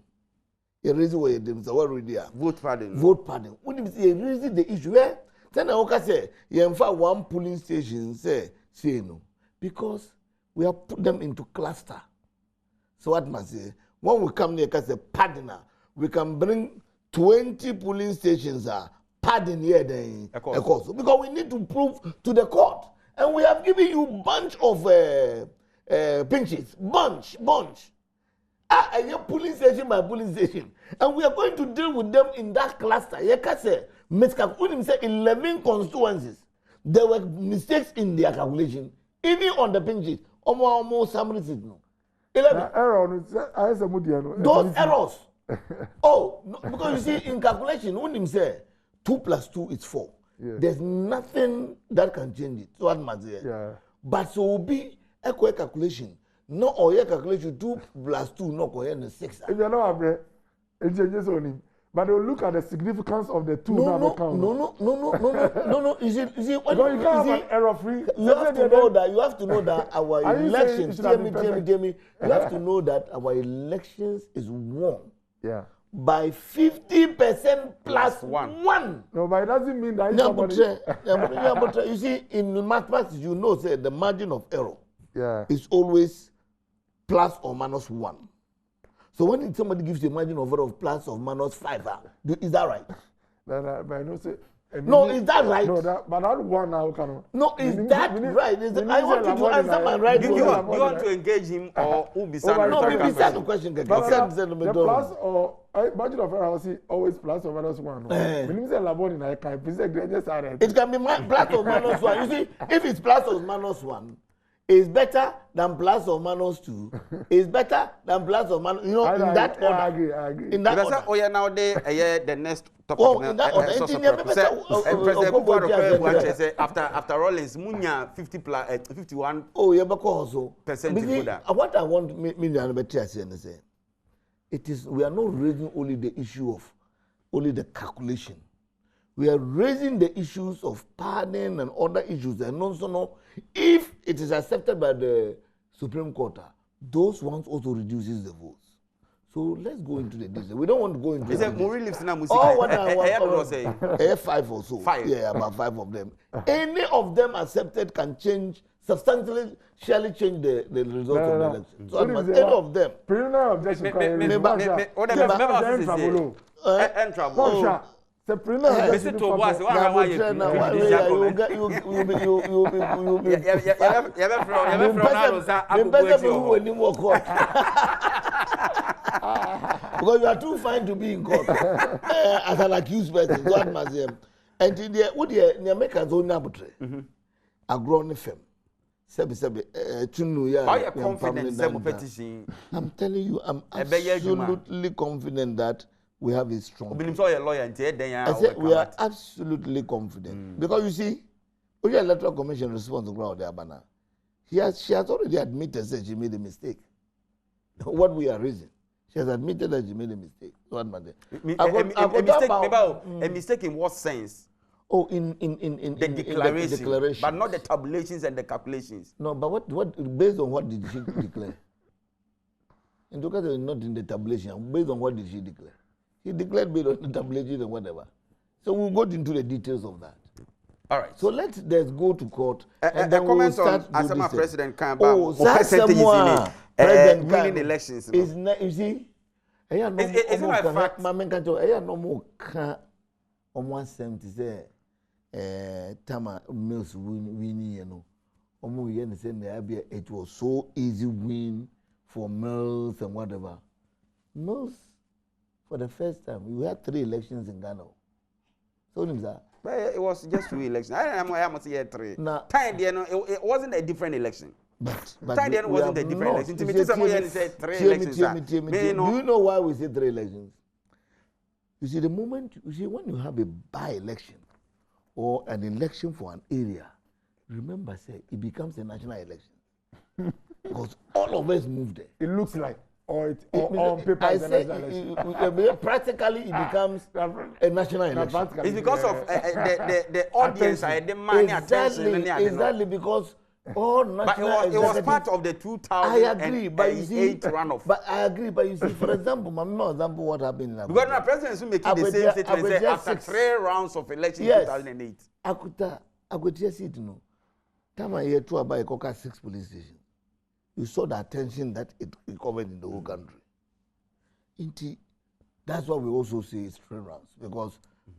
You're raising what you're vote pardon. Vote pardon. When you raising the issue, eh? Then I say, you have one polling station, say no. Because we have put them into cluster. So what must say? When we come here, as a partner, we can bring 20 polling stations pardon here then. Because we need to prove to the court. And we have given you bunch of pinches. Bunch. a police station by police station. And we are going to deal with them in that cluster. You can say, Mr. Kunim said 11 constituencies. There were mistakes in their calculation. Even on the pinches, almost some no. 11. Those errors. Oh, no, because you see, in calculation, when him say 2 plus 2 is 4. Yeah. There's nothing that can change it. So what matters here. Yeah. But so will be a quick calculation. No, or your calculation 2 plus 2, no, or 6. If you know, it changes on him. But they'll look at the significance of the two. No. You see, what you can't have an error-free. You have to know that our elections. Jamie, you have to know that our elections is won. Yeah. By 50% plus 1. No, but it doesn't mean that. But you see, in mathematics, you know, say the margin of error is always plus or minus 1. So when somebody gives you a margin of error of plus or minus 5, is that right? No, is that right? No, but that one now can. No, is that right? I want you to answer my right. Do you want to engage him or who be standing? No, we start the question. The plus or margin of error is always plus or minus 1. It can be plus or minus 1. You see, if it's plus or minus 1, it's better than plus or minus 2. It's better than plus or minus, in that order. I agree. In that order. Oh, yeah, now the next topic. Oh, in that order. After Rollins, Munya 51. Oh, yeah, but also. Percent. What I want me to say, it is, we are not raising only the issue of only the calculation. We are raising the issues of pardon and other issues, and also know if it is accepted by the Supreme Court, those ones also reduces the votes. So let's go into the details. We don't want to go into. Is it Mori lives in a music? Oh, what I want. 5 or so. 5. Yeah, about 5 of them. Any of them accepted can change substantially, surely change the result of the election. So any of them. Preliminary objection. The Mr. Toboas, because you are too fine to be in court as an accused person. God must him. And in the Americans own arbitrary. Agrone fem. Are you confident? I'm telling you, I'm absolutely confident that we have a strong. I said we are absolutely confident because you see, the Electoral Commission responds to ground there, Abana. She has already admitted that she made a mistake. What we are raising, she has admitted that she made a mistake. What matter? A mistake in what sense? Oh, in the declaration, but not the tabulations and the calculations. No, but what based on what did she declare? In the case not in the tabulation, based on what did she declare? He declared based on the tabulation and whatever. So we'll go into the details of that. All right. So let's go to court. And then we'll start on Asama President Kamba. Oh, Sasamwa President winning elections. You see? It's not a fact. No more on 170 say Tama Mills winning, you know. It was so easy win for Mills and whatever. Mills, for the first time, we had 3 elections in Ghana. So it was just 2 elections. I must say 3. It wasn't a different election. But it wasn't a different election. To me, somebody said 3 elections. Do you know why we say 3 elections? You see, when you have a by-election or an election for an area, remember, it becomes a national election. Because all of us moved there. It looks like. Or on paper, practically it becomes a national election. It's because of the audience and the money attention. Exactly, because all national it was part of the 2008 runoff. But I agree, but you see, for example, what happened in Abuja. Because the president is making the same statement after 3 rounds of election in 2008. Akuta seat, no. Time I hear 2 about 6 police stations. You saw the attention that it covered in the whole country. That's why we also say it's 3 rounds, because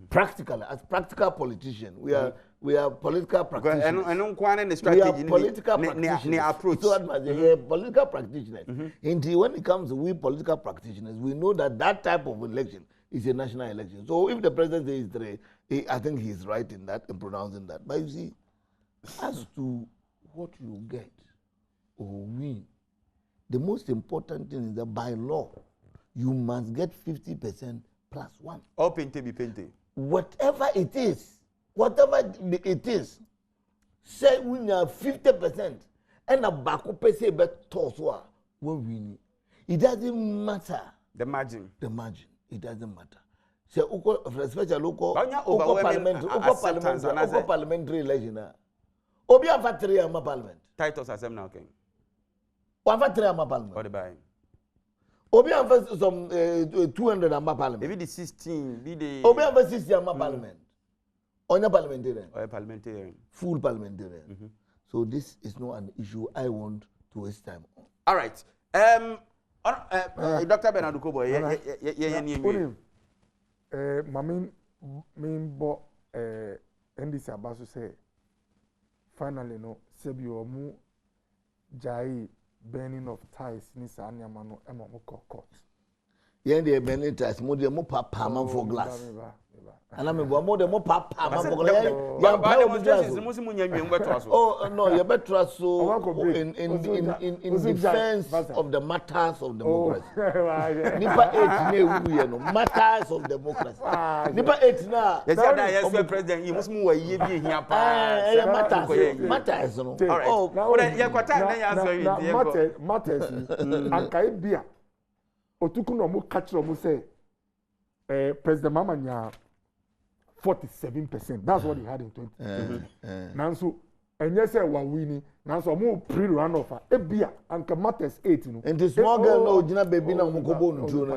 practically, as practical politicians, we we are political practitioners. And the strategy. We are political practitioners. Approach. So political practitioners. Indeed, when it comes to we political practitioners, we know that type of election is a national election. So if the president says 3, I think he's right in that and pronouncing that. But you see, as to what you get or win, the most important thing is that by law, you must get 50% plus 1. Or pente be pente. Whatever it is, say we have 50% and a back up say bet toswa when we. It doesn't matter. The margin. It doesn't matter. Say especially local parliamentary election. Obi afatri ama parliament. Titles are now king. Afatri ama parliament. Or the buy. Obi have some 200 ama parliament. Maybe the 16, be the Obi have 60 ama parliament. Onya parliamentarian. Or a parliamentarian. Full parliamentarian. So this is not an issue I want to waste time on. All right. Dr. Bernardo Kobo, Mamin bo NDC abaso say finally no sebi omu jai burning of ties ni sa anyama no ema mo court. Yen dey burning ties mo dey mo papa man for glass. Ana me bo mo dey mo papa man for glass. Ya ba demonstrations mo si mo nya nwen beto aso. Oh no, you better so in defense of the matters of democracy. Nipa 8 na ewu ye no matters of democracy. Nipa 8 na. Yes, that president, you must move ye bi hia pa. Matters no. All right. Oh, ya kwata na ya so yi. Matters. Ankai bia. Otuku no mo catch no say President Mama nya 47%. That's what he had in 2020. Nanso enye say wa wini nanso mo pre run off ebia anka matters 8 no. And the small girl no gina baby na mo kobo no tu no.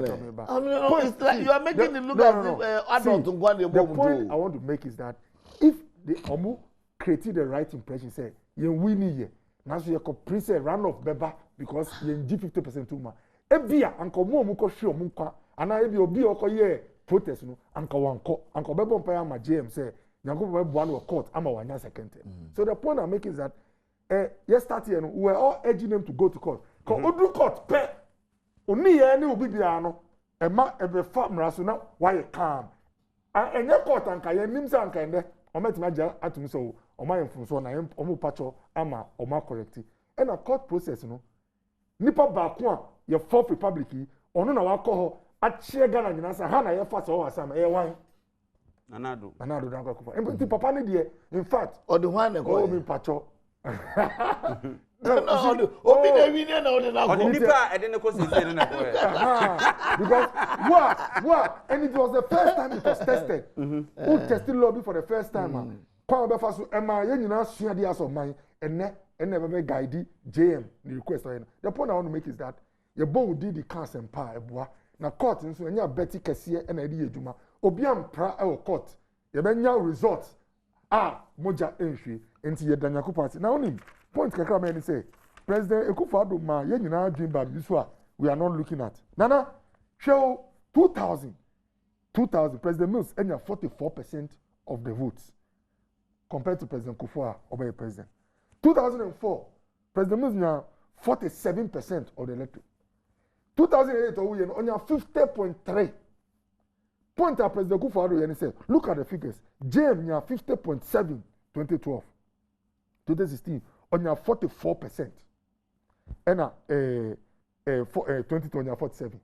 It's like you are making it look as if adult ngwan dey the point I want to make is that if the omo created the right impression say you win here nanso you could pre say run off beba because you give 50% too much. Ebia anka mo ko hwe mo kwa ana ebia obi okoye protest no anka bebo mpa ama JM say nyanko bebo one court ama wanya second term. So the point I'm making is that yesterday no we were all urging them to go to court. Ko odu court pe oni ye ni obi bia no ema ebe fa mraso na why calm. Enye court anka ye nim say anka ende ometima ja atum so omayemfunso na omo pacho ama oma correct. And a court process no nipa ba ko a ye fourth republic ono na wa ko ho achie Ghana nyina sa ha na ye fa so asam e wan Nanado dan ko fa enti papa ne de in fact o de hwan ne ko mi pacho no obi na wi ne na o de na ko nipa e de ne ko se na ko because what and it was the first time it was tested who tested lobby for the first time kwa be fa so e ma ye nyina sua de aso man enne be guide JM the request or the point I want to make is that your bow did the cast and power eboa na court nso enya betty kese e na edi edwuma obi ampra e court ye benya results moja enhwe enti ye danyako party na onim point kakra me ni say President Akufo-Addo ma ye nyina dream bag this one we are not looking at nana show 2000 President Mills enya 44% of the votes compared to President Kufuor obey president 2004 President Mills nya 47% of the electorate 2008 we only 50.3 point at President Kufuor and say look at the figures JM nya 50.7 2012 2016 only 44% and 2020 47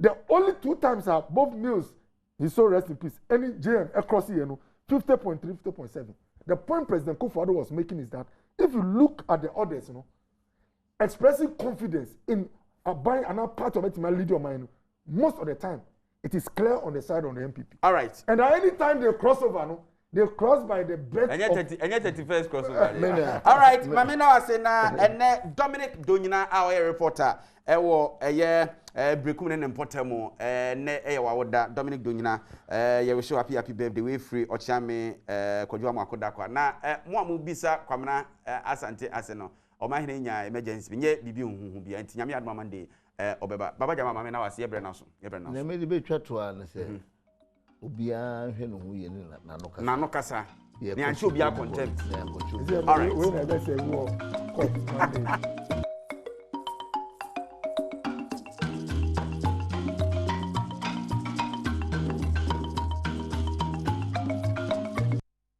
the only 2 times are both Mills he so rest in peace any JM across here 50.3 50.7 the point President Kufuor was making is that if you look at the others expressing confidence in buying another part of it, my leader of mine, most of the time, it is clear on the side of the MPP. All right. And at any time they cross over, they cross by the breadth of... And yet 31st crossover. All right. Mamina was saying, and Dominic Donina, our reporter, Brekum and Potamo, Dominic Donina, you will show happy birthday, way free, Ochame, Kojama Kodakwa. Now, Mwamu Bisa, Kwamana, Asante Aseno. O ma hene emergency nye bibi hunhu bia nti nyame adoma mande obeba baba jama mama na wase yebre na so na me de be twa to an se obia hwe no hu ye ni na no kasa ne anche obi a contempt all right we never say war court Monday